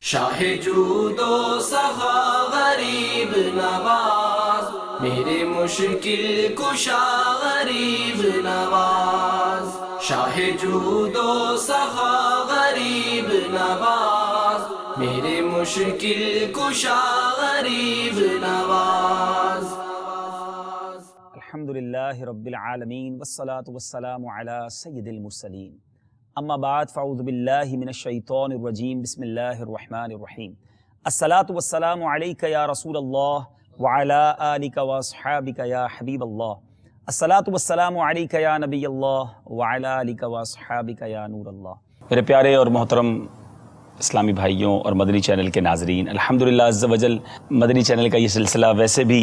شاہ جود و سخا غریب نواز، میرے مشکل کشا غریب نواز، شاہ جود و سخا غریب نواز، میرے مشکل کشا غریب نواز۔ الحمدللہ رب العالمین والصلاة والسلام علی سید المرسلین، اما بعد فاعوذ باللہ من الشیطان الرجیم، بسم اللہ الرحمن الرحیم۔ الصلاة والسلام علیک یا رسول اللہ وعلی آلک واصحابک یا حبیب اللہ، الصلاة والسلام علیک یا نبی اللہ وعلی آلک واصحابک یا نور اللہ۔ میرے پیارے اور محترم اسلامی بھائیوں اور مدنی چینل کے ناظرین، الحمدللہ عز و جل مدنی چینل کا یہ سلسلہ ویسے بھی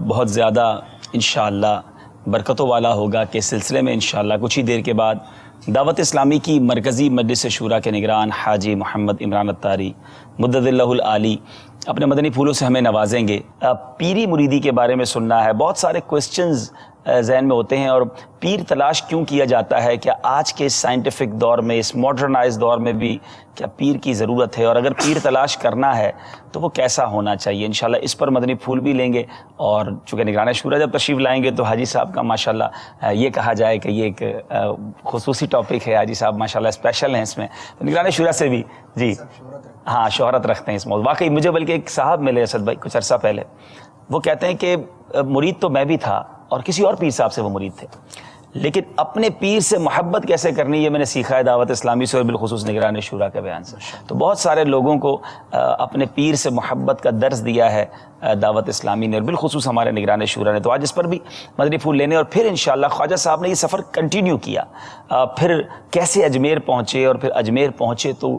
بہت زیادہ انشاءاللہ برکتوں والا ہوگا کہ سلسلے میں انشاءاللہ کچھ ہی دیر کے بعد دعوت اسلامی کی مرکزی مجلس شورا کے نگران حاجی محمد عمران اتاری مدد اللہ العالی اپنے مدنی پھولوں سے ہمیں نوازیں گے۔ پیری مریدی کے بارے میں سننا ہے، بہت سارے کوسچنز ذہن میں ہوتے ہیں، اور پیر تلاش کیوں کیا جاتا ہے؟ کیا آج کے سائنٹیفک دور میں، اس ماڈرنائز دور میں بھی کیا پیر کی ضرورت ہے؟ اور اگر پیر تلاش کرنا ہے تو وہ کیسا ہونا چاہیے؟ انشاءاللہ اس پر مدنی پھول بھی لیں گے، اور چونکہ نگران شورا جب تشریف لائیں گے تو حاجی صاحب کا ماشاءاللہ یہ کہا جائے کہ یہ ایک خصوصی ٹاپک ہے، حاجی صاحب ماشاءاللہ اسپیشل ہیں اس میں، تو نگران شورا سے بھی جی ہاں شہرت رکھتے ہیں اس موضوع۔ واقعی مجھے بلکہ ایک صاحب ملے اسد بھائی کچھ عرصہ پہلے، وہ کہتے ہیں کہ مرید تو میں بھی تھا اور کسی اور پیر صاحب سے وہ مرید تھے، لیکن اپنے پیر سے محبت کیسے کرنی یہ میں نے سیکھا ہے دعوت اسلامی سے، اور بالخصوص نگران شورا کے بیان سے۔ تو بہت سارے لوگوں کو اپنے پیر سے محبت کا درس دیا ہے دعوت اسلامی نے، اور بالخصوص ہمارے نگران شورا نے۔ تو آج اس پر بھی مدنی پھول لینے، اور پھر انشاءاللہ خواجہ صاحب نے یہ سفر کنٹینیو کیا، پھر کیسے اجمیر پہنچے، اور پھر اجمیر پہنچے تو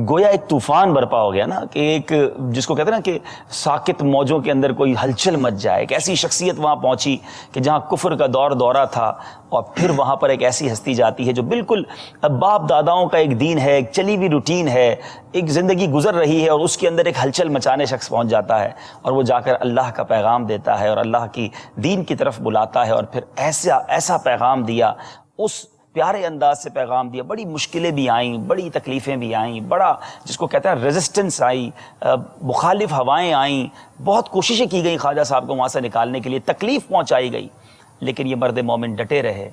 گویا ایک طوفان برپا ہو گیا نا، کہ ایک جس کو کہتے ہیں نا کہ ساکت موجوں کے اندر کوئی ہلچل مچ جائے، ایک ایسی شخصیت وہاں پہنچی کہ جہاں کفر کا دورہ تھا، اور پھر وہاں پر ایک ایسی ہستی جاتی ہے جو بالکل باپ داداؤں کا ایک دین ہے، ایک چلی ہوئی روٹین ہے، ایک زندگی گزر رہی ہے، اور اس کے اندر ایک ہلچل مچانے شخص پہنچ جاتا ہے، اور وہ جا کر اللہ کا پیغام دیتا ہے اور اللہ کی دین کی طرف بلاتا ہے، اور پھر ایسا پیغام دیا، اس پیارے انداز سے پیغام دیا۔ بڑی مشکلیں بھی آئیں، بڑی تکلیفیں بھی آئیں، بڑا جس کو کہتے ہیں ریزسٹنس آئی، مخالف ہوائیں آئیں، بہت کوششیں کی گئیں خواجہ صاحب کو وہاں سے نکالنے کے لیے، تکلیف پہنچائی گئی، لیکن یہ مرد مومن ڈٹے رہے،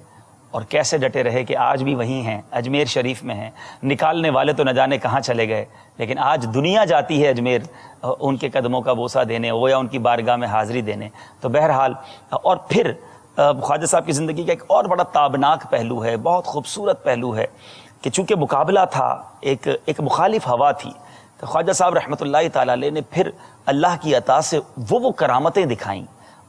اور کیسے ڈٹے رہے کہ آج بھی وہیں ہیں، اجمیر شریف میں ہیں۔ نکالنے والے تو نہ جانے کہاں چلے گئے، لیکن آج دنیا جاتی ہے اجمیر ان کے قدموں کا بوسہ دینے، وہ یا ان کی بارگاہ میں حاضری دینے۔ تو بہرحال، اور پھر خواجہ صاحب کی زندگی کا ایک اور بڑا تابناک پہلو ہے، بہت خوبصورت پہلو ہے، کہ چونکہ مقابلہ تھا، ایک مخالف ہوا تھی، تو خواجہ صاحب رحمۃ اللہ تعالی علیہ نے پھر اللہ کی عطا سے وہ کرامتیں دکھائیں،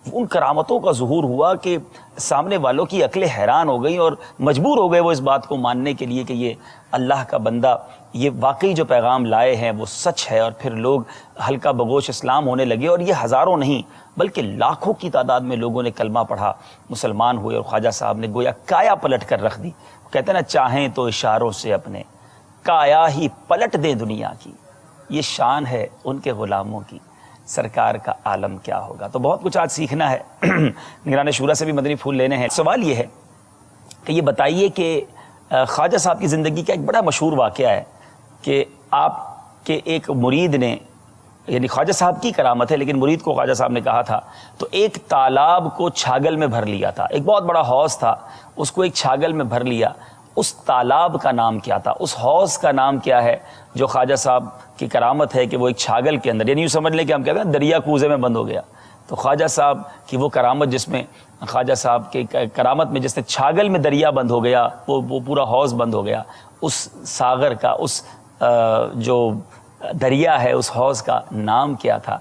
ان کرامتوں کا ظہور ہوا کہ سامنے والوں کی عقلیں حیران ہو گئیں، اور مجبور ہو گئے وہ اس بات کو ماننے کے لیے کہ یہ اللہ کا بندہ، یہ واقعی جو پیغام لائے ہیں وہ سچ ہے، اور پھر لوگ ہلکا بگوش اسلام ہونے لگے، اور یہ ہزاروں نہیں بلکہ لاکھوں کی تعداد میں لوگوں نے کلمہ پڑھا، مسلمان ہوئے، اور خواجہ صاحب نے گویا کایا پلٹ کر رکھ دی۔ کہتے ہیں نا، چاہیں تو اشاروں سے اپنے کایا ہی پلٹ دیں دنیا کی، یہ شان ہے ان کے غلاموں کی، سرکار کا عالم کیا ہوگا۔ تو بہت کچھ آج سیکھنا ہے، نگران شورا سے بھی مدنی پھول لینے ہیں۔ سوال یہ ہے کہ یہ بتائیے کہ خواجہ صاحب کی زندگی کا ایک بڑا مشہور واقعہ ہے کہ آپ کے ایک مرید نے، یعنی خواجہ صاحب کی کرامت ہے لیکن مرید کو خواجہ صاحب نے کہا تھا، تو ایک تالاب کو چھاگل میں بھر لیا تھا، ایک بہت بڑا حوض تھا، اس کو ایک چھاگل میں بھر لیا۔ اس تالاب کا نام کیا تھا؟ اس حوض کا نام کیا ہے جو خواجہ صاحب کی کرامت ہے کہ وہ ایک چھاگل کے اندر، یعنی یوں سمجھ لیں کہ ہم کہتے ہیں دریا کوزے میں بند ہو گیا، تو خواجہ صاحب کی وہ کرامت، جس میں خواجہ صاحب کی کرامت میں جس نے چھاگل میں دریا بند ہو گیا، وہ پورا حوض بند ہو گیا، اس ساغر کا، اس جو دریا ہے، اس حوض کا نام کیا تھا؟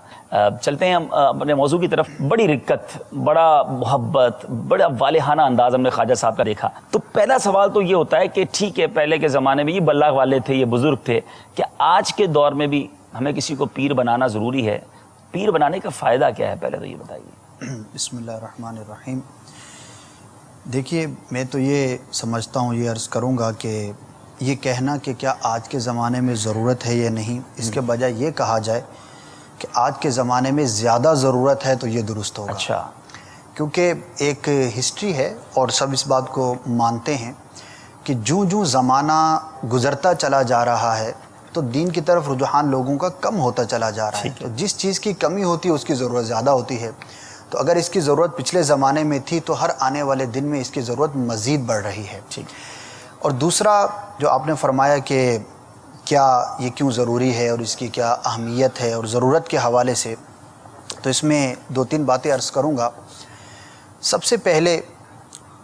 چلتے ہیں ہم اپنے موضوع کی طرف۔ بڑی رقت، بڑا محبت، بڑا والہانہ انداز ہم نے خواجہ صاحب کا دیکھا۔ تو پہلا سوال تو یہ ہوتا ہے کہ ٹھیک ہے، پہلے کے زمانے میں یہ بلاغ والے تھے، یہ بزرگ تھے، کیا آج کے دور میں بھی ہمیں کسی کو پیر بنانا ضروری ہے؟ پیر بنانے کا فائدہ کیا ہے؟ پہلے تو یہ بتائیے۔ بسم اللہ الرحمن الرحیم۔ دیکھیے، میں تو یہ سمجھتا ہوں، یہ عرض کروں گا کہ یہ کہنا کہ کیا آج کے زمانے میں ضرورت ہے یا نہیں، اس کے بجائے یہ کہا جائے کہ آج کے زمانے میں زیادہ ضرورت ہے تو یہ درست ہوگا۔ اچھا، کیونکہ ایک ہسٹری ہے اور سب اس بات کو مانتے ہیں کہ جوں زمانہ گزرتا چلا جا رہا ہے تو دین کی طرف رجحان لوگوں کا کم ہوتا چلا جا رہا ہے. تو جس چیز کی کمی ہوتی ہے اس کی ضرورت زیادہ ہوتی ہے. تو اگر اس کی ضرورت پچھلے زمانے میں تھی تو ہر آنے والے دن میں اس کی ضرورت مزید بڑھ رہی ہے. اور دوسرا جو آپ نے فرمایا کہ کیا یہ کیوں ضروری ہے اور اس کی کیا اہمیت ہے اور ضرورت کے حوالے سے، تو اس میں 2-3 باتیں عرض کروں گا. سب سے پہلے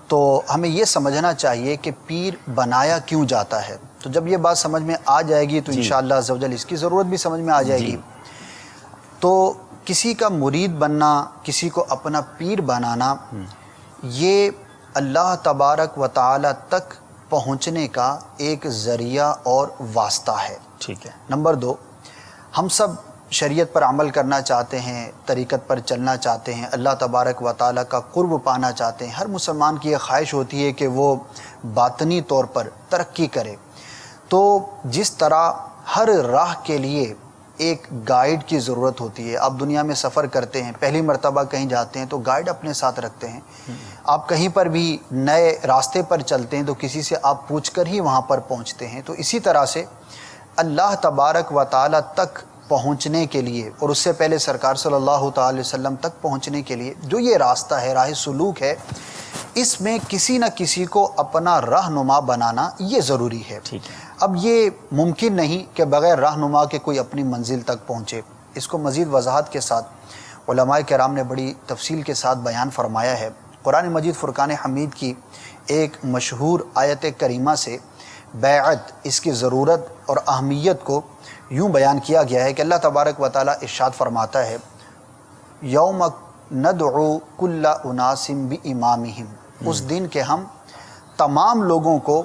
تو ہمیں یہ سمجھنا چاہیے کہ پیر بنایا کیوں جاتا ہے. تو جب یہ بات سمجھ میں آ جائے گی تو انشاءاللہ عز و جل اس کی ضرورت بھی سمجھ میں آ جائے گی. تو کسی کا مرید بننا، کسی کو اپنا پیر بنانا، یہ اللہ تبارک و تعالی تک پہنچنے کا ایک ذریعہ اور واسطہ ہے. ٹھیک ہے. نمبر 2، ہم سب شریعت پر عمل کرنا چاہتے ہیں، طریقت پر چلنا چاہتے ہیں، اللہ تبارک و تعالیٰ کا قرب پانا چاہتے ہیں. ہر مسلمان کی یہ خواہش ہوتی ہے کہ وہ باطنی طور پر ترقی کرے. تو جس طرح ہر راہ کے لیے ایک گائیڈ کی ضرورت ہوتی ہے. آپ دنیا میں سفر کرتے ہیں، پہلی مرتبہ کہیں جاتے ہیں تو گائیڈ اپنے ساتھ رکھتے ہیں. آپ کہیں پر بھی نئے راستے پر چلتے ہیں تو کسی سے آپ پوچھ کر ہی وہاں پر پہنچتے ہیں. تو اسی طرح سے اللہ تبارک و تعالیٰ تک پہنچنے کے لیے اور اس سے پہلے سرکار صلی اللہ تعالی وسلم تک پہنچنے کے لیے جو یہ راستہ ہے، راہ سلوک ہے، اس میں کسی نہ کسی کو اپنا رہنما بنانا یہ ضروری ہے. اب یہ ممکن نہیں کہ بغیر رہنما کے کوئی اپنی منزل تک پہنچے. اس کو مزید وضاحت کے ساتھ علماء کرام نے بڑی تفصیل کے ساتھ بیان فرمایا ہے. قرآن مجید فرقان حمید کی ایک مشہور آیت کریمہ سے بیعت، اس کی ضرورت اور اہمیت کو یوں بیان کیا گیا ہے کہ اللہ تبارک و تعالیٰ ارشاد فرماتا ہے، یوم ندعو کل اناس بامامہم، اس دن کہ ہم تمام لوگوں کو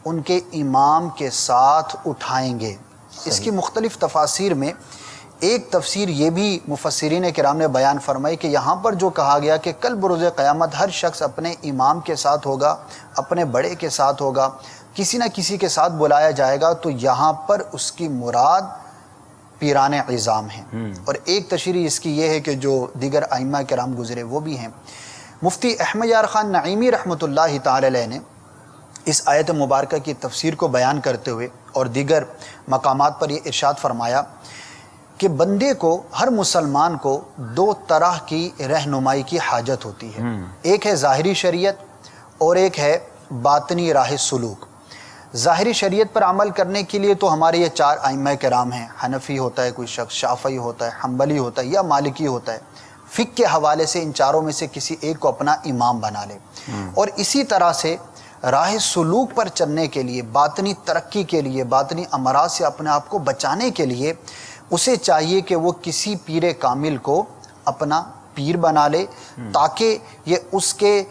ان کے امام کے ساتھ اٹھائیں گے. اس کی مختلف تفاسیر میں ایک تفسیر یہ بھی مفسرین کرام نے بیان فرمائی کہ یہاں پر جو کہا گیا کہ کل بروز قیامت ہر شخص اپنے امام کے ساتھ ہوگا، اپنے بڑے کے ساتھ ہوگا، کسی نہ کسی کے ساتھ بلایا جائے گا، تو یہاں پر اس کی مراد پیران عظام ہیں. اور ایک تشریح اس کی یہ ہے کہ جو دیگر ائمہ کرام گزرے وہ بھی ہیں. مفتی احمد یار خان نعیمی رحمۃ اللہ تعالی علیہ نے اس آیت مبارکہ کی تفسیر کو بیان کرتے ہوئے اور دیگر مقامات پر یہ ارشاد فرمایا کہ بندے کو، ہر مسلمان کو 2 طرح کی رہنمائی کی حاجت ہوتی ہے. ایک ہے ظاہری شریعت اور ایک ہے باطنی راہ سلوک. ظاہری شریعت پر عمل کرنے کے لیے تو ہمارے یہ 4 ائمہ کرام ہیں. حنفی ہوتا ہے کوئی شخص، شافعی ہوتا ہے، حنبلی ہوتا ہے یا مالکی ہوتا ہے. فقہ کے حوالے سے ان چاروں میں سے کسی ایک کو اپنا امام بنا لے. اور اسی طرح سے راہ سلوک پر چلنے کے لیے، باطنی ترقی کے لیے، باطنی امراض سے اپنے آپ کو بچانے کے لیے اسے چاہیے کہ وہ کسی پیر کامل کو اپنا پیر بنا لے، تاکہ یہ اس کے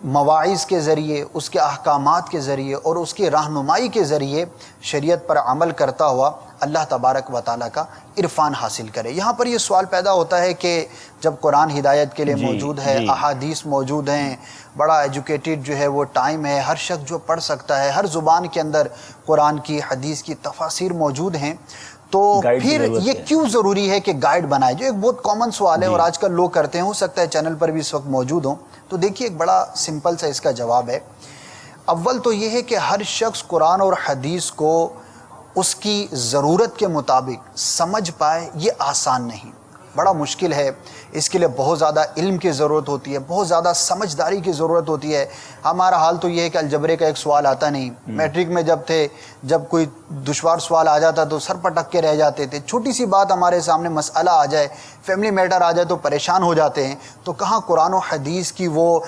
مواعظ کے ذریعے، اس کے احکامات کے ذریعے اور اس کی رہنمائی کے ذریعے شریعت پر عمل کرتا ہوا اللہ تبارک و تعالیٰ کا عرفان حاصل کرے. یہاں پر یہ سوال پیدا ہوتا ہے کہ جب قرآن ہدایت کے لیے موجود ہے، احادیث موجود ہیں، بڑا ایجوکیٹڈ جو ہے وہ ٹائم ہے، ہر شخص جو پڑھ سکتا ہے، ہر زبان کے اندر قرآن کی، حدیث کی تفاسیر موجود ہیں، تو پھر یہ کیوں ضروری ہے کہ گائیڈ بنائے؟ جو ایک بہت کامن سوال ہے اور آج کل لوگ کرتے ہیں، ہو سکتا ہے چینل پر بھی اس وقت موجود ہوں. تو دیکھیے ایک بڑا سمپل سا اس کا جواب ہے. اول تو یہ ہے کہ ہر شخص قرآن اور حدیث کو اس کی ضرورت کے مطابق سمجھ پائے یہ آسان نہیں، بڑا مشکل ہے. اس کے لیے بہت زیادہ علم کی ضرورت ہوتی ہے، بہت زیادہ سمجھداری کی ضرورت ہوتی ہے. ہمارا حال تو یہ ہے کہ الجبرے کا ایک سوال آتا نہیں. میٹرک میں جب تھے، جب کوئی دشوار سوال آ جاتا تو سر پٹک کے رہ جاتے تھے. چھوٹی سی بات ہمارے سامنے مسئلہ آ جائے، فیملی میٹر آ جائے تو پریشان ہو جاتے ہیں. تو کہاں قرآن و حدیث کی وہ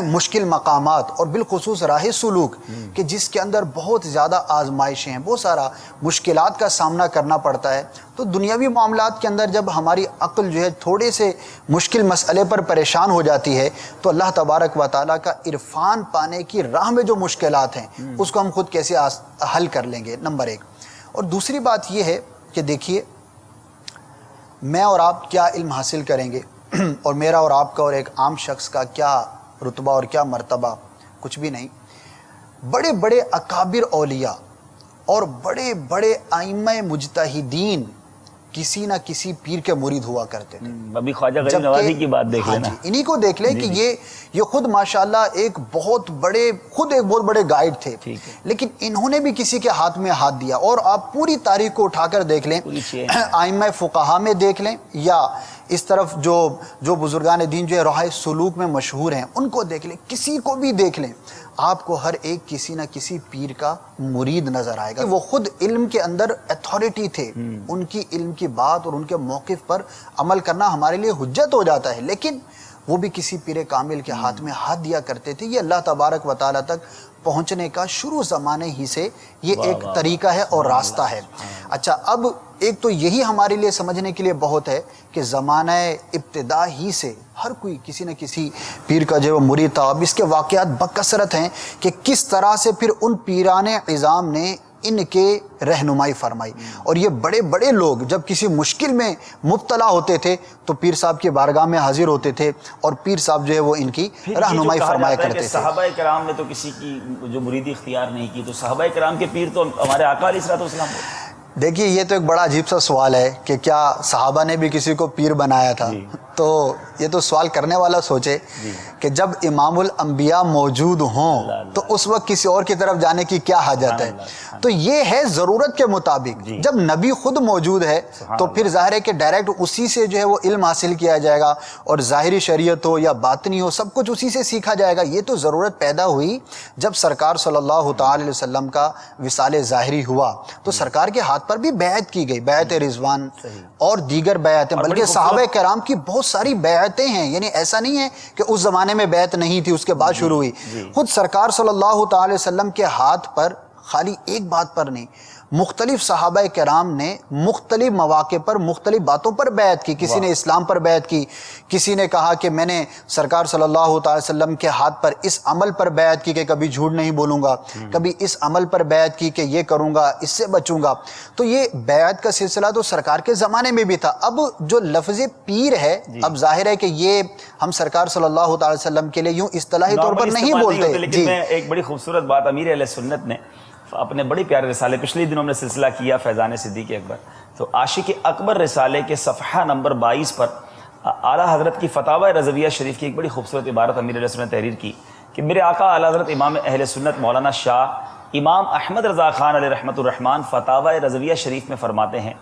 مشکل مقامات اور بالخصوص راہ سلوک کہ جس کے اندر بہت زیادہ آزمائشیں ہیں، بہت سارا مشکلات کا سامنا کرنا پڑتا ہے. تو دنیاوی معاملات کے اندر جب ہماری عقل جو ہے تھوڑے سے مشکل مسئلے پر پریشان ہو جاتی ہے تو اللہ تبارک و تعالیٰ کا عرفان پانے کی راہ میں جو مشکلات ہیں اس کو ہم خود کیسے حل کر لیں گے، نمبر 1. اور دوسری بات یہ ہے کہ دیکھیے میں اور آپ کیا علم حاصل کریں گے اور میرا اور آپ کا اور ایک عام شخص کا کیا رتبہ اور کیا مرتبہ، کچھ بھی نہیں. بڑے بڑے اکابر اولیاء اور بڑے بڑے ائمہ مجتہدین کسی نہ کسی پیر کے مرید ہوا کرتے تھے. ابھی خواجہ غریب نوازی کی بات دیکھ لینا. انہی کو دیکھ لیں کہ یہ خود ماشاءاللہ ایک بہت بڑے گائیڈ تھے, لیکن انہوں نے بھی کسی کے ہاتھ میں ہاتھ دیا. اور آپ پوری تاریخ کو اٹھا کر دیکھ لیں, ائمہ فقہا میں دیکھ لیں, یا اس طرف جو بزرگان دین جو راہ سلوک میں مشہور ہیں ان کو دیکھ لیں, کسی کو بھی دیکھ لیں, آپ کو ہر ایک کسی نہ کسی پیر کا مرید نظر آئے گا. وہ خود علم کے اندر اتھارٹی تھے, ان کی علم کی بات اور ان کے موقف پر عمل کرنا ہمارے لیے حجت ہو جاتا ہے, لیکن وہ بھی کسی پیر کامل کے ہاتھ میں ہاتھ دیا کرتے تھے. یہ اللہ تبارک و تعالیٰ تک پہنچنے کا شروع زمانے ہی سے یہ ایک طریقہ ہے اور راستہ ہے. اچھا, اب ایک تو یہی ہمارے لیے سمجھنے کے لیے بہت ہے کہ زمانہ ابتدا ہی سے ہر کوئی کسی نہ کسی پیر کا جو مرید تھا. اب اس کے واقعات بکثرت ہیں کہ کس طرح سے پھر ان پیران عظام نے ان کے رہنمائی فرمائی. اور یہ بڑے بڑے لوگ جب کسی مشکل میں مبتلا ہوتے تھے تو پیر صاحب کی بارگاہ میں حاضر ہوتے تھے اور پیر صاحب جو ہے وہ ان کی رہنمائی فرمایا کرتے تھے. صحابہ کرام نے تو کسی کی جو مریدی اختیار نہیں کی, تو صحابہ کرام کے پیر تو ہمارے آقا علیہ الصلوۃ والسلام ہوتے. دیکھیے, یہ تو ایک بڑا عجیب سا سوال ہے کہ کیا صحابہ نے بھی کسی کو پیر بنایا تھا. تو یہ تو سوال کرنے والا سوچے کہ جب امام الانبیاء موجود ہوں تو اس وقت کسی اور کی طرف جانے کی کیا حاجت ہے. تو یہ ہے ضرورت کے مطابق. جب نبی خود موجود ہے تو پھر ظاہر ہے کہ ڈائریکٹ اسی سے جو ہے وہ علم حاصل کیا جائے گا, اور ظاہری شریعت ہو یا باطنی ہو سب کچھ اسی سے سیکھا جائے گا. یہ تو ضرورت پیدا ہوئی جب سرکار صلی اللہ تعالی علیہ وسلم کا وصال ظاہری ہوا تو سرکار کے ہاتھ پر بھی بیعت کی گئی, بیعت رضوان اور دیگر بیعتیں, بلکہ صحابہ کرام کی بہت ساری بیعتیں ہیں. یعنی ایسا نہیں ہے کہ اس زمانے میں بیعت نہیں تھی, اس کے بعد شروع ہوئی. خود سرکار صلی اللہ تعالی وسلم کے ہاتھ پر خالی ایک بات پر نہیں, مختلف صحابہ کرام نے مختلف مواقع پر مختلف باتوں پر بیعت کی. کسی نے اسلام پر بیعت کی, کسی نے کہا کہ میں نے سرکار صلی اللہ تعالی وسلم کے ہاتھ پر اس عمل پر بیعت کی کہ کبھی جھوٹ نہیں بولوں گا, کبھی اس عمل پر بیعت کی کہ یہ کروں گا, اس سے بچوں گا. تو یہ بیعت کا سلسلہ تو سرکار کے زمانے میں بھی تھا. اب جو لفظ پیر ہے, اب ظاہر ہے کہ یہ ہم سرکار صلی اللہ تعالی وسلم کے لیے یوں اصطلاحی طور پر نہیں بولتے. لیکن میں ایک بڑی خوبصورت بات امیر اہل سنت نے اپنے بڑی پیارے رسالے, پچھلے دنوں ہم نے سلسلہ کیا فیضان صدیق اکبر, تو عاشق اکبر رسالے کے صفحہ نمبر 22 پر اعلیٰ حضرت کی فتاوی رضویہ شریف کی ایک بڑی خوبصورت عبارت امیر علیہ سنت نے تحریر کی کہ میرے آقا اعلیٰ حضرت امام اہل سنت مولانا شاہ امام احمد رضا خان علیہ رحمۃ الرحمن فتاوی رضویہ شریف میں فرماتے ہیں,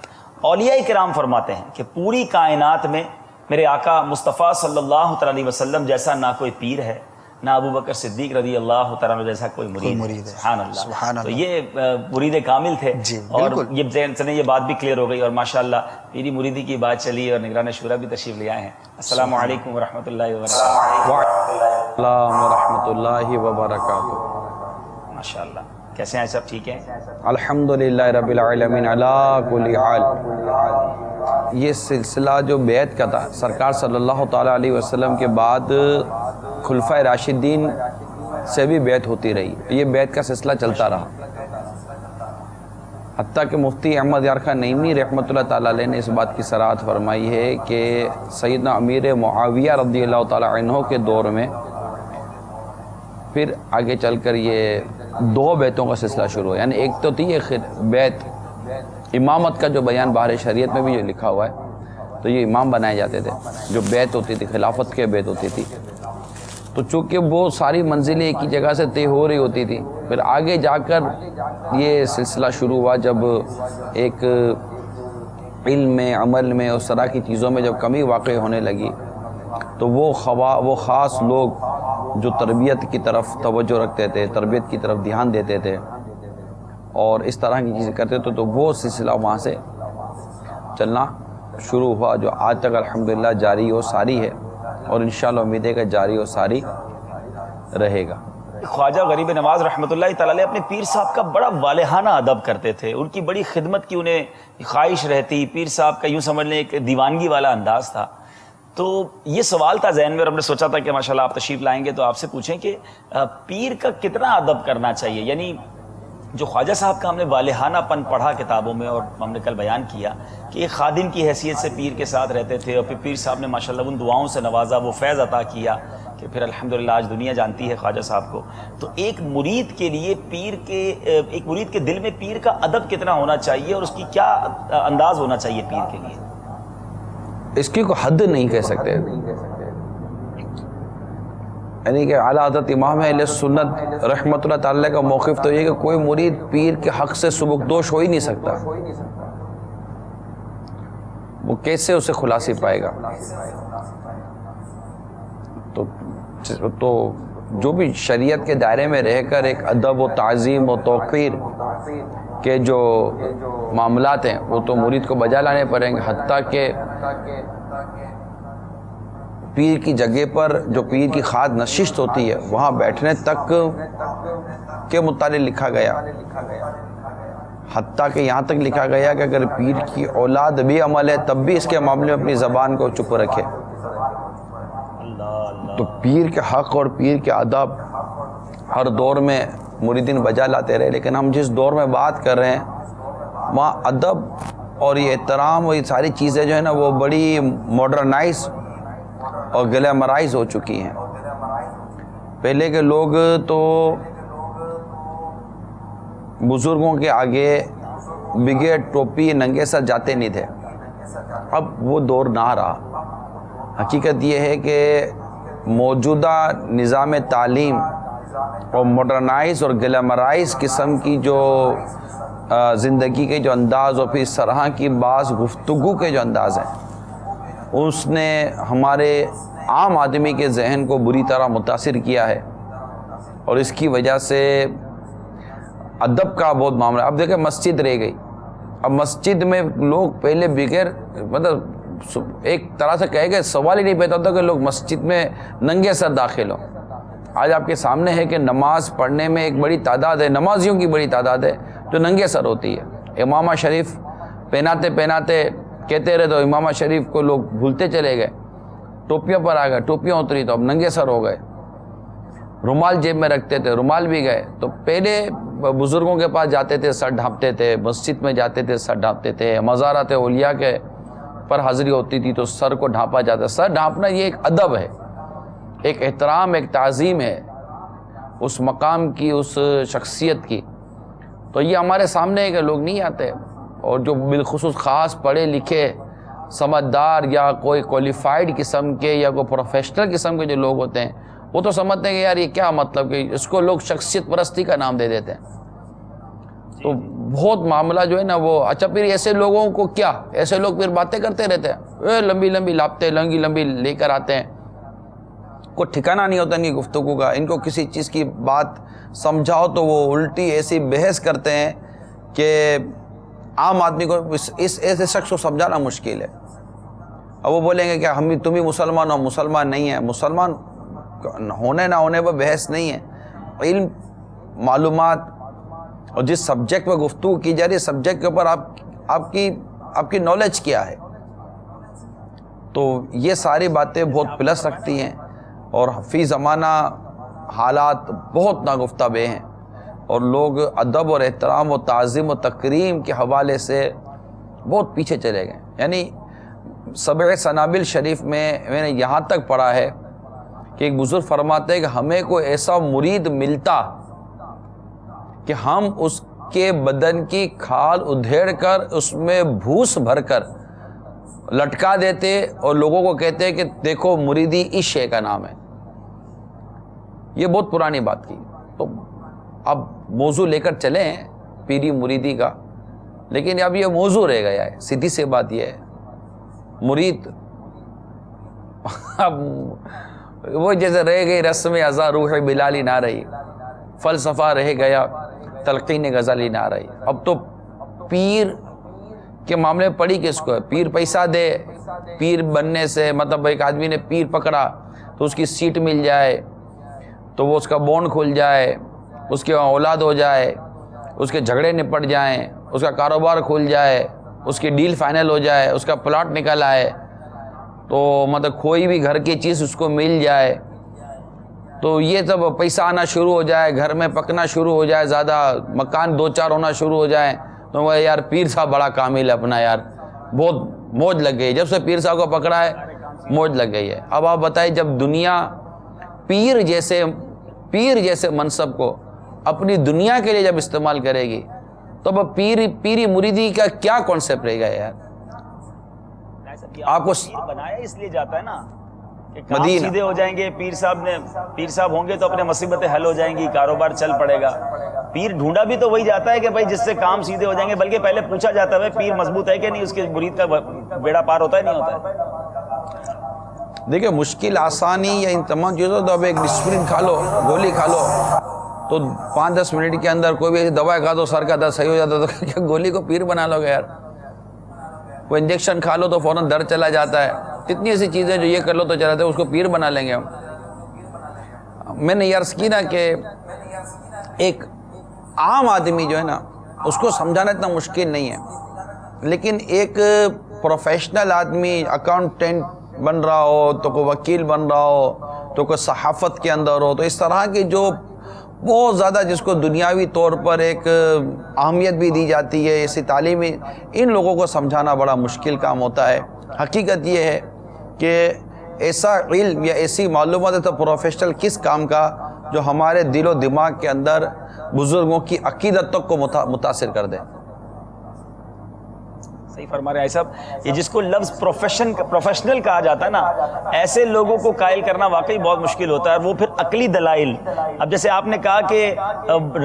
اولیاء کرام فرماتے ہیں کہ پوری کائنات میں میرے آقا مصطفیٰ صلی اللہ تعالی علیہ وسلم جیسا نہ کوئی پیر ہے, نہ ابو بکر صدیق رضی اللہ تعالیٰ عنہ جیسا کوئی مرید ہے. سبحان اللہ. تو یہ مرید کامل تھے. اور یہ بات بھی کلیئر ہو گئی, اور ماشاءاللہ میری مریدی کی بات چلی اور نگران شورا بھی تشریف لے آئے ہیں. السلام علیکم ورحمۃ اللہ وبرکاتہ. السلام ورحمۃ اللہ وبرکاتہ. ماشاءاللہ, کیسے ہیں سب؟ ٹھیک ہیں الحمدللہ رب العالمین علی کل حال. یہ سلسلہ جو بیعت کا تھا سرکار صلی اللہ تعالیٰ علیہ وسلم کے بعد خلفائے راشدین سے بھی بیعت ہوتی رہی. یہ بیعت کا سلسلہ چلتا رہا, حتیٰ کہ مفتی احمد یار خان نعیمی رحمۃ اللہ تعالیٰ علیہ نے اس بات کی صراحت فرمائی ہے کہ سیدنا امیر معاویہ رضی اللہ تعالیٰ عنہ کے دور میں پھر آگے چل کر یہ 2 بیعتوں کا سلسلہ شروع ہوا. یعنی ایک تو تھی یہ بیعت امامت کا جو بیان باہر شریعت میں بھی جو لکھا ہوا ہے, تو یہ امام بنائے جاتے تھے. جو بیعت ہوتی تھی خلافت کے بیعت ہوتی تھی, تو چونکہ وہ ساری منزلیں ایک ہی جگہ سے طے ہو رہی ہوتی تھی. پھر آگے جا کر یہ سلسلہ شروع ہوا جب ایک علم میں عمل میں اس طرح کی چیزوں میں جب کمی واقع ہونے لگی, تو وہ خاص لوگ جو تربیت کی طرف توجہ رکھتے تھے, تربیت کی طرف دھیان دیتے تھے اور اس طرح کی چیزیں کرتے تھے, تو وہ سلسلہ وہاں سے چلنا شروع ہوا, جو آج تک الحمدللہ جاری و ساری ہے, اور انشاءاللہ امید ہے کہ جاری و ساری رہے گا. خواجہ غریب نواز رحمۃ اللہ تعالیٰ علیہ اپنے پیر صاحب کا بڑا والہانہ ادب کرتے تھے, ان کی بڑی خدمت کی انہیں خواہش رہتی. پیر صاحب کا یوں سمجھ لیں ایک دیوانگی والا انداز تھا. تو یہ سوال تھا ذہن میں, اور ہم نے سوچا تھا کہ ماشاءاللہ آپ تشریف لائیں گے تو آپ سے پوچھیں کہ پیر کا کتنا ادب کرنا چاہیے. یعنی جو خواجہ صاحب کا ہم نے والہانہ پن پڑھا کتابوں میں, اور ہم نے کل بیان کیا کہ ایک خادم کی حیثیت سے پیر کے ساتھ رہتے تھے, اور پھر پیر صاحب نے ماشاءاللہ ان دعاؤں سے نوازا, وہ فیض عطا کیا کہ پھر الحمدللہ آج دنیا جانتی ہے خواجہ صاحب کو. تو ایک مرید کے لیے ایک مرید کے دل میں پیر کا ادب کتنا ہونا چاہیے اور اس کی کیا انداز ہونا چاہیے پیر کے لیے؟ اس کی کوئی حد نہیں کہہ سکتے. یعنی کہ اعلیٰ حضرت امام اہل سنت رحمۃ اللہ تعالی کا موقف تو یہ کہ کوئی مرید پیر کے حق سے سبکدوش ہو ہی نہیں سکتا. وہ کیسے اسے خلاصی پائے گا؟ تو جو بھی شریعت کے دائرے میں رہ کر ایک ادب و تعظیم و توقیر کے جو معاملات ہیں وہ تو مرید کو بجا لانے پڑیں گے. حتیٰ کہ پیر کی جگہ پر جو پیر کی خاد نشست ہوتی ہے وہاں بیٹھنے تک کے متعلق لکھا گیا. حتیٰ کہ یہاں تک لکھا گیا کہ اگر پیر کی اولاد بھی عمل ہے تب بھی اس کے معاملے میں اپنی زبان کو چپ رکھے. تو پیر کے حق اور پیر کے ادب ہر دور میں مریدین بجا لاتے رہے، لیکن ہم جس دور میں بات کر رہے ہیں وہاں ادب اور یہ احترام اور یہ ساری چیزیں جو ہے نا وہ بڑی ماڈرنائز اور گلیمرائز ہو چکی ہیں. پہلے کے لوگ تو بزرگوں کے آگے بغیر ٹوپی ننگے سر جاتے نہیں تھے. اب وہ دور نہ رہا. حقیقت یہ ہے کہ موجودہ نظام تعلیم اور ماڈرنائز اور گلیمرائز قسم کی جو زندگی کے جو انداز اور پھر اس طرح کی بعض گفتگو کے جو انداز ہیں اس نے ہمارے عام آدمی کے ذہن کو بری طرح متاثر کیا ہے اور اس کی وجہ سے ادب کا بہت معاملہ. اب دیکھیں مسجد رہ گئی. اب مسجد میں لوگ پہلے بغیر مطلب ایک طرح سے کہے گئے سوال ہی نہیں پیدا ہوتا کہ لوگ مسجد میں ننگے سر داخل ہوں. آج آپ کے سامنے ہے کہ نماز پڑھنے میں ایک بڑی تعداد ہے، نمازیوں کی بڑی تعداد ہے جو ننگے سر ہوتی ہے. امامہ شریف پہناتے کہتے رہے تو امامہ شریف کو لوگ بھولتے چلے گئے. ٹوپیوں پر آ گئے، ٹوپیاں اتری تو اب ننگے سر ہو گئے. رومال جیب میں رکھتے تھے، رومال بھی گئے. تو پہلے بزرگوں کے پاس جاتے تھے سر ڈھانپتے تھے، مسجد میں جاتے تھے سر ڈھانپتے تھے، مزارات اولیاء کے پر حاضری ہوتی تھی تو سر کو ڈھانپا جاتا. سر ڈھانپنا یہ ایک ادب ہے، ایک احترام، ایک تعظیم ہے اس مقام کی، اس شخصیت کی. تو یہ ہمارے سامنے ہے کہ لوگ نہیں آتے. اور جو بالخصوص خاص پڑھے لکھے سمجھدار یا کوئی کوالیفائڈ قسم کے یا کوئی پروفیشنل قسم کے جو لوگ ہوتے ہیں وہ تو سمجھتے ہیں کہ یار یہ کیا مطلب کہ اس کو لوگ شخصیت پرستی کا نام دے دیتے ہیں. تو بہت معاملہ جو ہے نا وہ اچھا پھر ایسے لوگوں کو کیا، ایسے لوگ پھر باتیں کرتے رہتے ہیں، لمبی لمبی لاپتے لمبی لے کر آتے ہیں. کوئی ٹھکانہ نہیں ہوتا ان کی گفتگو کا. ان کو کسی چیز کی بات سمجھاؤ تو وہ الٹی ایسی بحث کرتے ہیں کہ عام آدمی کو اس ایسے شخص کو سمجھانا مشکل ہے. اب وہ بولیں گے کہ تم ہی مسلمان ہو، مسلمان نہیں ہیں. مسلمان ہونے نہ ہونے پر بحث نہیں ہے. علم، معلومات اور جس سبجیکٹ پر گفتگو کی جا رہی ہے سبجیکٹ کے اوپر آپ کی نالج کیا ہے. تو یہ ساری باتیں بہت پلس رکھتی ہیں اور فی زمانہ حالات بہت ناگفتہ بے ہیں اور لوگ ادب اور احترام و تعظیم و تکریم کے حوالے سے بہت پیچھے چلے گئے. یعنی سبع سنابل شریف میں نے یہاں تک پڑھا ہے کہ ایک بزرگ فرماتے ہیں کہ ہمیں کوئی ایسا مرید ملتا کہ ہم اس کے بدن کی کھال ادھیڑ کر اس میں بھوس بھر کر لٹکا دیتے اور لوگوں کو کہتے کہ دیکھو مریدی اس شے کا نام ہے. یہ بہت پرانی بات کی. تو اب موضوع لے کر چلیں پیری مریدی کا، لیکن اب یہ موضوع رہ گیا ہے. سیدھی سی بات یہ ہے مرید اب وہ جیسے رہ گئی رسم ازا روح بلالی نہ رہی، فلسفہ رہ گیا تلقین غزالی نہ رہی. اب تو پیر کے معاملے میں پڑی کس کو ہے؟ پیر پیسہ دے، پیر بننے سے مطلب ایک آدمی نے پیر پکڑا تو اس کی سیٹ مل جائے تو وہ اس کا بونڈ کھل جائے، اس کے اولاد ہو جائے، اس کے جھگڑے نپٹ جائیں، اس کا کاروبار کھل جائے، اس کی ڈیل فائنل ہو جائے، اس کا پلاٹ نکل آئے، تو مطلب کوئی بھی گھر کی چیز اس کو مل جائے. تو یہ سب پیسہ آنا شروع ہو جائے، گھر میں پکنا شروع ہو جائے، زیادہ مکان 2-4 ہونا شروع ہو جائیں تو وہ یار پیر صاحب بڑا کامل ہے اپنا، یار بہت موج لگ گئی. جب سے پیر صاحب کو پکڑا ہے موج لگ گئی ہے. اب آپ بتائیں جب دنیا پیر جیسے منصب کو اپنی دنیا کے لیے جب استعمال کرے گی تو اب پیری مریدی کا کیا کانسیپٹ رہے گا یار؟ آپ کو بنایا اس لیے جاتا ہے نا کہ کام مدینہ سیدھے ہو جائیں گے، پیر صاحب ہوں گے تو اپنے مصیبتیں حل ہو جائیں گی، کاروبار چل پڑے گا۔ پیر ڈھونڈا بھی تو وہی جاتا ہے کہ بھائی جس سے کام سیدھے ہو جائیں گے، بلکہ پہلے پوچھا جاتا ہے پیر مضبوط ہے کہ نہیں، اس کے مرید کا بیڑا پار ہوتا ہے نہیں ہوتا ہے۔ دیکھیں مشکل آسانی یا ان تمام چیزوں تو اب ایک ڈسپرین کھا لو، گولی کھا لو تو 5-10 منٹ کے اندر کوئی بھی ایسی دوا کھا دو سر کا درد صحیح ہو جاتا تو کیا گولی کو پیر بنا لو گے یار؟ کوئی انجیکشن کھا لو تو فوراً درد چلا جاتا ہے۔ اتنی ایسی چیزیں جو یہ کر لو تو چلاتے ہیں، اس کو پیر بنا لیں گے ہم۔ میں نے یہ عرض کی نا کہ ایک عام آدمی جو ہے نا اس کو سمجھانا اتنا مشکل نہیں ہے، لیکن ایک پروفیشنل آدمی اکاؤنٹنٹ بن رہا ہو تو کوئی وکیل بن رہا ہو تو کوئی صحافت کے اندر ہو تو اس طرح کی جو بہت زیادہ جس کو دنیاوی طور پر ایک اہمیت بھی دی جاتی ہے ایسی تعلیمی، ان لوگوں کو سمجھانا بڑا مشکل کام ہوتا ہے۔ حقیقت یہ ہے کہ ایسا علم یا ایسی معلومات ہے تو پروفیشنل کس کام کا جو ہمارے دل و دماغ کے اندر بزرگوں کی عقیدت تک کو متاثر کر دے۔ صحیح فرما رہے ہیں صاحب، یہ جس کو لفظ پروفیشنل کہا جاتا ہے نا، ایسے لوگوں کو قائل کرنا واقعی بہت مشکل ہوتا ہے، اور وہ پھر عقلی دلائل۔ اب جیسے آپ نے کہا کہ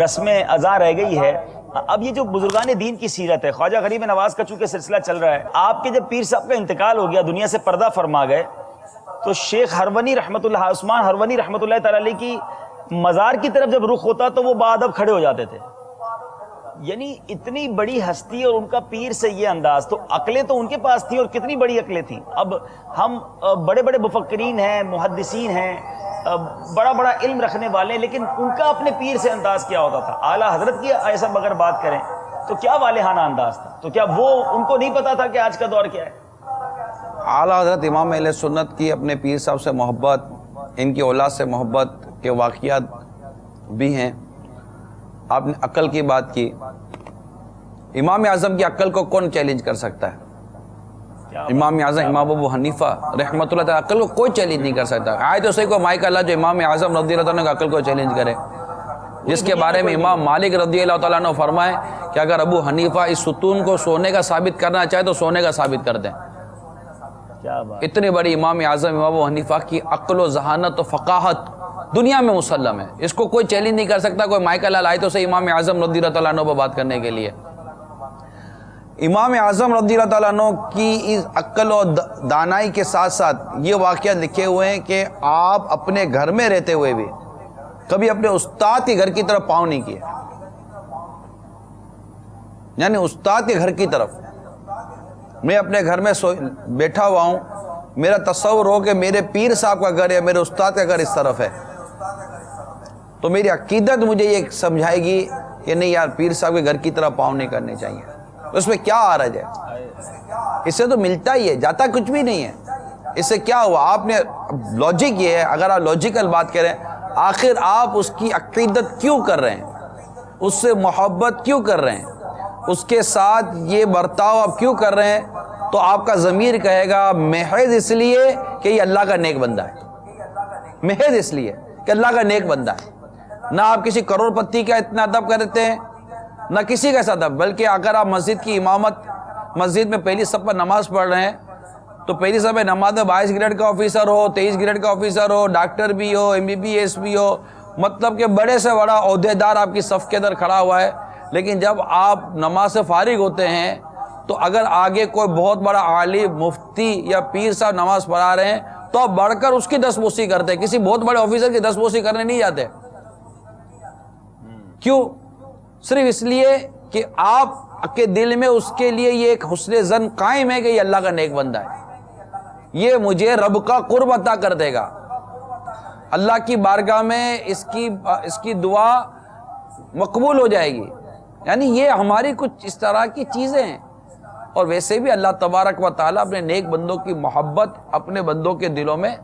رسم ازاں رہ گئی ہے، اب یہ جو بزرگان دین کی سیرت ہے، خواجہ غریب نواز کا چونکہ سلسلہ چل رہا ہے، آپ کے جب پیر صاحب کا انتقال ہو گیا، دنیا سے پردہ فرما گئے، تو شیخ ہرونی رحمۃ اللہ، عثمان ہرونی رحمۃ اللہ تعالی علیہ کی مزار کی طرف جب رخ ہوتا تو وہ بادب کھڑے ہو جاتے تھے۔ یعنی اتنی بڑی ہستی اور ان کا پیر سے یہ انداز، تو عقلیں تو ان کے پاس تھیں، اور کتنی بڑی عقلیں تھیں۔ اب ہم بڑے بڑے مفکرین ہیں، محدثین ہیں، بڑا بڑا علم رکھنے والے ہیں، لیکن ان کا اپنے پیر سے انداز کیا ہوتا تھا؟ اعلیٰ حضرت کی ایسا اگر بات کریں تو کیا والہانہ انداز تھا؟ تو کیا وہ ان کو نہیں پتا تھا کہ آج کا دور کیا ہے؟ اعلیٰ حضرت امام اہل سنت کی اپنے پیر صاحب سے محبت، ان کی اولاد سے محبت کے واقعات بھی ہیں۔ آپ نے عقل کی بات کی، امام اعظم کی عقل کو کون چیلنج کر سکتا ہے؟ امام اعظم امام ابو حنیفہ رحمۃ اللہ تعالیٰ عقل کو کوئی چیلنج نہیں کر سکتا۔ آئے تو صحیح کو مائک اللہ جو امام اعظم رضی اللہ تعالیٰ عنہ عقل کو چیلنج کرے، جس کے بارے میں امام مالک رضی اللہ تعالیٰ عنہ فرمائے کہ اگر ابو حنیفہ اس ستون کو سونے کا ثابت کرنا چاہے تو سونے کا ثابت کر دیں۔ اتنی بڑی امام اعظم امام ابو حنیفہ کی عقل و ذہانت و فقاہت دنیا میں مسلم ہے، اس کو کوئی چیلنج نہیں کر سکتا۔ کوئی مائک اللہ لائے تو صحیح امام اعظم رضی اللہ تعالیٰ عنہ پر بات کرنے کے لیے۔ امام اعظم رضی اللہ تعالیٰ عنہ کی اس عقل و دانائی کے ساتھ ساتھ یہ واقعات لکھے ہوئے ہیں کہ آپ اپنے گھر میں رہتے ہوئے بھی کبھی اپنے استاد کے گھر کی طرف پاؤں نہیں کیے، یعنی استاد کے گھر کی طرف میں اپنے گھر میں بیٹھا ہوا ہوں، میرا تصور ہو کہ میرے پیر صاحب کا گھر ہے، میرے استاد کا گھر اس طرف ہے، تو میری عقیدت مجھے یہ سمجھائے گی کہ نہیں یار پیر صاحب کے گھر کی طرف پاؤں نہیں کرنے چاہیے۔ اس میں کیا حرج ہے؟ اس سے تو ملتا ہی ہے، جاتا کچھ بھی نہیں ہے۔ اس سے کیا ہوا؟ آپ نے لاجک یہ ہے، اگر آپ لاجیکل بات کریں، آخر آپ اس کی عقیدت کیوں کر رہے ہیں؟ اس سے محبت کیوں کر رہے ہیں؟ اس کے ساتھ یہ برتاؤ آپ کیوں کر رہے ہیں؟ تو آپ کا ضمیر کہے گا محض اس لیے کہ یہ اللہ کا نیک بندہ ہے، محض اس لیے کہ اللہ کا نیک بندہ ہے۔ نہ آپ کسی کروڑ پتی کا اتنا ادب کرتے ہیں، نہ کسی کا ادب، بلکہ اگر آپ مسجد کی امامت، مسجد میں پہلی صف پر نماز پڑھ رہے ہیں تو پہلی صف میں نماز میں 22 گریڈ کا آفیسر ہو، 23 گریڈ کا آفیسر ہو، ڈاکٹر بھی ہو، MBBS بھی ہو، مطلب کہ بڑے سے بڑا عہدیدار آپ کی صف کے اندر کھڑا ہوا ہے، لیکن جب آپ نماز سے فارغ ہوتے ہیں تو اگر آگے کوئی بہت بڑا عالم، مفتی یا پیر صاحب نماز پڑھا رہے ہیں تو آپ بڑھ کر اس کی دستبوسی کرتے ہیں، کسی بہت بڑے آفیسر کی دستبوسی کرنے نہیں جاتے۔ کیوں؟ صرف اس لیے کہ آپ کے دل میں اس کے لیے یہ ایک حسن ظن قائم ہے کہ یہ اللہ کا نیک بندہ ہے، یہ مجھے رب کا قرب عطا کر دے گا، اللہ کی بارگاہ میں اس کی دعا مقبول ہو جائے گی۔ یعنی یہ ہماری کچھ اس طرح کی چیزیں ہیں۔ اور ویسے بھی اللہ تبارک و تعالیٰ اپنے نیک بندوں کی محبت اپنے بندوں کے دلوں میں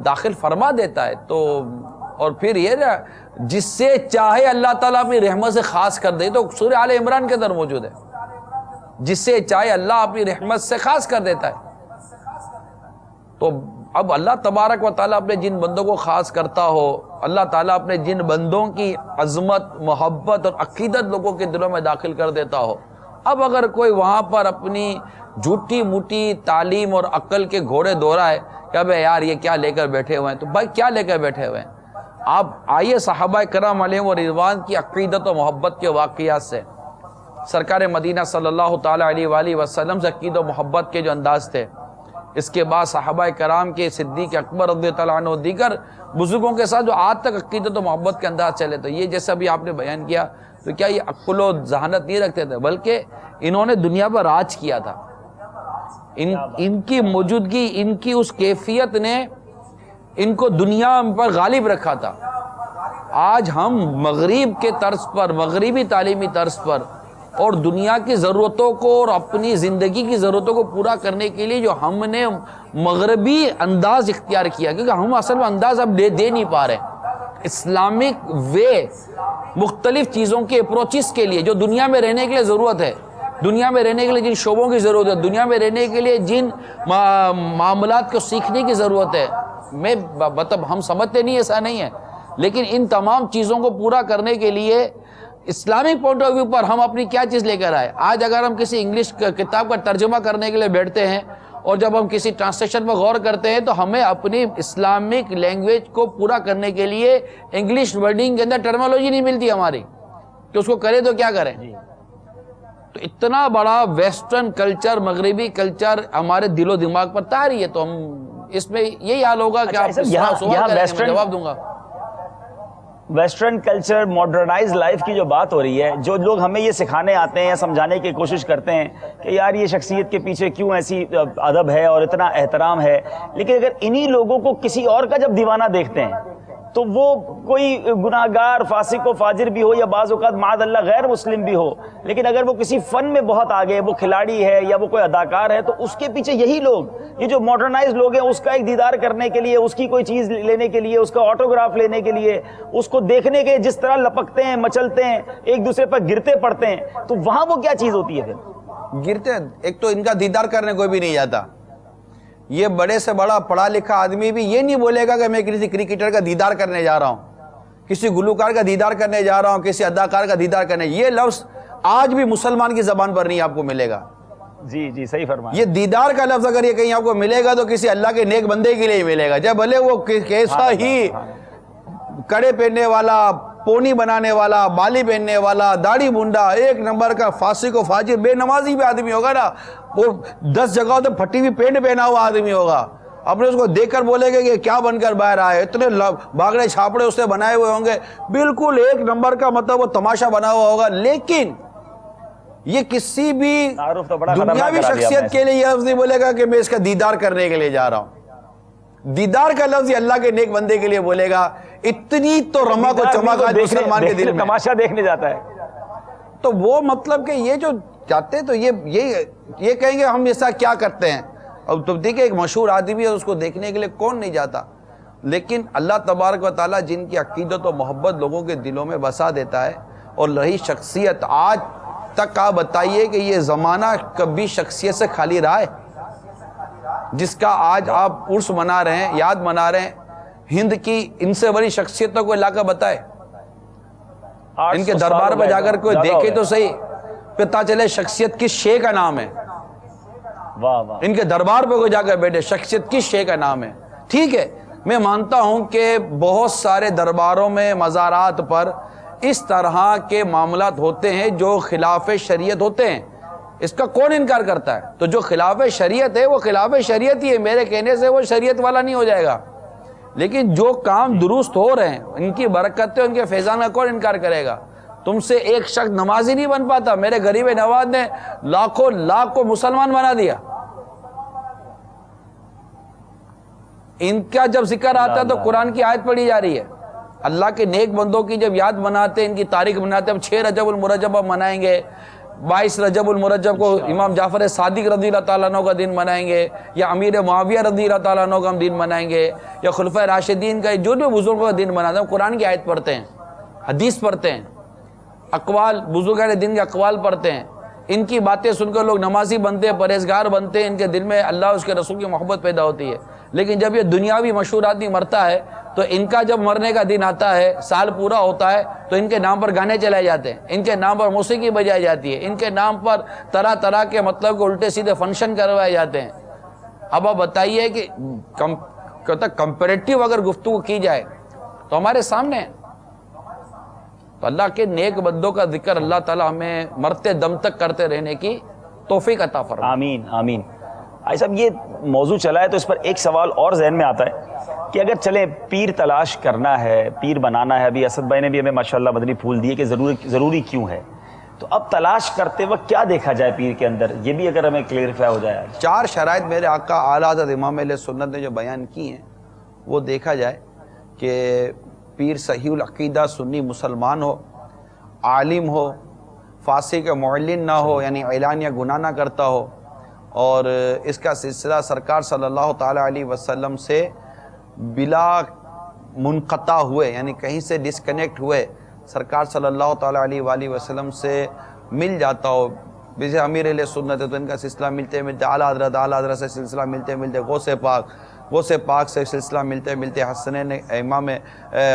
داخل فرما دیتا ہے۔ تو اور پھر یہ جس سے چاہے اللہ تعالیٰ اپنی رحمت سے خاص کر دے، تو سورہ آل عمران کے اندر موجود ہے، جس سے چاہے اللہ اپنی رحمت سے خاص کر دیتا ہے۔ تو اب اللہ تبارک و تعالیٰ اپنے جن بندوں کو خاص کرتا ہو، اللہ تعالیٰ اپنے جن بندوں کی عظمت، محبت اور عقیدت لوگوں کے دلوں میں داخل کر دیتا ہو، اب اگر کوئی وہاں پر اپنی جھوٹی موٹی تعلیم اور عقل کے گھوڑے دوہرائے کہ اب یار یہ کیا لے کر بیٹھے ہوئے ہیں، تو بھائی کیا لے کر بیٹھے ہوئے ہیں؟ آپ آئیے صحابہ کرام علیہم و رضوان کی عقیدت و محبت کے واقعات سے، سرکار مدینہ صلی اللہ تعالیٰ علیہ وآلہ وسلم سے عقیدت و محبت کے جو انداز تھے، اس کے بعد صحابہ کرام کے صدیق اکبر رضی اللہ عنہ دیگر بزرگوں کے ساتھ جو آج تک عقیدت و محبت کے انداز چلے، تو یہ جیسا بھی آپ نے بیان کیا، تو کیا یہ عقل و ذہانت نہیں رکھتے تھے، بلکہ انہوں نے دنیا پر راج کیا تھا۔ ان کی موجودگی، ان کی اس کیفیت نے ان کو دنیا پر غالب رکھا تھا۔ آج ہم مغرب کے طرز پر، مغربی تعلیمی طرز پر اور دنیا کی ضرورتوں کو اور اپنی زندگی کی ضرورتوں کو پورا کرنے کے لیے جو ہم نے مغربی انداز اختیار کیا، کیونکہ ہم اصل میں انداز اب دے نہیں پا رہے، اسلامک وے مختلف چیزوں کے اپروچز کے لیے جو دنیا میں رہنے کے لیے ضرورت ہے، دنیا میں رہنے کے لیے جن شعبوں کی ضرورت ہے، دنیا میں رہنے کے لیے جن معاملات کو سیکھنے کی ضرورت ہے، میں مطلب ہم سمجھتے نہیں، ایسا نہیں ہے، لیکن ان تمام چیزوں کو پورا کرنے کے لیے اسلامک پوائنٹ آف ویو پر ہم اپنی کیا چیز لے کر آئے۔ آج اگر ہم کسی انگلش کتاب کا ترجمہ کرنے کے لیے بیٹھتے ہیں اور جب ہم کسی ٹرانسلیشن پر غور کرتے ہیں تو ہمیں اپنی اسلامک لینگویج کو پورا کرنے کے لیے انگلش ورڈنگ کے اندر ٹرمالوجی نہیں ملتی ہماری کہ اس کو کرے تو کیا کریں۔ تو اتنا بڑا ویسٹرن کلچر، مغربی کلچر ہمارے دل و دماغ پر طاری ہے، تو ہم اس میں یہی حال ہوگا کہ آپ سوال کریں گے، میں جواب دوں گا۔ ویسٹرن کلچر، ماڈرنائز لائف کی جو بات ہو رہی ہے، جو لوگ ہمیں یہ سکھانے آتے ہیں یا سمجھانے کی کوشش کرتے ہیں کہ یار یہ شخصیت کے پیچھے کیوں ایسی ادب ہے اور اتنا احترام ہے، لیکن اگر انہی لوگوں کو کسی اور کا جب دیوانہ دیکھتے ہیں تو وہ کوئی گناہگار، فاسق و فاجر بھی ہو یا بعض اوقات معاذ اللہ غیر مسلم بھی ہو، لیکن اگر وہ کسی فن میں بہت آگے، وہ کھلاڑی ہے یا وہ کوئی اداکار ہے، تو اس کے پیچھے یہی لوگ، یہ جو ماڈرنائز لوگ ہیں، اس کا ایک دیدار کرنے کے لیے، اس کی کوئی چیز لینے کے لیے، اس کا آٹوگراف لینے کے لیے، اس کو دیکھنے کے جس طرح لپکتے ہیں، مچلتے ہیں، ایک دوسرے پر گرتے پڑتے ہیں، تو وہاں وہ کیا چیز ہوتی ہے پھر؟ گرتے ہیں، ایک تو ان کا دیدار کرنے کوئی بھی نہیں جاتا۔ یہ بڑے سے بڑا پڑھا لکھا آدمی بھی یہ نہیں بولے گا کہ میں کسی کرکٹر کا دیدار کرنے جا رہا ہوں، کسی گلوکار کا دیدار کرنے جا رہا ہوں، کسی اداکار کا دیدار کرنے، یہ لفظ آج بھی مسلمان کی زبان پر نہیں آپ کو ملے گا۔ جی جی صحیح فرمایا۔ یہ دیدار کا لفظ اگر یہ کہیں آپ کو ملے گا تو کسی اللہ کے نیک بندے کے لیے ہی ملے گا، جب بھلے وہ کیسا ہی کڑے پہننے والا، پونی بنانے والا، بالی پہننے والا، داڑھی منڈا، ایک نمبر کا فاسق و فاجر، بے نمازی بھی آدمی ہوگا نا، وہ 10 جگہوں تو پھٹی ہوئی پینٹ پہنا ہوا آدمی ہوگا، اپنے اس کو دیکھ کر بولے گا کہ کیا بن کر باہر آئے، اتنے باگڑے چھاپڑے اس نے بنائے ہوئے ہوں گے، بالکل ایک نمبر کا مطلب وہ تماشا بنا ہوا ہوگا، لیکن یہ کسی بھی دنیاوی شخصیت کے لیے یہ لفظ نہیں بولے گا کہ میں اس کا دیدار کرنے کے لیے جا رہا ہوں۔ دیدار کا لفظ یہ اللہ کے نیک بندے کے لیے بولے گا۔ اتنی تو رما کو چمک آج مسلمان کے دل میں، تماشا دیکھنے جاتا ہے، تو وہ مطلب کہ یہ جو چاہتے ہیں تو یہ کہیں گے ہم ایسا کیا کرتے ہیں۔ اب تو دیکھیں ایک مشہور آدمی ہے، اس کو دیکھنے کے لیے کون نہیں جاتا، لیکن اللہ تبارک و تعالیٰ جن کی عقیدت و محبت لوگوں کے دلوں میں بسا دیتا ہے، اور رہی شخصیت، آج تک آپ بتائیے کہ یہ زمانہ کبھی شخصیت سے خالی رہا ہے؟ جس کا آج آپ عرس منا رہے ہیں، یاد منا رہے ہیں، ہند کی ان سے بڑی شخصیتوں کو علاقہ بتائے، ان کے دربار پہ جا کر کوئی دیکھے تو صحیح، پتہ چلے شخصیت کس شے کا نام ہے، ان کے دربار پہ کوئی جا کر بیٹھے شخصیت کس شے کا نام ہے۔ ٹھیک ہے، میں مانتا ہوں کہ بہت سارے درباروں میں، مزارات پر اس طرح کے معاملات ہوتے ہیں جو خلاف شریعت ہوتے ہیں، اس کا کون انکار کرتا ہے؟ تو جو خلاف شریعت ہے وہ خلاف شریعت ہی ہے، میرے کہنے سے وہ شریعت والا نہیں ہو جائے گا، لیکن جو کام درست ہو رہے ہیں، ان کی برکتیں، ان کے فیضان کا کون انکار کرے گا؟ تم سے ایک شخص نمازی نہیں بن پاتا، میرے غریب نواز نے لاکھوں لاکھ کو مسلمان بنا دیا۔ ان کا جب ذکر آتا ہے تو قرآن کی آیت پڑھی جا رہی ہے، اللہ کے نیک بندوں کی جب یاد مناتے ہیں، ان کی تاریخ مناتے ہیں، ہم 6 رجب المرجب اب منائیں گے، 22 رجب المرجب کو امام جعفر صادق رضی اللہ تعالیٰ عنہ کا دن منائیں گے، یا امیر معاویہ رضی اللہ تعالیٰ عنہ کا ہم دن منائیں گے، یا خلفۂ راشدین کا جو بھی بزرگوں کا دن مناتے ہیں، قرآن کی آیت پڑھتے ہیں، حدیث پڑھتے ہیں، اقوال بزرگان دین کے اقوال پڑھتے ہیں، ان کی باتیں سن کر لوگ نمازی بنتے ہیں، پرہیزگار بنتے ہیں، ان کے دل میں اللہ اس کے رسول کی محبت پیدا ہوتی ہے۔ لیکن جب یہ دنیاوی مشہور آدمی مرتا ہے تو ان کا جب مرنے کا دن آتا ہے، سال پورا ہوتا ہے، تو ان کے نام پر گانے چلائے جاتے ہیں، ان کے نام پر موسیقی بجائی جاتی ہے، ان کے نام پر طرح طرح کے مطلب کہ الٹے سیدھے فنکشن کروائے جاتے ہیں۔ اب آپ بتائیے کہ کمپیریٹیو اگر گفتگو کی جائے تو ہمارے سامنے ہے۔ تو اللہ کے نیک بندوں کا ذکر اللہ تعالی ہمیں مرتے دم تک کرتے رہنے کی توفیق عطا فرمائے۔ آمین آمین۔ بھائی صاحب یہ موضوع چلا ہے تو اس پر ایک سوال اور ذہن میں آتا ہے کہ اگر چلیں پیر تلاش کرنا ہے، پیر بنانا ہے، ابھی اسد بھائی نے بھی ہمیں ماشاءاللہ مدنی پھول دیے کہ ضروری کیوں ہے، تو اب تلاش کرتے وقت کیا دیکھا جائے پیر کے اندر، یہ بھی اگر ہمیں کلیئرفائی ہو جائے۔ 4 شرائط میرے آقا اعلیٰ حضرت امام اہل سنت نے جو بیان کی ہیں وہ دیکھا جائے کہ پیر صحیح العقیدہ سنی مسلمان ہو، عالم ہو، فاسق معلن نہ ہو یعنی اعلان یا گناہ نہ کرتا ہو، اور اس کا سلسلہ سرکار صلی اللہ تعالیٰ علیہ وسلم سے بلا منقطع ہوئے یعنی کہیں سے ڈسکنیکٹ ہوئے سرکار صلی اللہ تعالیٰ علیہ وآلہ وسلم سے مل جاتا ہو۔ جیسے امیر اہل سنت ہے تو ان کا سلسلہ ملتے اعلیٰ حضرت سے سلسلہ ملتے غوث پاک سے سلسلہ ملتے حسنین امام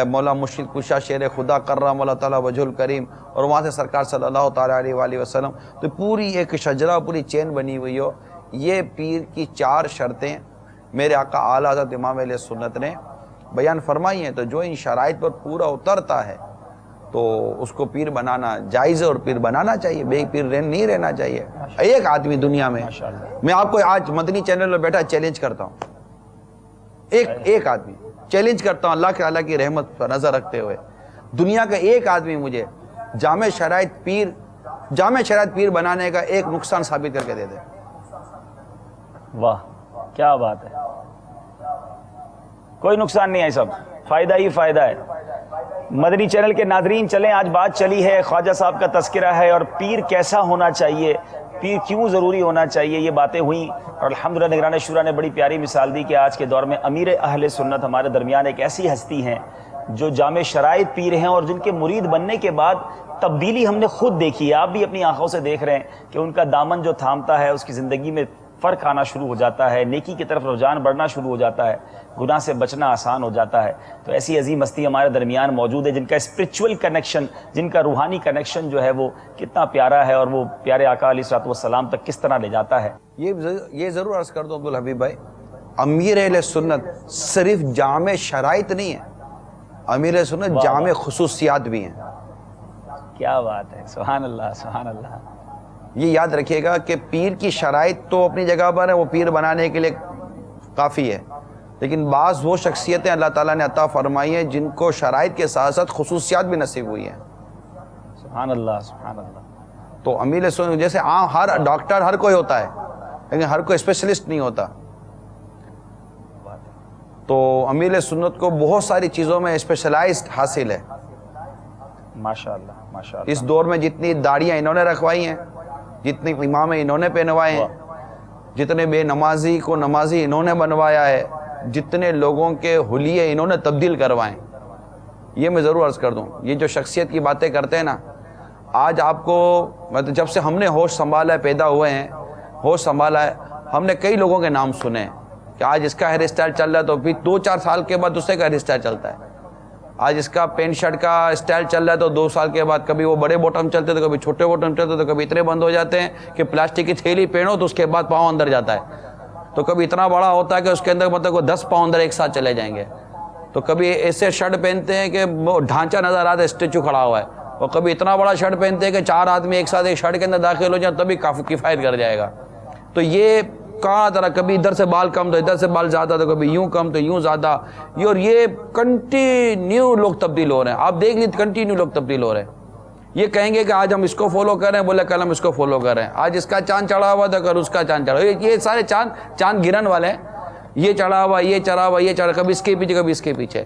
مولا مشکل کشا شیر خدا کرم اللہ تعالیٰ وجہ الکریم، اور وہاں سے سرکار صلی اللہ تعالیٰ علیہ وآلہ وسلم، تو پوری ایک شجرہ پوری چین بنی ہوئی ہو۔ یہ پیر کی 4 شرطیں میرے آقا اعلیٰ حضرت امام اہل سنت نے بیان فرمائی ہیں، تو جو ان شرائط پر پورا اترتا ہے تو اس کو پیر بنانا جائز ہے اور پیر بنانا چاہیے، بے پیر نہیں رہنا چاہیے۔ ایک آدمی دنیا میں، میں آپ کو آج مدنی چینل میں بیٹھا چیلنج کرتا ہوں، ایک آدمی چیلنج کرتا ہوں اللہ کی رحمت پر نظر رکھتے ہوئے، دنیا کا ایک آدمی مجھے جامع شرائط پیر بنانے کا ایک نقصان ثابت کر کے دے دے۔ واہ کیا بات ہے، کوئی نقصان نہیں ہے، سب فائدہ ہی فائدہ ہے۔ مدنی چینل کے ناظرین چلیں، آج بات چلی ہے خواجہ صاحب کا تذکرہ ہے اور پیر کیسا ہونا چاہیے، پیر کیوں ضروری ہونا چاہیے، یہ باتیں ہوئیں، اور الحمدللہ نگران شورا نے بڑی پیاری مثال دی کہ آج کے دور میں امیر اہل سنت ہمارے درمیان ایک ایسی ہستی ہیں جو جامع شرائط پیر ہیں اور جن کے مرید بننے کے بعد تبدیلی ہم نے خود دیکھی ہے، آپ بھی اپنی آنکھوں سے دیکھ رہے ہیں کہ ان کا دامن جو تھامتا ہے اس کی زندگی میں فرق آنا شروع ہو جاتا ہے، نیکی کی طرف رجحان بڑھنا شروع ہو جاتا ہے، گناہ سے بچنا آسان ہو جاتا ہے۔ تو ایسی عظیم ہستی ہمارے درمیان موجود ہے جن کا اسپرچول کنیکشن، جن کا روحانی کنیکشن جو ہے وہ کتنا پیارا ہے اور وہ پیارے آقا علیہ الصلوۃ والسلام تک کس طرح لے جاتا ہے۔ یہ ضرور عرض کر دو عبدالحبیب بھائی، امیر اہل سنت صرف جامع شرائط نہیں ہے، امیر اہل سنت جامع خصوصیات بھی ہیں۔ کیا بات ہے، سبحان اللہ سبحان اللہ۔ یہ یاد رکھیے گا کہ پیر کی شرائط تو اپنی جگہ پر ہے، وہ پیر بنانے کے لیے کافی ہے، لیکن بعض وہ شخصیتیں اللہ تعالیٰ نے عطا فرمائی ہیں جن کو شرائط کے ساتھ ساتھ خصوصیات بھی نصیب ہوئی ہیں۔ سبحان اللہ سبحان اللہ۔ تو امیر سنت جیسے عام ہر ڈاکٹر ہر کوئی ہوتا ہے لیکن ہر کوئی اسپیشلسٹ نہیں ہوتا، تو امیر سنت کو بہت ساری چیزوں میں اسپیشلائزڈ حاصل ہے۔ ماشاءاللہ ماشاءاللہ۔ اس دور میں جتنی داڑیاں انہوں نے رکھوائی ہیں، جتنے امام انہوں نے پہنوائے ہیں، جتنے بے نمازی کو نمازی انہوں نے بنوایا ہے، جتنے لوگوں کے حلیے انہوں نے تبدیل کروائے، یہ میں ضرور عرض کر دوں۔ یہ جو شخصیت کی باتیں کرتے ہیں نا، آج آپ کو مطلب جب سے ہم نے ہوش سنبھالا ہے، پیدا ہوئے ہیں، ہوش سنبھالا ہے، ہم نے کئی لوگوں کے نام سنے ہیں کہ آج اس کا ہیئر اسٹائل چل رہا ہے تو پھر 2-4 سال کے بعد دوسرے کا ہیئر اسٹائل چلتا ہے، آج اس کا پینٹ شرٹ کا اسٹائل چل رہا ہے تو 2 سال کے بعد کبھی وہ بڑے بوٹم چلتے تو کبھی چھوٹے بوٹم چلتے تو کبھی اتنے بند ہو جاتے ہیں کہ پلاسٹک کی تھیلی پہنو تو اس کے بعد پاؤں اندر جاتا ہے، تو کبھی اتنا بڑا ہوتا ہے کہ اس کے اندر مطلب 10 پاؤں اندر ایک ساتھ چلے جائیں گے، تو کبھی ایسے شرٹ پہنتے ہیں کہ وہ ڈھانچہ نظر آتا ہے اسٹیچو کھڑا ہوا ہے، اور کبھی اتنا بڑا شرٹ پہنتے ہیں کہ 4 آدمی ایک ساتھ ایک شرٹ کے اندر داخل ہو جائیں تبھی کافی کفایت کر جائے گا۔ تو یہ کہاں طرح کبھی ادھر سے بال کم تو ادھر سے بال زیادہ، تو کبھی یوں کم تو یوں زیادہ، یہ اور یہ کنٹینیو لوگ تبدیل ہو رہے ہیں، آپ دیکھ لیجیے کنٹینیو لوگ تبدیل ہو رہے ہیں۔ یہ کہیں گے کہ آج ہم اس کو فالو کر رہے ہیں، بولے کل ہم اس کو فالو کر رہے ہیں، آج اس کا چاند چڑھا ہوا تھا کل اس کا چاند چڑھا، یہ سارے چاند گرن والے ہیں، یہ چڑھا ہوا یہ چڑھا ہوا یہ چڑھا، کبھی اس کے پیچھے کبھی اس کے پیچھے۔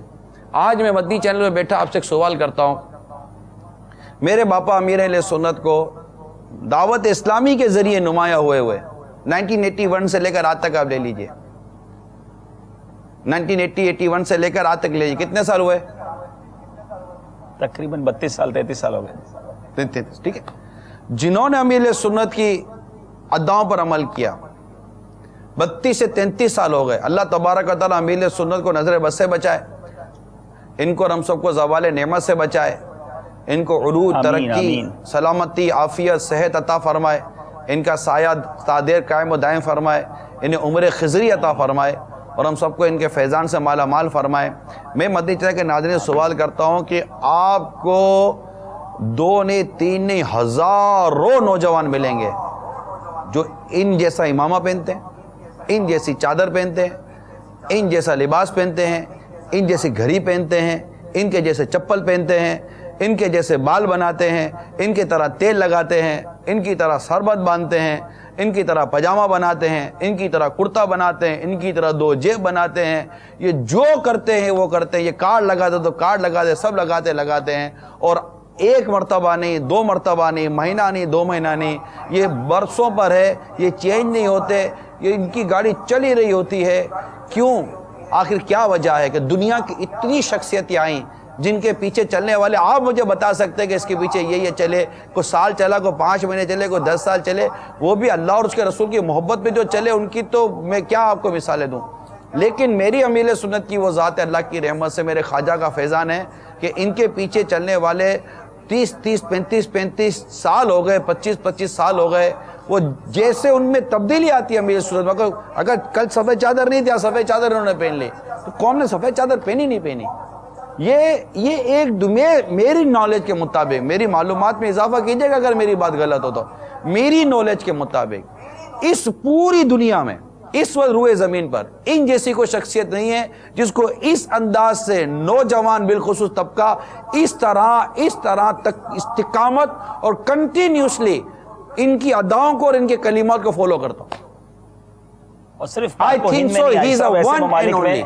آج میں مدنی چینل میں بیٹھا آپ سے ایک سوال کرتا ہوں، میرے باپا امیر اہل سنت کو دعوت اسلامی کے ذریعے نمایاں ہوئے 1981 سے لے کر آج تک آپ لے لیجئے، 1981 سے لے کر آج تک لے لیجئے، کتنے سال ہوئے؟ تقریباً 32 سال 33 سال ہو گئے، ٹھیک ہے۔ جنہوں نے امیر سنت کی اداؤں پر عمل کیا، 32 سے 33 سال ہو گئے. اللہ تبارک و تعالیٰ امیل سنت کو نظر بد سے بچائے, ان کو اور ہم سب کو زوال نعمت سے بچائے, ان کو عروج, ترقی, سلامتی, عافیت, صحت عطا فرمائے, ان کا سایہ تادیر قائم و دائم فرمائے, انہیں عمر خضری عطا فرمائے, اور ہم سب کو ان کے فیضان سے مالا مال فرمائے. میں مدنی چینل کے ناظرین سوال کرتا ہوں کہ آپ کو 2 نہیں 3 نہیں ہزاروں نوجوان ملیں گے جو ان جیسا امامہ پہنتے ہیں, ان جیسی چادر پہنتے ہیں, ان جیسا لباس پہنتے ہیں, ان جیسی گھڑی پہنتے ہیں, ان کے جیسے چپل پہنتے ہیں, ان کے جیسے بال بناتے ہیں, ان کی طرح تیل لگاتے ہیں, ان کی طرح سربت باندھتے ہیں, ان کی طرح پاجامہ بناتے ہیں, ان کی طرح کرتا بناتے ہیں, ان کی طرح 2 جیب بناتے ہیں. یہ جو کرتے ہیں وہ کرتے ہیں. یہ کارڈ لگاتے تو کارڈ لگاتے, سب لگاتے ہیں. اور 1 مرتبہ نہیں, 2 مرتبہ نہیں, مہینہ نہیں, 2 مہینہ نہیں, یہ برسوں پر ہے, یہ چینج نہیں ہوتے. یہ ان کی گاڑی چلی رہی ہوتی ہے. کیوں؟ آخر کیا وجہ ہے کہ دنیا کی اتنی شخصیتیں آئیں جن کے پیچھے چلنے والے, آپ مجھے بتا سکتے ہیں کہ اس کے پیچھے یہ چلے, کوئی سال چلا, کوئی 5 مہینے چلے, کوئی 10 سال چلے, وہ بھی اللہ اور اس کے رسول کی محبت میں جو چلے, ان کی تو میں کیا آپ کو مثالیں دوں. لیکن میری امیل سنت کی وہ ذات ہے, اللہ کی رحمت سے میرے خواجہ کا فیضان ہے کہ ان کے پیچھے چلنے والے 35 سال ہو گئے, 25 سال ہو گئے. وہ جیسے ان میں تبدیلی آتی ہے امیل سنت, اگر کل سفید چادر نہیں تھی, سفید چادر انہوں نے پہن لی, تو قوم نے سفید چادر پہنی نہیں پہنی. یہ ایک میری نالج کے مطابق, میری معلومات میں اضافہ کیجئے گا اگر میری بات غلط ہو تو, میری نالج کے مطابق اس پوری دنیا میں اس وقت روئے زمین پر ان جیسی کوئی شخصیت نہیں ہے جس کو اس انداز سے نوجوان بالخصوص طبقہ اس طرح تک استقامت اور کنٹینیوسلی ان کی اداؤں کو اور ان کے کلمات کو فالو کرتا ہوں. اور صرف I think so, he is a one and only.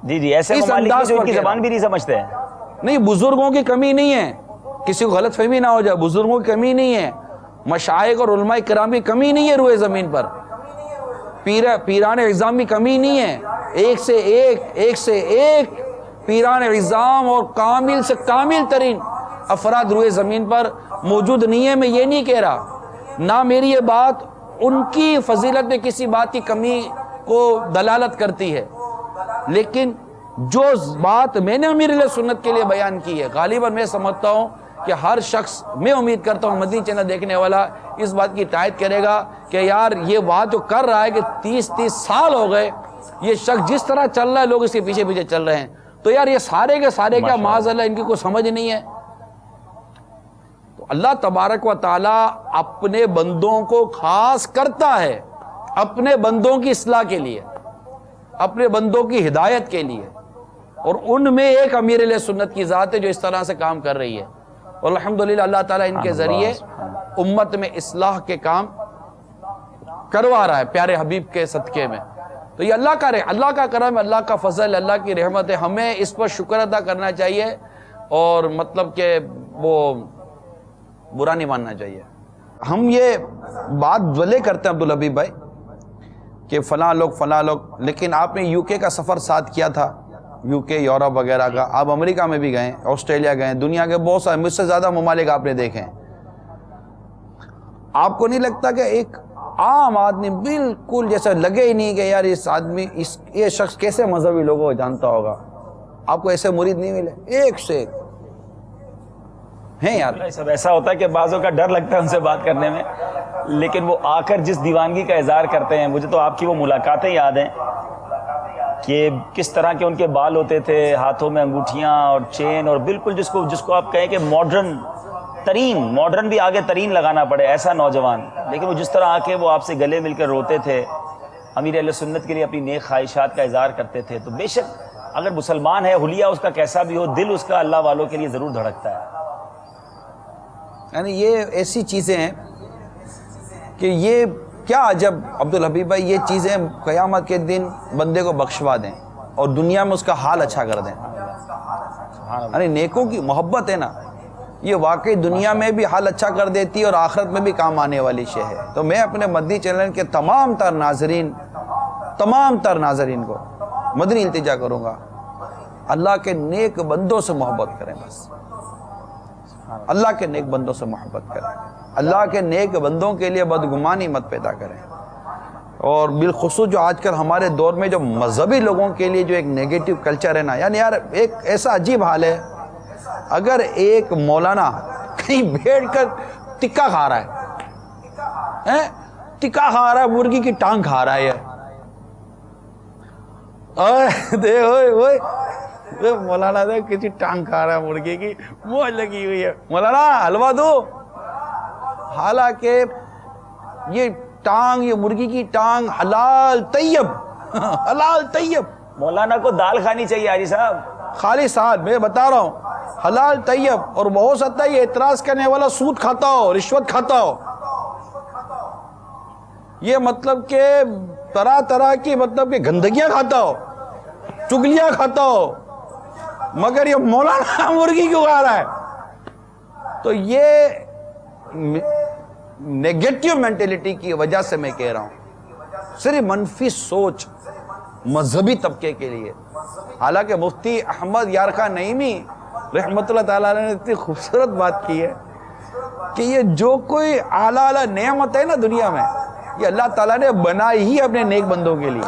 جی ایسے ممالک میں جو ان کی زبان بھی نہیں سمجھتے ہیں. نہیں, بزرگوں کی کمی نہیں ہے, کسی کو غلط فہمی نہ ہو جائے, بزرگوں کی کمی نہیں ہے, مشائخ اور علماء کرام کی کمی نہیں ہے روئے زمین پر, پیران اعظام کی کمی نہیں ہے. ایک سے ایک پیران اعظام اور کامل سے کامل ترین افراد روئے زمین پر موجود نہیں ہے. میں یہ نہیں کہہ رہا, نہ میری یہ بات ان کی فضیلت میں کسی بات کی کمی کو دلالت کرتی ہے, لیکن جو بات میں نے امیر علیہ سنت کے لیے بیان کی ہے, غالباً میں سمجھتا ہوں کہ ہر شخص, میں امید کرتا ہوں مدنی چینل دیکھنے والا اس بات کی تائید کرے گا کہ یار یہ بات جو کر رہا ہے کہ 30 سال ہو گئے یہ شخص جس طرح چل رہا ہے, لوگ اس کے پیچھے چل رہے ہیں, تو یار یہ سارے کے سارے کیا معاذ اللہ ان کی کوئی سمجھ نہیں ہے. تو اللہ تبارک و تعالیٰ اپنے بندوں کو خاص کرتا ہے اپنے بندوں کی اصلاح کے لیے, اپنے بندوں کی ہدایت کے لیے, اور ان میں ایک امیر علیہ سنت کی ذات ہے جو اس طرح سے کام کر رہی ہے. اور الحمدللہ اللہ تعالیٰ ان کے ذریعے امت میں اصلاح کے کام کروا رہا ہے پیارے حبیب کے صدقے میں. تو یہ اللہ کا کرم, اللہ کا فضل, اللہ کی رحمت ہے. ہمیں اس پر شکر ادا کرنا چاہیے اور مطلب کہ وہ برا نہیں ماننا چاہیے. ہم یہ بات بھلے کرتے ہیں عبدالحبیب بھائی کہ فلاں لوگ, لیکن آپ نے UK کا سفر ساتھ کیا تھا, UK یورپ وغیرہ کا, آپ امریکہ میں بھی گئے, آسٹریلیا گئے, دنیا کے بہت سارے مجھ سے زیادہ ممالک آپ نے دیکھے ہیں. آپ کو نہیں لگتا کہ ایک عام آدمی بالکل جیسے لگے ہی نہیں کہ یار اس آدمی یہ شخص کیسے مذہبی لوگوں کو جانتا ہوگا, آپ کو ایسے مرید نہیں ملے ایک سے ایک ہیں یار؟ سب ایسا ہوتا ہے کہ بعضوں کا ڈر لگتا ہے ان سے بات کرنے میں, لیکن وہ آ کر جس دیوانگی کا اظہار کرتے ہیں. مجھے تو آپ کی وہ ملاقاتیں یاد ہیں کہ کس طرح کے ان کے بال ہوتے تھے, ہاتھوں میں انگوٹھیاں اور چین, اور بالکل جس کو آپ کہیں کہ ماڈرن بھی آگے ترین لگانا پڑے ایسا نوجوان, لیکن وہ جس طرح آ کے وہ آپ سے گلے مل کر روتے تھے, امیر اہل سنت کے لیے اپنی نیک خواہشات کا اظہار کرتے تھے. تو بے شک اگر مسلمان ہے, حلیہ اس کا کیسا بھی ہو, دل اس کا اللہ والوں کے لیے ضرور دھڑکتا ہے. یعنی یہ ایسی چیزیں ہیں کہ یہ کیا عجب عبدالحبیب بھائی, یہ چیزیں قیامت کے دن بندے کو بخشوا دیں اور دنیا میں اس کا حال اچھا کر دیں. یعنی نیکوں کی محبت ہے نا, یہ واقعی دنیا میں بھی حال اچھا کر دیتی ہے اور آخرت میں بھی کام آنے والی شے ہے. تو میں اپنے مدنی چینل کے تمام تر ناظرین کو مدنی التجا کروں گا, اللہ کے نیک بندوں سے محبت کریں. بس اللہ کے نیک بندوں سے محبت کریں, اللہ کے نیک بندوں کے لیے بدگمانی مت پیدا کریں. اور بالخصوص جو آج کل ہمارے دور میں جو مذہبی لوگوں کے لیے جو ایک نیگیٹو کلچر ہے نا، یعنی یار ایک ایسا عجیب حال ہے، اگر ایک مولانا کہیں بیٹھ کر ٹکا کھا رہا ہے، ٹکا کھا رہا ہے، مرغی کی ٹانگ کھا رہا ہے، مولانا دے کسی ٹانگ کھا رہا ہے، مرغی کی موج لگی ہوئی ہے، مولانا حلوہ دو. حالانکہ یہ ٹانگ، یہ مرغی کی ٹانگ حلال طیب، حلال طیب. مولانا کو دال کھانی چاہیے حاجی صاحب. خالی ساتھ میں بتا رہا ہوں حلال طیب. اور ہو سکتا ہے یہ اعتراض کرنے والا سود کھاتا ہو، رشوت کھاتا ہو، یہ مطلب کہ طرح طرح کی مطلب کہ گندگیاں کھاتا ہو، چگلیاں کھاتا ہو، مگر یہ مولانا مرغی کیوں کھا رہا ہے؟ تو یہ نیگیٹو مینٹلٹی کی وجہ سے میں کہہ رہا ہوں، صرف منفی سوچ مذہبی طبقے کے لیے. حالانکہ مفتی احمد یار خان نعیمی رحمۃ اللہ تعالیٰ نے اتنی خوبصورت بات کی ہے کہ یہ جو کوئی اعلیٰ اعلیٰ نعمت ہے نا دنیا میں، یہ اللہ تعالیٰ نے بنائی ہی اپنے نیک بندوں کے لیے.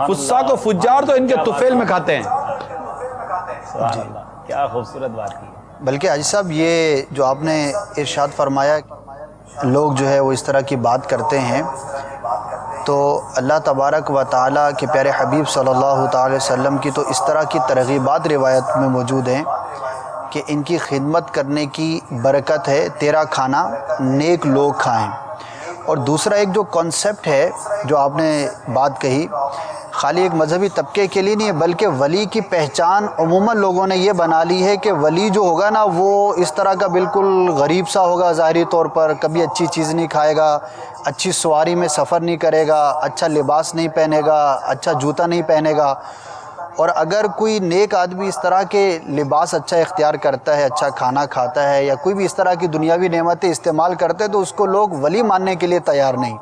فساق و فجار تو ان کے طفیل میں کھاتے ہیں. سبحان اللہ، کیا خوبصورت بات کی. بلکہ حاجی صاحب یہ جو آپ نے ارشاد فرمایا لوگ جو ہے وہ اس طرح کی بات کرتے ہیں، تو اللہ تبارک و تعالیٰ کے پیارے حبیب صلی اللہ تعالی وسلم کی تو اس طرح کی ترغیبات روایت میں موجود ہیں کہ ان کی خدمت کرنے کی برکت ہے، تیرا کھانا نیک لوگ کھائیں. اور دوسرا ایک جو کانسیپٹ ہے جو آپ نے بات کہی، خالی ایک مذہبی طبقے کے لیے نہیں ہے بلکہ ولی کی پہچان عموماً لوگوں نے یہ بنا لی ہے کہ ولی جو ہوگا نا وہ اس طرح کا بالکل غریب سا ہوگا ظاہری طور پر، کبھی اچھی چیز نہیں کھائے گا، اچھی سواری میں سفر نہیں کرے گا، اچھا لباس نہیں پہنے گا، اچھا جوتا نہیں پہنے گا. اور اگر کوئی نیک آدمی اس طرح کے لباس اچھا اختیار کرتا ہے، اچھا کھانا کھاتا ہے، یا کوئی بھی اس طرح کی دنیاوی نعمتیں استعمال کرتے ہیں، تو اس کو لوگ ولی ماننے کے لیے تیار نہیں.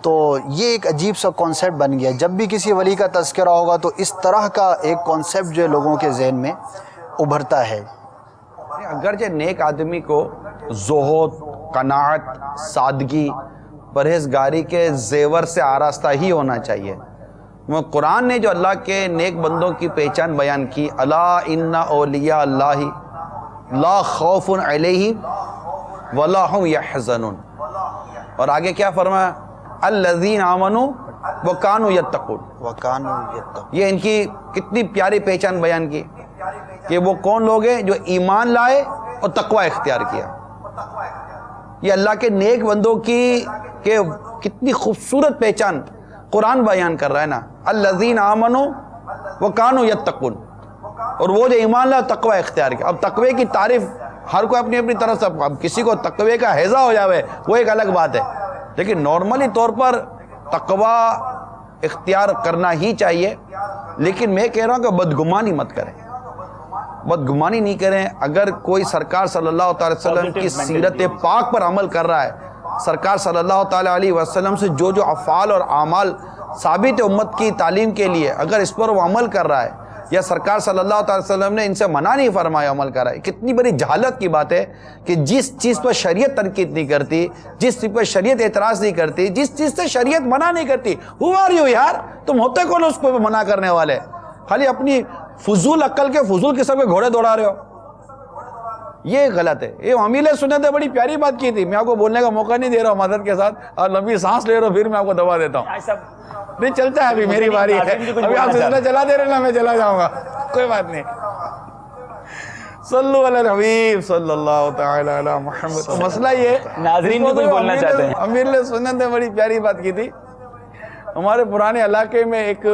تو یہ ایک عجیب سا کانسیپٹ بن گیا. جب بھی کسی ولی کا تذکرہ ہوگا تو اس طرح کا ایک کانسیپٹ جو ہے لوگوں کے ذہن میں ابھرتا ہے. اگرچہ نیک آدمی کو زہد، قناعت، سادگی، پرہیزگاری کے زیور سے آراستہ ہی ہونا چاہیے. قرآن نے جو اللہ کے نیک بندوں کی پہچان بیان کی، الا ان اولیاء اللہ لا خوف علیہم ولا هم یحزنون، اور آگے کیا فرمایا؟ الذین آمنوا وکانوا یتقون. یہ ان کی کتنی پیاری پہچان بیان کی کہ وہ کون لوگ ہیں جو ایمان لائے اور تقوی اختیار کیا. یہ اللہ کے نیک بندوں کی کہ کتنی خوبصورت پہچان قرآن بیان کر رہا ہے نا، الذین آمنوا وکانوا یتقون، اور وہ جو ایمان لائے تقوی اختیار کیا. اب تقوی کی تعریف ہر کوئی اپنی اپنی طرف سے، اب کسی کو تقوی کا ہیضہ ہو جاوے وہ ایک الگ بات ہے، لیکن نارملی طور پر تقوی اختیار کرنا ہی چاہیے. لیکن میں کہہ رہا ہوں کہ بدگمانی مت کریں، بدگمانی نہیں کریں. اگر کوئی سرکار صلی اللہ تعالی وسلم کی سیرت پاک پر عمل کر رہا ہے، سرکار صلی اللہ تعالی علیہ وسلم سے جو جو افعال اور اعمال ثابت امت کی تعلیم کے لیے اگر اس پر وہ عمل کر رہا ہے، یا سرکار صلی اللہ تعالی وسلم نے ان سے منع نہیں فرمایا عمل کر رہا ہے، کتنی بڑی جہالت کی بات ہے کہ جس چیز پر شریعت تنقید نہیں کرتی، جس چیز پر شریعت اعتراض نہیں کرتی، جس چیز سے شریعت منع نہیں کرتی، ہو آ رہی ہو یار، تم ہوتے کون اس کو منع کرنے والے؟ خالی اپنی فضول عقل کے فضول قسم کے گھوڑے دوڑا رہے ہو، یہ غلط ہے. یہ امیل سنت نے بڑی پیاری بات کی تھی، میں آپ کو بولنے کا موقع نہیں دے رہا ہوں معذرت کے ساتھ، اور لمبی سانس لے رہا ہوں، پھر میں آپ کو دبا دیتا ہوں. نہیں چلتا ہے، ابھی میری باری ہے، ابھی آپ سلسلہ چلا دے رہے نا، میں چلا جاؤں گا، کوئی بات نہیں. صلو علی الحبیب صلی اللہ تعالی علی محمد. مسئلہ یہ ناظرین بھی کچھ بولنا چاہتے ہیں. امیر سنت نے بڑی پیاری بات کی تھی. ہمارے پرانے علاقے میں ایک،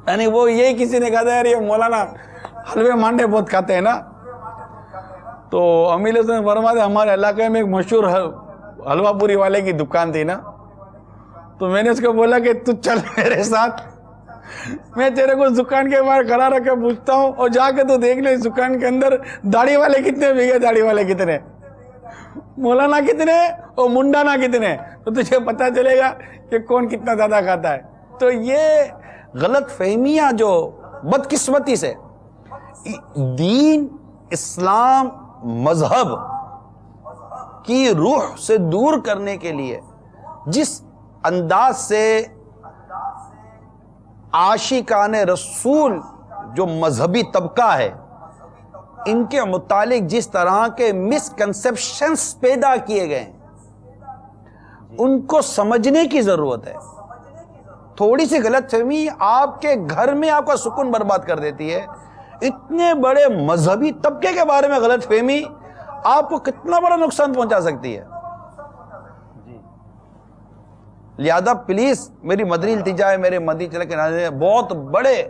یعنی وہ یہی کسی نے کہا تھا یار یہ مولانا حلوے مانڈے بہت کھاتے ہیں نا، تو امیر نے فرماتے ہمارے علاقے میں ایک مشہور حلوہ پوری والے کی دکان تھی نا، تو میں نے اس کو بولا کہ تو چل میرے ساتھ، میں تیرے کو دکان کے باہر کھڑا رکھ کے پوچھتا ہوں، اور جا کے تو دیکھ لے اس دکان کے اندر داڑھی والے کتنے بھیگے، داڑھی والے کتنے، مولانا کتنے اور منڈانا کتنے، تو تجھے پتہ چلے گا کہ کون کتنا زیادہ کھاتا ہے. تو یہ غلط فہمیاں جو بدقسمتی سے دین، اسلام، مذہب کی روح سے دور کرنے کے لیے جس انداز سے عاشقان رسول جو مذہبی طبقہ ہے ان کے متعلق جس طرح کے مسکنسیپشنز پیدا کیے گئے ہیں ان کو سمجھنے کی ضرورت ہے. تھوڑی سی غلط فہمی آپ کے گھر میں آپ کا سکون برباد کر دیتی ہے. اتنے بڑے مذہبی طبقے کے بارے میں غلط فہمی آپ کو کتنا بڑا نقصان پہنچا سکتی ہے. لہذا پلیز میری مدنی التجا ہے, میرے مدنی چلے کے ناظرین, بہت بڑے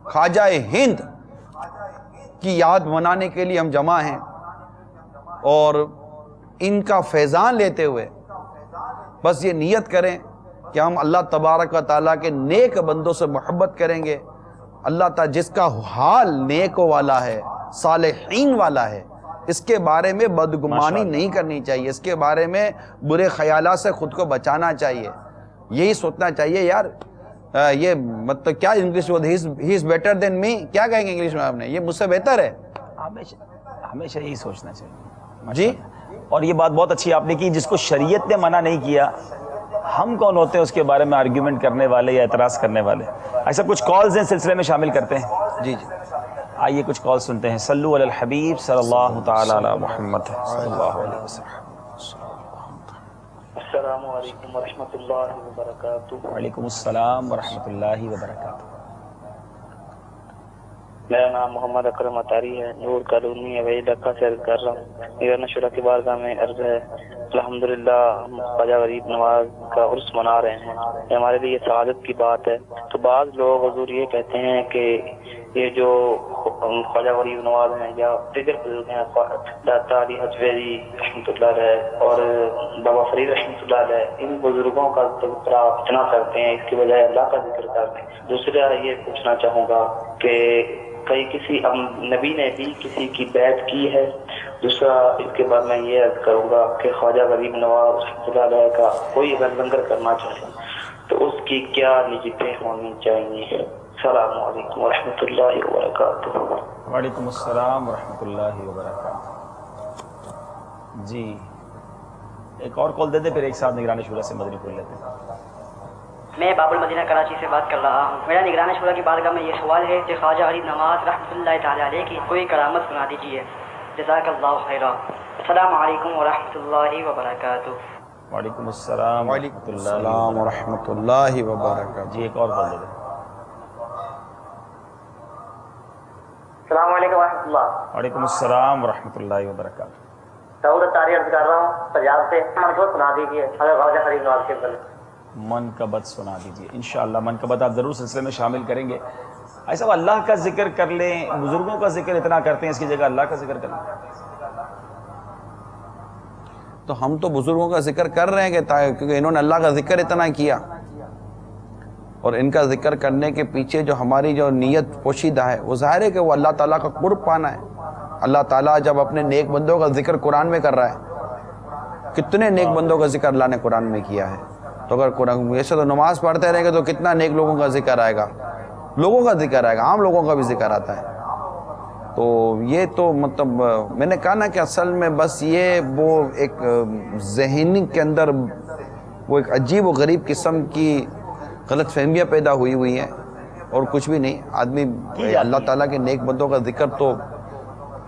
خواجہ ہند کی یاد منانے کے لیے ہم جمع ہیں اور ان کا فیضان لیتے ہوئے بس یہ نیت کریں کہ ہم اللہ تبارک و تعالیٰ کے نیک بندوں سے محبت کریں گے. اللہ تعالیٰ جس کا حال نیکوں والا ہے, صالحین والا ہے, اس کے بارے میں بدگمانی نہیں کرنی چاہیے, اس کے بارے میں برے خیالات سے خود کو بچانا چاہیے. یہی سوچنا چاہیے یار یہ مطلب کیا English he is better than می, کیا کہیں گے انگلش میں آپ نے, یہ مجھ سے بہتر ہے. ہمیشہ یہی سوچنا چاہیے جی. اور یہ بات بہت اچھی آپ نے کی, جس کو شریعت نے منع نہیں کیا, ہم کون ہوتے ہیں اس کے بارے میں آرگیومنٹ کرنے والے یا اعتراض کرنے والے. ایسا کچھ کالز ہیں سلسلے میں شامل کرتے ہیں. جی جی آئیے کچھ کال سنتے ہیں. صلو علی الحبیب صلی اللہ تعالی علی محمد صلی اللہ علیہ وسلم. السلام علیکم ورحمۃ اللہ وبرکاتہ. وعلیکم السلام ورحمۃ اللہ وبرکاتہ. میرا نام محمد اکرم اطاری ہے, نور کالونی اویلی ڈکا سے عرض کر رہا ہوں. میرا شورا کی بارگاہ میں عرض ہے, الحمدللہ ہم خواجہ غریب نواز کا عرس منا رہے ہیں, یہ ہمارے لیے سعادت کی بات ہے. تو بعض لوگ حضور یہ کہتے ہیں کہ یہ جو خواجہ غریب نواز ہیں یا دیگر بزرگ ہیں, داتا علی حجویری رحمۃ اللہ علیہ اور بابا فرید رحمۃ اللہ علیہ, ان بزرگوں کا ذکر آپ اتنا کرتے ہیں, اس کی بجائے اللہ کا ذکر کرتے ہیں. دوسرا یہ پوچھنا چاہوں گا کہ کئی کسی نبی نے بھی کسی کی بیعت کی ہے. دوسرا اس کے بعد میں یہ عرض کروں گا کہ خواجہ غریب نواز رحمۃ اللہ علیہ کا کوئی اگر لنگر کرنا چاہے تو اس کی کیا نیتیں ہونی چاہیے. السلام علیکم ورحمۃ اللہ وبرکاتہ. وعلیکم السلام ورحمۃ اللہ وبرکاتہ. جی ایک اور کال دے دیں, پھر ایک ساتھ نگران شورا سے مدنی کھول لیتے ہیں. میں باب المدینہ کراچی سے بات کر رہا ہوں. میرا نگران شورا کی بارگاہ میں یہ سوال ہے کہ خواجہ غریب نواز رحمۃ اللہ تعالی علیہ کی کوئی کرامت سنا دیجیے. جزاک اللہ خیرا. السلام علیکم ورحمۃ اللہ وبرکاتہ. وعلیکم السلام ورحمۃ السلام ورحمۃ اللہ وبرکاتہ. جی ایک اور کال دے دیں. السلام علیکم ورحمۃ اللہ. وعلیکم السلام ورحمۃ اللہ وبرکاتہ. داؤد اطاری عرض کر رہا ہوں پنجاب سے. منقبت سنا دیجیے اگر خواجہ غریب نواز کے بارے. منقبت سنا دیجیے. انشاءاللہ منقبت آپ ضرور سلسلے میں شامل کریں گے. ایسا وہ اللہ کا ذکر کر لیں, بزرگوں کا ذکر اتنا کرتے ہیں, اس کی جگہ اللہ کا ذکر کر لیں. تو ہم تو بزرگوں کا ذکر کر رہے ہیں کہ کیونکہ انہوں نے اللہ کا ذکر اتنا کیا, اور ان کا ذکر کرنے کے پیچھے جو ہماری جو نیت پوشیدہ ہے وہ ظاہر ہے کہ وہ اللہ تعالیٰ کا قرب پانا ہے. اللہ تعالیٰ جب اپنے نیک بندوں کا ذکر قرآن میں کر رہا ہے, کتنے نیک بندوں کا ذکر اللہ نے قرآن میں کیا ہے. تو اگر قرآن ایسے تو نماز پڑھتے رہیں گے تو کتنا نیک لوگوں کا ذکر آئے گا, لوگوں کا ذکر آئے گا, عام لوگوں کا بھی ذکر آتا ہے. تو یہ تو مطلب میں نے کہا نا کہ اصل میں بس یہ وہ ایک ذہنی کے اندر وہ ایک عجیب و غریب قسم کی غلط فہمیاں پیدا ہوئی ہیں, اور کچھ بھی نہیں. آدمی اللہ تعالیٰ کے نیک بندوں کا ذکر تو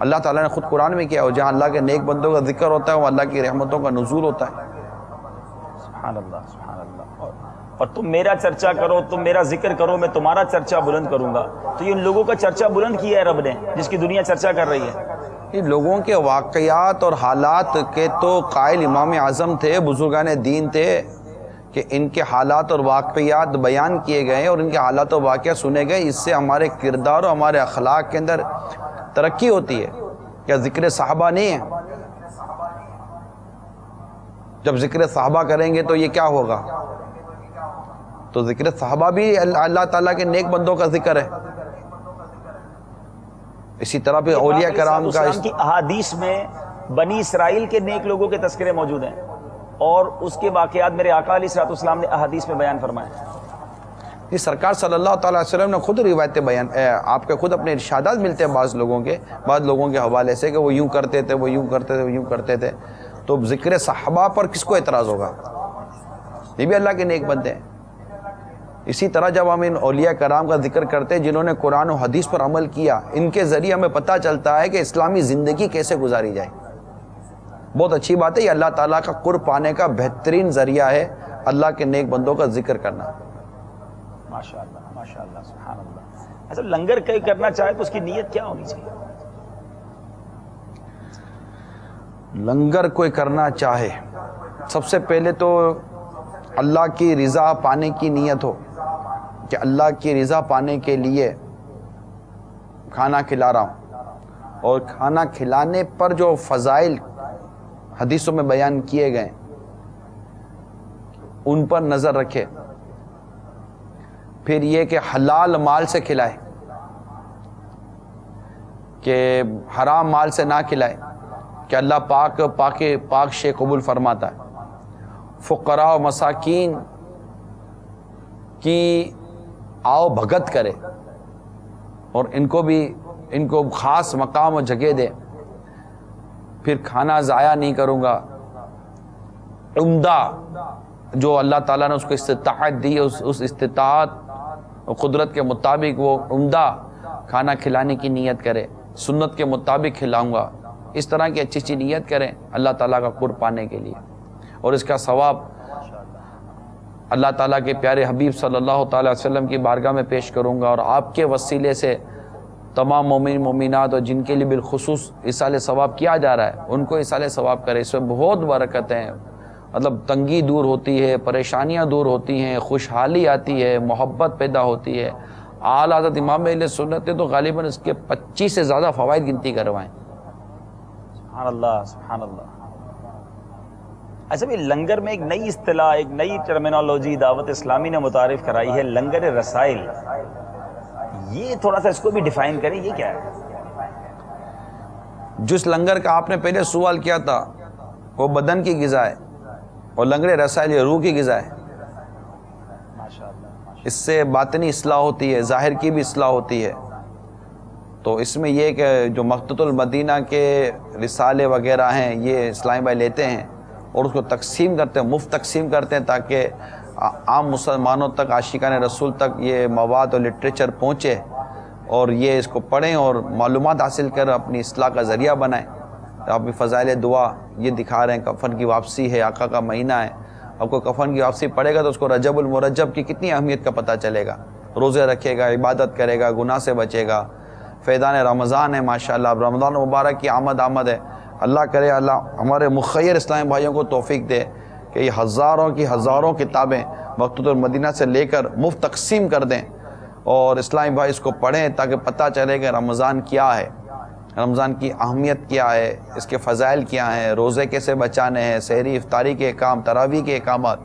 اللہ تعالیٰ نے خود قرآن میں کیا, اور جہاں اللہ کے نیک بندوں کا ذکر ہوتا ہے وہ اللہ کی رحمتوں کا نزول ہوتا ہے. سبحان اللہ سبحان اللہ. اور تم میرا چرچا کرو, تم میرا ذکر کرو, میں تمہارا چرچا بلند کروں گا. تو یہ ان لوگوں کا چرچا بلند کیا ہے رب نے, جس کی دنیا چرچا کر رہی ہے. یہ لوگوں کے واقعات اور حالات کے تو قائل امام اعظم تھے, بزرگان دین تھے, کہ ان کے حالات اور واقعات بیان کیے گئے اور ان کے حالات اور واقعات سنے گئے. اس سے ہمارے کردار اور ہمارے اخلاق کے اندر ترقی ہوتی ہے. کیا ذکر صحابہ نہیں ہے؟ جب ذکر صحابہ کریں گے تو یہ کیا ہوگا؟ تو ذکر صحابہ بھی اللہ تعالیٰ کے نیک بندوں کا ذکر ہے. اسی طرح پہ اولیاء کرام کا کی احادیث میں بنی اسرائیل کے نیک لوگوں کے تذکرے موجود ہیں, اور اس کے واقعات میرے آقا علیہ الصلوۃ والسلام نے احادیث میں بیان فرمائے. یہ سرکار صلی اللہ تعالیٰ علیہ وسلم نے خود روایتیں بیان, آپ کے خود اپنے ارشادات ملتے ہیں بعض لوگوں کے حوالے سے کہ وہ یوں کرتے تھے, وہ یوں کرتے تھے, وہ یوں کرتے تھے. تو ذکر صحابہ پر کس کو اعتراض ہوگا؟ یہ بھی اللہ کے نیک بندے ہیں. اسی طرح جب ہم ان اولیاء کرام کا ذکر کرتے ہیں جنہوں نے قرآن و حدیث پر عمل کیا، ان کے ذریعے ہمیں پتہ چلتا ہے کہ اسلامی زندگی کیسے گزاری جائے. بہت اچھی بات ہے، یہ اللہ تعالیٰ کا قرب پانے کا بہترین ذریعہ ہے، اللہ کے نیک بندوں کا ذکر کرنا. ماشاءاللہ ماشاءاللہ سبحان اللہ. اچھا لنگر کوئی کرنا چاہے تو اس کی نیت کیا ہونی چاہیے؟ لنگر کوئی کرنا چاہے، سب سے پہلے تو اللہ کی رضا پانے کی نیت ہو کہ اللہ کی رضا پانے کے لیے کھانا کھلا رہا ہوں، اور کھانا کھلانے پر جو فضائل حدیثوں میں بیان کیے گئے ان پر نظر رکھے. پھر یہ کہ حلال مال سے کھلائے، کہ حرام مال سے نہ کھلائے، کہ اللہ پاک شے قبول فرماتا ہے. فقراء و مساکین کی آؤ بھگت کرے اور ان کو خاص مقام و جگہ دے. پھر کھانا ضائع نہیں کروں گا. عمدہ جو اللہ تعالیٰ نے اس کو استطاعت دی، اس استطاعت و قدرت کے مطابق وہ عمدہ کھانا کھلانے کی نیت کرے، سنت کے مطابق کھلاؤں گا. اس طرح کی اچھی نیت کریں اللہ تعالیٰ کا قرب پانے کے لیے، اور اس کا ثواب اللہ تعالیٰ کے پیارے حبیب صلی اللہ تعالیٰ علیہ وسلم کی بارگاہ میں پیش کروں گا، اور آپ کے وسیلے سے تمام مومن مومنات اور جن کے لیے بالخصوص اصال ثواب کیا جا رہا ہے ان کو اصال ثواب کرے. اس میں بہت برکتیں ہیں، مطلب تنگی دور ہوتی ہے، پریشانیاں دور ہوتی ہیں، خوشحالی آتی ہے، محبت پیدا ہوتی ہے. اعلیٰ حضرت امام اہل سنت نے تو غالباً اس کے 25 سے زیادہ فوائد گنتی کروائیں. سبحان اللہ سبحان اللہ. اچھا بھی لنگر میں ایک نئی اصطلاح، ایک نئی ٹرمینالوجی دعوت اسلامی نے متعارف کرائی ہے، لنگر رسائل. یہ تھوڑا سا اس کو بھی ڈیفائن کریں، یہ کیا ہے؟ جس لنگر کا آپ نے پہلے سوال کیا تھا وہ بدن کی غذا ہے، اور لنگر رسائل یہ روح کی غذا ہے. اس سے باطنی اصلاح ہوتی ہے، ظاہر کی بھی اصلاح ہوتی ہے. تو اس میں یہ کہ جو مقتۃ المدینہ کے رسالے وغیرہ ہیں یہ اسلامی بھائی لیتے ہیں اور اس کو تقسیم کرتے ہیں، مفت تقسیم کرتے ہیں تاکہ عام مسلمانوں تک، عاشقان رسول تک یہ مواد اور لٹریچر پہنچے اور یہ اس کو پڑھیں اور معلومات حاصل کر اپنی اصلاح کا ذریعہ بنائیں. اپنی فضائل دعا یہ دکھا رہے ہیں. کفن کی واپسی ہے، آقا کا مہینہ ہے. اب کوئی کفن کی واپسی پڑھے گا تو اس کو رجب المرجب کی کتنی اہمیت کا پتہ چلے گا. روزے رکھے گا، عبادت کرے گا، گناہ سے بچے گا. فیضان رمضان ہے ماشاءاللہ، اب رمضان مبارک کی آمد ہے. اللہ کرے اللہ ہمارے مخیر اسلامی بھائیوں کو توفیق دے کہ یہ ہزاروں کتابیں مقتۃ المدینہ سے لے کر مفت تقسیم کر دیں اور اسلامی بھائی اس کو پڑھیں تاکہ پتہ چلے کہ رمضان کیا ہے، رمضان کی اہمیت کیا ہے، اس کے فضائل کیا ہیں، روزے کیسے بچانے ہیں، سحری افطاری کے احکام، تراویح کے احکامات،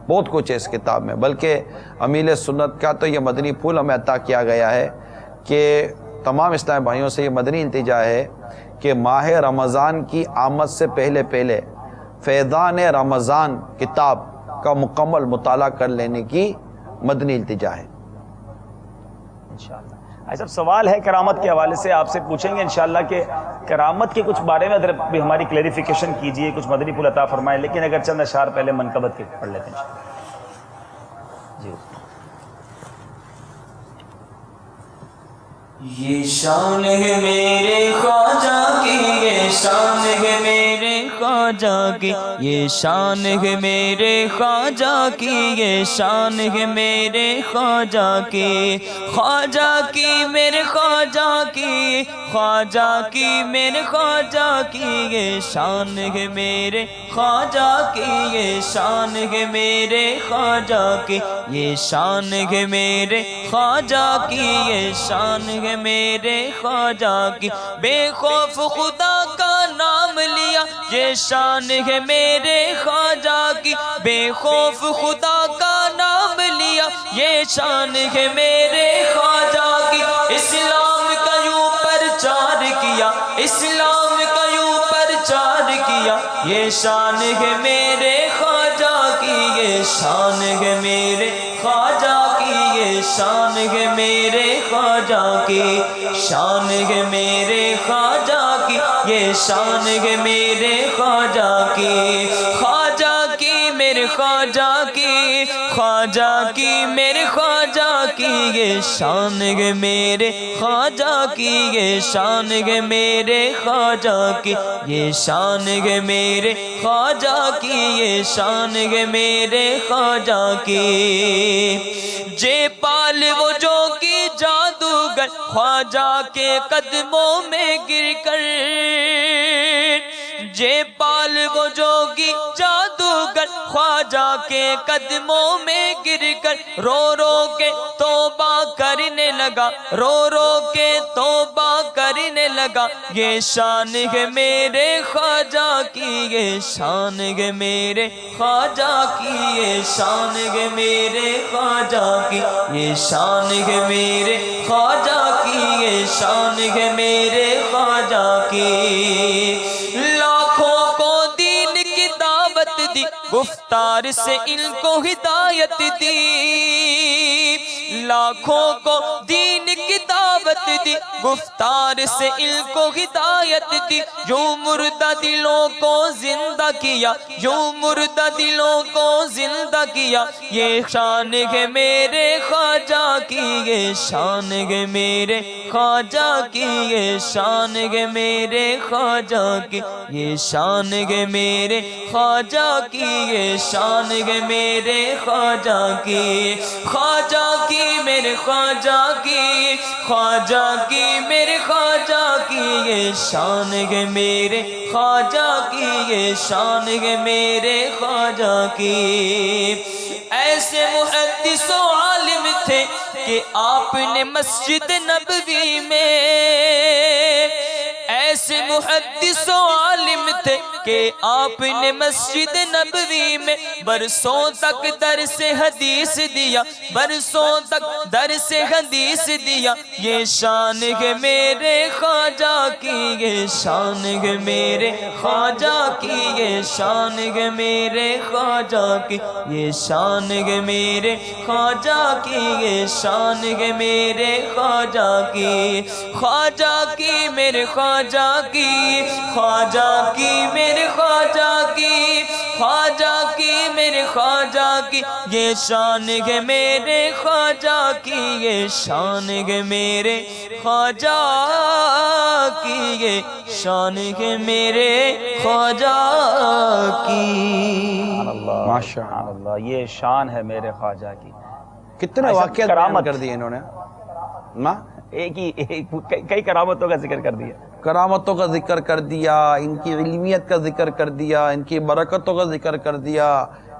بہت کچھ ہے اس کتاب میں. بلکہ امیل سنت کا تو یہ مدنی پھول ہمیں عطا کیا گیا ہے کہ تمام اسلامی بھائیوں سے یہ مدنی التجا ہے کہ ماہ رمضان کی آمد سے پہلے فیضان رمضان کتاب کا مکمل مطالعہ کر لینے کی مدنی التجا ہے. انشاءاللہ. ایسا سوال ہے کرامت کے حوالے سے آپ سے پوچھیں گے انشاءاللہ کہ کرامت کے کچھ بارے میں اگر بھی ہماری کلیریفیکیشن کیجئے، کچھ مدنی پھول عطا فرمائیں. لیکن اگر چند اشعار پہلے منقبت کے پڑھ لیتے ہیں جی. یہ شان ہے میرے خواجہ کی، یہ شان ہے میرے خواجہ کی، یہ شان ہے میرے خواجہ کی، یہ شان ہے میرے خواجہ کی. خواجہ کی میرے خواجہ کی، خواجہ کی میرے خواجہ کی، یہ شان ہے میرے خواجہ کی، یہ شان ہے میرے خواجہ کی، یہ شان ہے میرے خواجہ کی، یہ شان ہے میرے خواجہ کی. بے خوف خدا کا نام لیا، یہ شان ہے میرے خواجہ کی. بے خوف خدا کا نام لیا، یہ شان ہے میرے خواجہ کی. اسلام کا یوں پرچار کیا، اسلام کا یوں پرچار کیا، یہ شان ہے میرے خواجہ کی، یہ شان ہے میرے خواجہ کی، یہ شان ہے میرے خواجہ کی. شان ہے میرے خواجہ کی، یہ شان ہے میرے خواجہ کی، خواجہ کی میرے خواجہ کی، خواجہ کی میرے خواجہ کی یہ شان ہے میرے خواجہ کی، یہ شان ہے میرے خواجہ کی، یہ شان ہے میرے خواجہ کی، یہ شان ہے میرے خواجہ کی۔ جے پال وہ جو کی جادوگر خواجہ کے قدموں میں گر کر، جے پال وہ جوگی جادوگر خواجہ کے قدموں میں گر کر رو رو کے توبہ کرنے لگا، رو رو کے توبہ کرنے لگا۔ یہ شان ہے میرے خواجہ کی، یہ شان ہے میرے خواجہ کی، یہ شان ہے میرے خواجہ کی، یہ شان ہے میرے خواجہ کی، یہ شان ہے میرے خواجہ کی۔ لاکھوں کو دین کی دعوت دی، گفتار سے ان کو ہدایت دی، لاکھوں کو دین کی دعوت دی، گفتار سے ان کو ہدایت دی۔ یوں مردہ دلوں کو زندہ کیا، یوں مردہ دلوں کو زندہ کیا۔ یہ شان ہے میرے خواجہ کی، یہ شان ہے میرے خواجہ کی، یہ شان ہے میرے خواجہ کی، یہ شان ہے میرے خواجہ کی، یہ شان ہے میرے خواجہ کی۔ خواجہ کی میرے خواجہ کی، خواجہ کی میرے خواجہ کی، یہ شان ہے میرے خواجہ کی، یہ شان ہے میرے خواجہ کی۔ ایسے محدث و عالم تھے کہ آپ نے مسجد نبوی میں، ایسے محدث و عالم تھے کہ آپ نے مسجد نبوی میں برسوں تک درس حدیث دیا، برسوں تک درس حدیث دیا۔ یہ شان ہے میرے خواجہ کی، یہ شان ہے میرے خواجہ کی، یہ شان ہے میرے خواجہ کی، یہ شان ہے میرے خواجہ کی، یہ شان ہے میرے خواجہ کی۔ خواجہ کی میرے خواجہ کی، خواجہ کی میرے خواجہ کی، خواجہ کی میرے خواجہ کی، یہ شان ہے میرے خواجہ کی، یہ شان ہے میرے خواجہ کی، یہ شان ہے میرے خواجہ کی۔ ماشاء اللہ، یہ شان ہے میرے خواجہ کی۔ کتنے ایسا واقعات بیان کر دیے انہوں نے نا، کئی کرامتوں کا ذکر کر دیا، کرامتوں کا ذکر کر دیا، ان کی علمیت کا ذکر کر دیا، ان کی برکتوں کا ذکر کر دیا،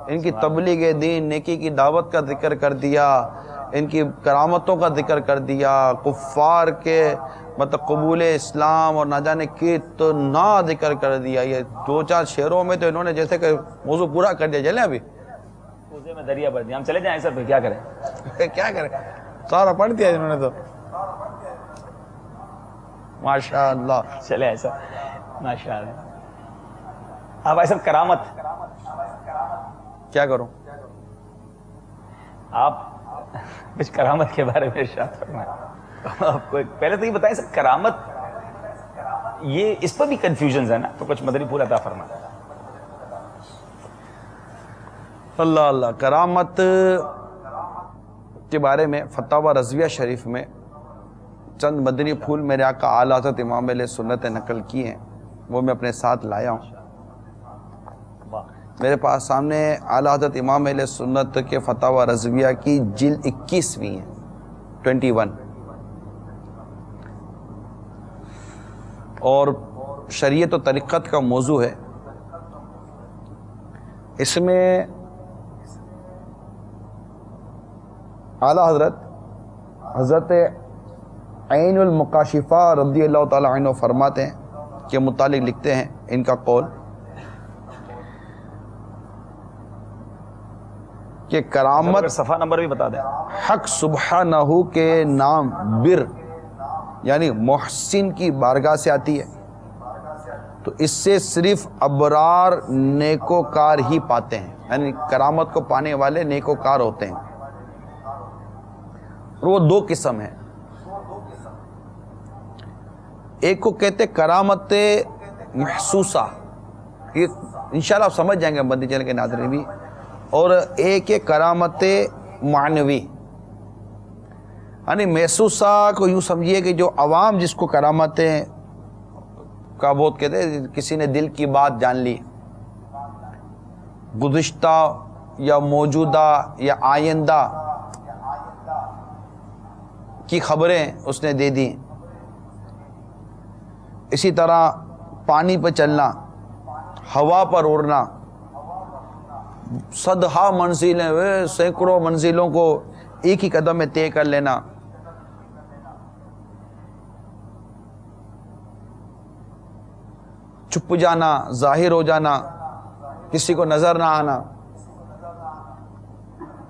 ان کی تبلیغ دین نیکی کی دعوت کا ذکر کر دیا، ان کی کرامتوں کا ذکر کر دیا، کفار کے مطلب قبول اسلام اور نہ جانے کتنا ذکر کر دیا۔ یہ دو چار شعروں میں تو انہوں نے جیسے کہ موضوع پورا کر دیا۔ چلیں ابھی کوزے میں دریا بھر دیا، ہم چلے جائیں سر، پھر کیا کریں؟ کیا کریں، سارا پڑھ دیا انہوں نے تو۔ ماشاء اللہ، چلے ایسا، ماشاء اللہ۔ اب ایسا کرامت کیا کروں؟ آپ کچھ کرامت کے بارے میں ارشاد فرمائیں۔ آپ کو پہلے تو یہ بتائیں سر، کرامت یہ اس پر بھی کنفیوژنز ہے نا، تو کچھ مدنی پھول عطا فرمائیں۔ اللہ اللہ، کرامت کے بارے میں فتاوی رضویہ شریف میں چند مدنی پھول میرے آقا اعلیٰ حضرت امام علیہ سنت نقل کی ہیں، وہ میں اپنے ساتھ لایا ہوں۔ میرے پاس سامنے اعلیٰ حضرت امام علیہ سنت کے فتاوی رضویہ کی جلد 21ویں ہے، 21، اور شریعت و طریقت کا موضوع ہے۔ اس میں اعلیٰ حضرت عین المکاشفہ رضی اللہ تعالیٰ عنہ فرماتے ہیں کہ متعلق لکھتے ہیں ان کا قول کہ کرامت، صفحہ نمبر بھی بتا دیں۔ حق سبحانہ کے نام بر یعنی محسن کی بارگاہ سے آتی ہے، تو اس سے صرف ابرار نیکوکار ہی پاتے ہیں، یعنی کرامت کو پانے والے نیکوکار ہوتے ہیں۔ اور وہ دو قسم ہیں، ایک کو کہتے کرامت محسوسہ، یہ انشاءاللہ آپ سمجھ جائیں گے مدنی چینل کے ناظرین بھی، اور ایک ہے کرامت معنوی، یعنی محسوسہ کو یوں سمجھیے کہ جو عوام جس کو کرامتیں کا بہت کہتے ہیں، کسی نے دل کی بات جان لی، گزشتہ یا موجودہ یا آئندہ کی خبریں اس نے دے دیں. اسی طرح پانی پہ چلنا، ہوا پر اڑنا، صدہا منزلیں، سینکڑوں منزلوں کو ایک ہی قدم میں طے کر لینا، چھپ جانا، ظاہر ہو جانا، کسی کو نظر نہ آنا،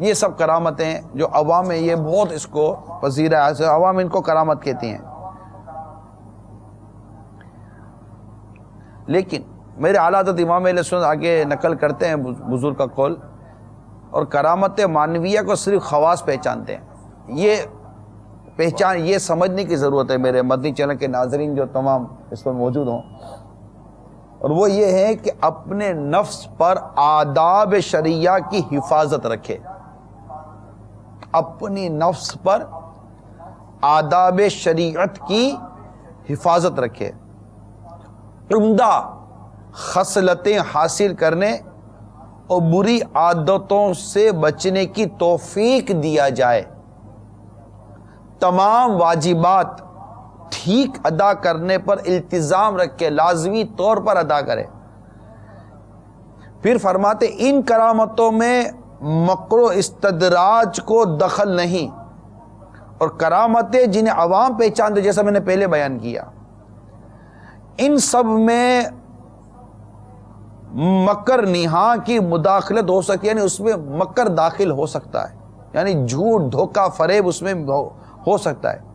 یہ سب کرامتیں جو عوام میں یہ بہت اس کو پذیر ہے، عوام ان کو کرامت کہتی ہیں. لیکن میرے اعلیٰ حضرت امام اہل سنت آگے نقل کرتے ہیں بزرگ کا قول، اور کرامت معنویہ کو صرف خواص پہچانتے ہیں. یہ پہچان، یہ سمجھنے کی ضرورت ہے میرے مدنی چینل کے ناظرین جو تمام اس پر موجود ہوں، اور وہ یہ ہے کہ اپنے نفس پر آداب شرعیہ کی حفاظت رکھے، اپنی نفس پر آداب شریعت کی حفاظت رکھے، عمدہ خصلتیں حاصل کرنے اور بری عادتوں سے بچنے کی توفیق دیا جائے، تمام واجبات ٹھیک ادا کرنے پر التزام رکھے، لازمی طور پر ادا کرے. پھر فرماتے ان کرامتوں میں مکر و استدراج کو دخل نہیں، اور کرامتیں جنہیں عوام پہچانتے جیسا میں نے پہلے بیان کیا، ان سب میں مکر نہاں کی مداخلت ہو سکتی ہے، یعنی اس میں مکر داخل ہو سکتا ہے، یعنی جھوٹ دھوکہ فریب اس میں ہو سکتا ہے.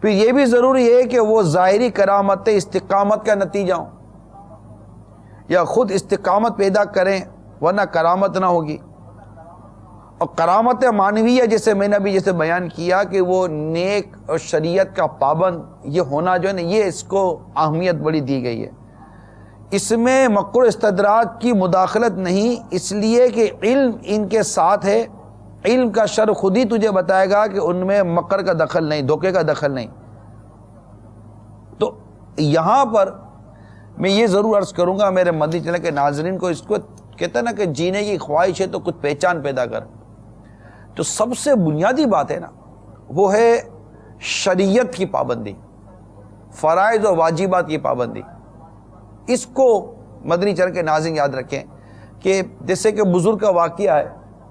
پھر یہ بھی ضروری ہے کہ وہ ظاہری کرامتیں استقامت کا نتیجہ ہوں، یا خود استقامت پیدا کریں، ورنہ کرامت نہ ہوگی. اور کرامت معنویہ جیسے میں نے ابھی جیسے بیان کیا کہ وہ نیک اور شریعت کا پابند یہ ہونا جو ہے نا، یہ اس کو اہمیت بڑی دی گئی ہے. اس میں مکر و استدراج کی مداخلت نہیں، اس لیے کہ علم ان کے ساتھ ہے. علم کا شر خود ہی تجھے بتائے گا کہ ان میں مکر کا دخل نہیں، دھوکے کا دخل نہیں. تو یہاں پر میں یہ ضرور عرض کروں گا میرے مدنی چینل کے ناظرین کو، اس کو کہتے ہیں نا کہ جینے کی خواہش ہے تو کچھ پہچان پیدا کر. تو سب سے بنیادی بات ہے نا، وہ ہے شریعت کی پابندی، فرائض و واجبات کی پابندی. اس کو مدنی چینل کے ناظرین یاد رکھیں کہ جیسے کہ بزرگ کا واقعہ ہے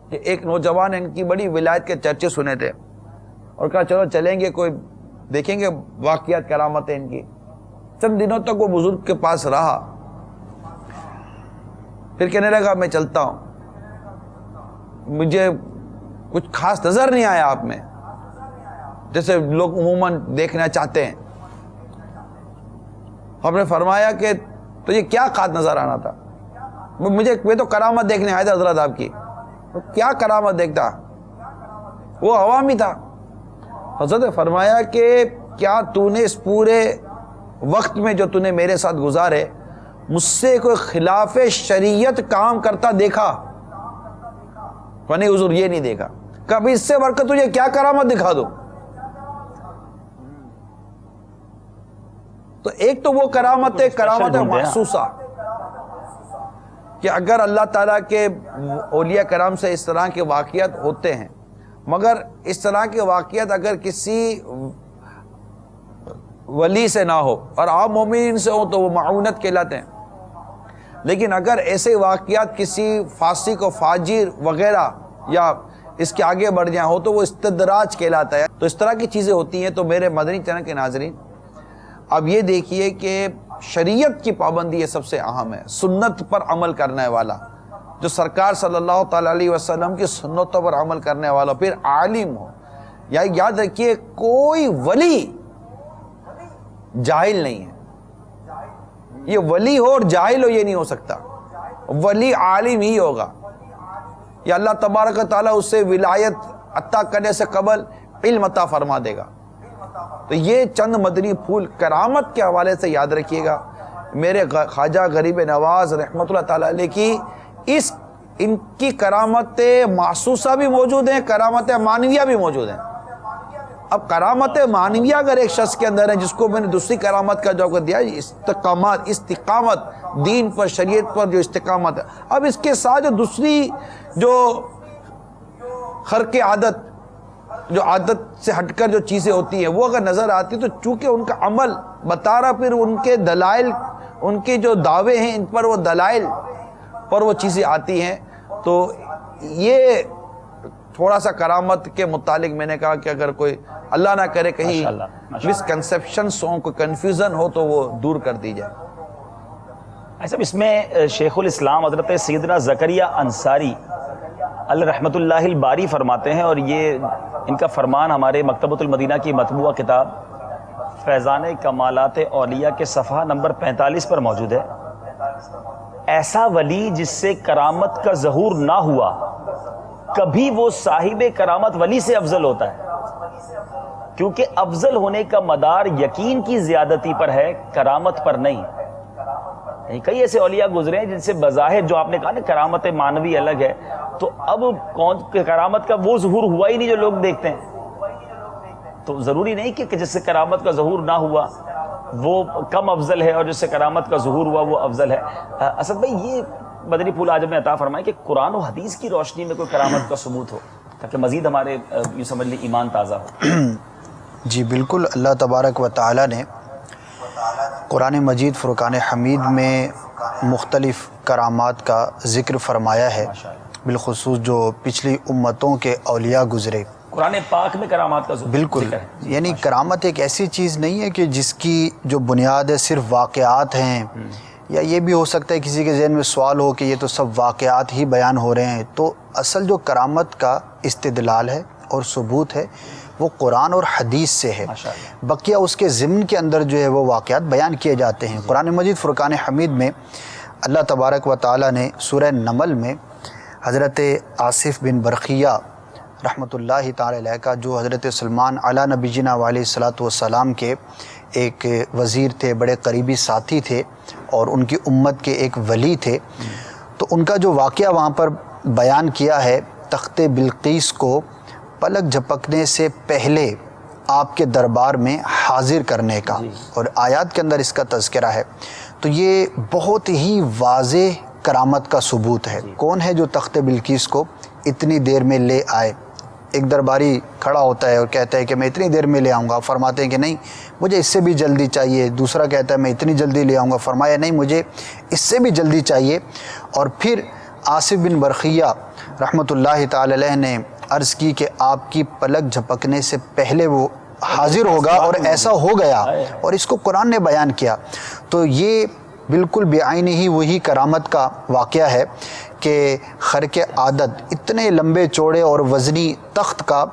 کہ ایک نوجوان ان کی بڑی ولایت کے چرچے سنے تھے، اور کہا چلو چلیں گے، کوئی دیکھیں گے واقعات کرامتیں ان کی. چند دنوں تک وہ بزرگ کے پاس رہا، پھر کہنے لگا میں چلتا ہوں، مجھے کچھ خاص نظر نہیں آیا آپ میں جیسے لوگ عموماً دیکھنا چاہتے ہیں. ہم نے فرمایا کہ تو یہ کیا خاص نظر آنا تھا؟ میں تو کرامت دیکھنے آیا تھا حضرت آپ کی. کیا کرامت دیکھتا؟ وہ عوامی تھا. حضرت نے فرمایا کہ کیا تو نے اس پورے وقت میں جو تو نے میرے ساتھ گزارے مجھ سے کوئی خلاف شریعت کام کرتا دیکھا؟ نہیں حضور یہ نہیں دیکھا. کبھی اس سے بڑھ کر تجھے کیا کرامت دکھا دو؟ تو ایک تو وہ کرامت ہے، کرامت محسوسہ، کہ اگر اللہ تعالیٰ کے اولیاء کرام سے اس طرح کے واقعات ہوتے ہیں، مگر اس طرح کے واقعات اگر کسی ولی سے نہ ہو اور عام مومنین سے ہو تو وہ معاونت کہلاتے ہیں. لیکن اگر ایسے واقعات کسی فاسق و فاجر وغیرہ یا اس کے آگے بڑھ جائیں ہو تو وہ استدراج کہلاتا ہے. تو اس طرح کی چیزیں ہوتی ہیں. تو میرے مدنی چینل کے ناظرین اب یہ دیکھیے کہ شریعت کی پابندی یہ سب سے اہم ہے، سنت پر عمل کرنے والا، جو سرکار صلی اللہ تعالی علیہ وسلم کی سنتوں پر عمل کرنے والا، پھر عالم ہو. یا یاد رکھیے کوئی ولی جاہل نہیں ہے. یہ ولی ہو اور جاہل ہو یہ نہیں ہو سکتا. ولی عالم ہی ہوگا، یا اللہ تبارک و تعالیٰ اس سے ولایت عطا کرنے سے قبل علم عطا فرما دے گا. تو یہ چند مدنی پھول کرامت کے حوالے سے یاد رکھیے گا. میرے خواجہ غریب نواز رحمۃ اللہ تعالیٰ علیہ کی ان کی کرامت محسوسہ بھی موجود ہیں، کرامت معنویہ بھی موجود ہیں۔ اب کرامت معنویہ اگر ایک شخص کے اندر ہے، جس کو میں نے دوسری کرامت کا جو دیا استقامت دین پر، شریعت پر جو استقامت ہے، اب اس کے ساتھ جو دوسری جو خرق عادت، جو عادت سے ہٹ کر جو چیزیں ہوتی ہیں وہ اگر نظر آتی، تو چونکہ ان کا عمل بتا رہا، پھر ان کے دلائل، ان کے جو دعوے ہیں ان پر وہ دلائل پر وہ چیزیں آتی ہیں، تو یہ تھوڑا سا کرامت کے متعلق میں نے کہا کہ اگر کوئی اللہ نہ کرے کہیں مس کنسیپشنز ہوں، کوئی کنفیوژن ہو تو وہ دور کر دی جائے۔ ایسا اس میں شیخ الاسلام حضرت سیدنا زکریہ انصاری علیہ رحمۃ اللہ الباری فرماتے ہیں، اور یہ ان کا فرمان ہمارے مکتبۃ المدینہ کی مطبوعہ کتاب فیضان کمالات اولیاء کے صفحہ نمبر 45 پر موجود ہے۔ ایسا ولی جس سے کرامت کا ظہور نہ ہوا، کبھی وہ صاحب کرامت ولی سے افضل ہوتا ہے، کیونکہ افضل ہونے کا مدار یقین کی زیادتی پر ہے، کرامت پر نہیں۔ کئی ایسے اولیاء گزرے ہیں جن سے بظاہر، جو آپ نے کہا نا کرامت معنوی الگ ہے، تو اب کون کرامت کا وہ ظہور ہوا ہی نہیں جو لوگ دیکھتے ہیں، تو ضروری نہیں کہ جس سے کرامت کا ظہور نہ ہوا وہ کم افضل ہے، اور جس سے کرامت کا ظہور ہوا وہ افضل ہے۔ اسد بھائی، یہ مدنی پھول آج ہمیں عطا فرمائے کہ قرآن و حدیث کی روشنی میں کوئی کرامت کا ثبوت ہو، تاکہ مزید ہمارے یوں سمجھ لیں ایمان تازہ ہو۔ جی بالکل، اللہ تبارک و تعالی نے قرآن مجید فرقان حمید میں مختلف کرامات کا ذکر فرمایا ہے، بالخصوص جو پچھلی امتوں کے اولیاء گزرے۔ قرآن پاک میں کرامات کا ذکر ہے۔ بالکل، یعنی کرامت ایک ایسی چیز نہیں ہے کہ جس کی جو بنیاد ہے صرف واقعات ہیں، یا یہ بھی ہو سکتا ہے کسی کے ذہن میں سوال ہو کہ یہ تو سب واقعات ہی بیان ہو رہے ہیں، تو اصل جو کرامت کا استدلال ہے اور ثبوت ہے وہ قرآن اور حدیث سے ہے، بقیہ اس کے ضمن کے اندر جو ہے وہ واقعات بیان کیے جاتے ہیں۔ قرآن مجید فرقان حمید میں اللہ تبارک و تعالی نے سورہ نمل میں حضرت آصف بن برقیہ رحمۃ اللہ تعالی علیہ کا، جو حضرت سلمان علی نبینا علیہ الصلوۃ والسلام کے ایک وزیر تھے، بڑے قریبی ساتھی تھے، اور ان کی امت کے ایک ولی تھے، تو ان کا جو واقعہ وہاں پر بیان کیا ہے، تخت بلقیس کو پلک جھپکنے سے پہلے آپ کے دربار میں حاضر کرنے کا، اور آیات کے اندر اس کا تذکرہ ہے، تو یہ بہت ہی واضح کرامت کا ثبوت ہے۔ کون ہے جو تخت بلقیس کو اتنی دیر میں لے آئے؟ ایک درباری کھڑا ہوتا ہے اور کہتا ہے کہ میں اتنی دیر میں لے آؤں گا، فرماتے ہیں کہ نہیں مجھے اس سے بھی جلدی چاہیے۔ دوسرا کہتا ہے میں اتنی جلدی لے آؤں گا، فرمایا نہیں مجھے اس سے بھی جلدی چاہیے۔ اور پھر آصف بن برقیہ رحمۃ اللہ تعالی علیہ نے عرض کی کہ آپ کی پلک جھپکنے سے پہلے وہ حاضر ہوگا، اور ایسا ہو گیا، اور اس کو قرآن نے بیان کیا۔ تو یہ بالکل بعین ہی وہی کرامت کا واقعہ ہے کہ خرق عادت، اتنے لمبے چوڑے اور وزنی تخت کا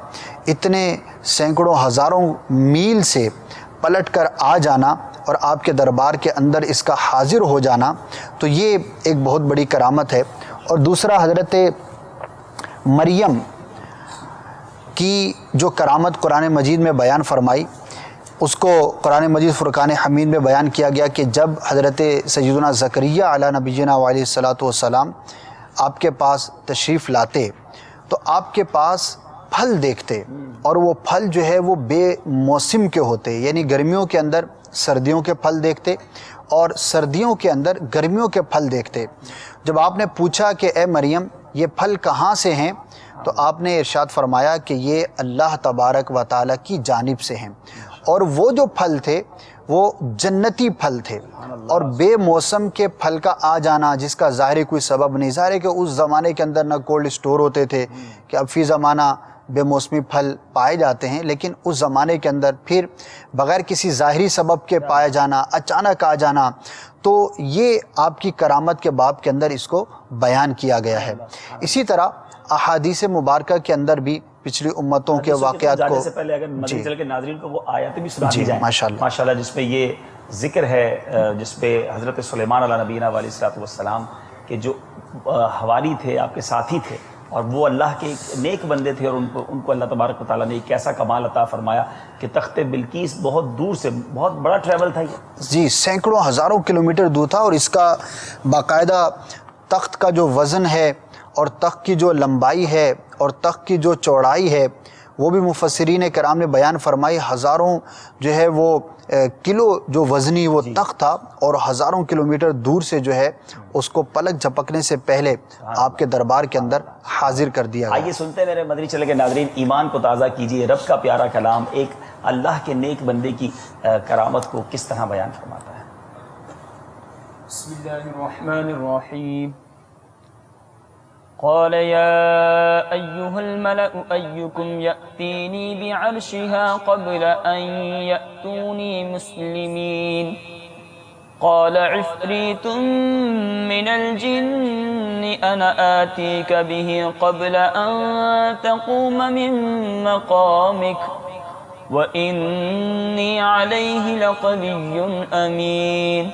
اتنے سینکڑوں ہزاروں میل سے پلٹ کر آ جانا اور آپ کے دربار کے اندر اس کا حاضر ہو جانا، تو یہ ایک بہت بڑی کرامت ہے۔ اور دوسرا، حضرت مریم کی جو کرامت قرآن مجید میں بیان فرمائی، اس کو قرآن مجید فرقان حمید میں بیان کیا گیا کہ جب حضرت سیدنا زکریہ علیہ نبینا علیہ الصلوۃ والسلام آپ کے پاس تشریف لاتے تو آپ کے پاس پھل دیکھتے، اور وہ پھل جو ہے وہ بے موسم کے ہوتے، یعنی گرمیوں کے اندر سردیوں کے پھل دیکھتے اور سردیوں کے اندر گرمیوں کے پھل دیکھتے۔ جب آپ نے پوچھا کہ اے مریم یہ پھل کہاں سے ہیں، تو آپ نے ارشاد فرمایا کہ یہ اللہ تبارک و تعالیٰ کی جانب سے ہیں، اور وہ جو پھل تھے وہ جنتی پھل تھے، اور بے موسم کے پھل کا آ جانا جس کا ظاہری کوئی سبب نہیں۔ ظاہر ہے کہ اس زمانے کے اندر نہ کولڈ اسٹور ہوتے تھے کہ اب فی زمانہ بے موسمی پھل پائے جاتے ہیں، لیکن اس زمانے کے اندر پھر بغیر کسی ظاہری سبب کے پایا جانا، اچانک آ جانا، تو یہ آپ کی کرامت کے باب کے اندر اس کو بیان کیا گیا ہے۔ اسی طرح احادیث مبارکہ کے اندر بھی پچھلی امتوں کے واقعات کو، سے پہلے اگر مدنی چل کے ناظرین کو وہ آیات بھی سنا دی جی جائیں ماشاءاللہ، جس پہ یہ ذکر ہے، جس پہ حضرت سلیمان علیہ نبینا علیہ الصلوۃ والسلام کے جو حوالی تھے، آپ کے ساتھی تھے، اور وہ اللہ کے ایک نیک بندے تھے، اور ان کو اللہ تبارک و تعالیٰ نے ایک ایسا کمال عطا فرمایا کہ تخت بلقیس بہت دور سے، بہت بڑا ٹریول تھا یہ جی، سینکڑوں ہزاروں کلومیٹر دور تھا، اور اس کا باقاعدہ تخت کا جو وزن ہے اور تخت کی جو لمبائی ہے اور تخت کی جو چوڑائی ہے وہ بھی مفسرین کرام نے بیان فرمائی، ہزاروں جو ہے وہ کلو جو وزنی وہ تخت تھا، اور ہزاروں کلومیٹر دور سے جو ہے اس کو پلک جھپکنے سے پہلے آپ کے دربار کے اندر حاضر کر دیا گیا۔ آئیے سنتے ہیں میرے مدنی چینل کے ناظرین، ایمان کو تازہ کیجیے، رب کا پیارا کلام ایک اللہ کے نیک بندے کی کرامت کو کس طرح بیان فرماتا ہے۔ بسم اللہ الرحمن الرحیم۔ قال يا أيها الملأ أيكم يأتيني بعرشها قبل أن يأتوني مسلمين قال عفريت من الجن أنا آتيك به قبل أن تقوم من مقامك وإني عليه لقوي أمين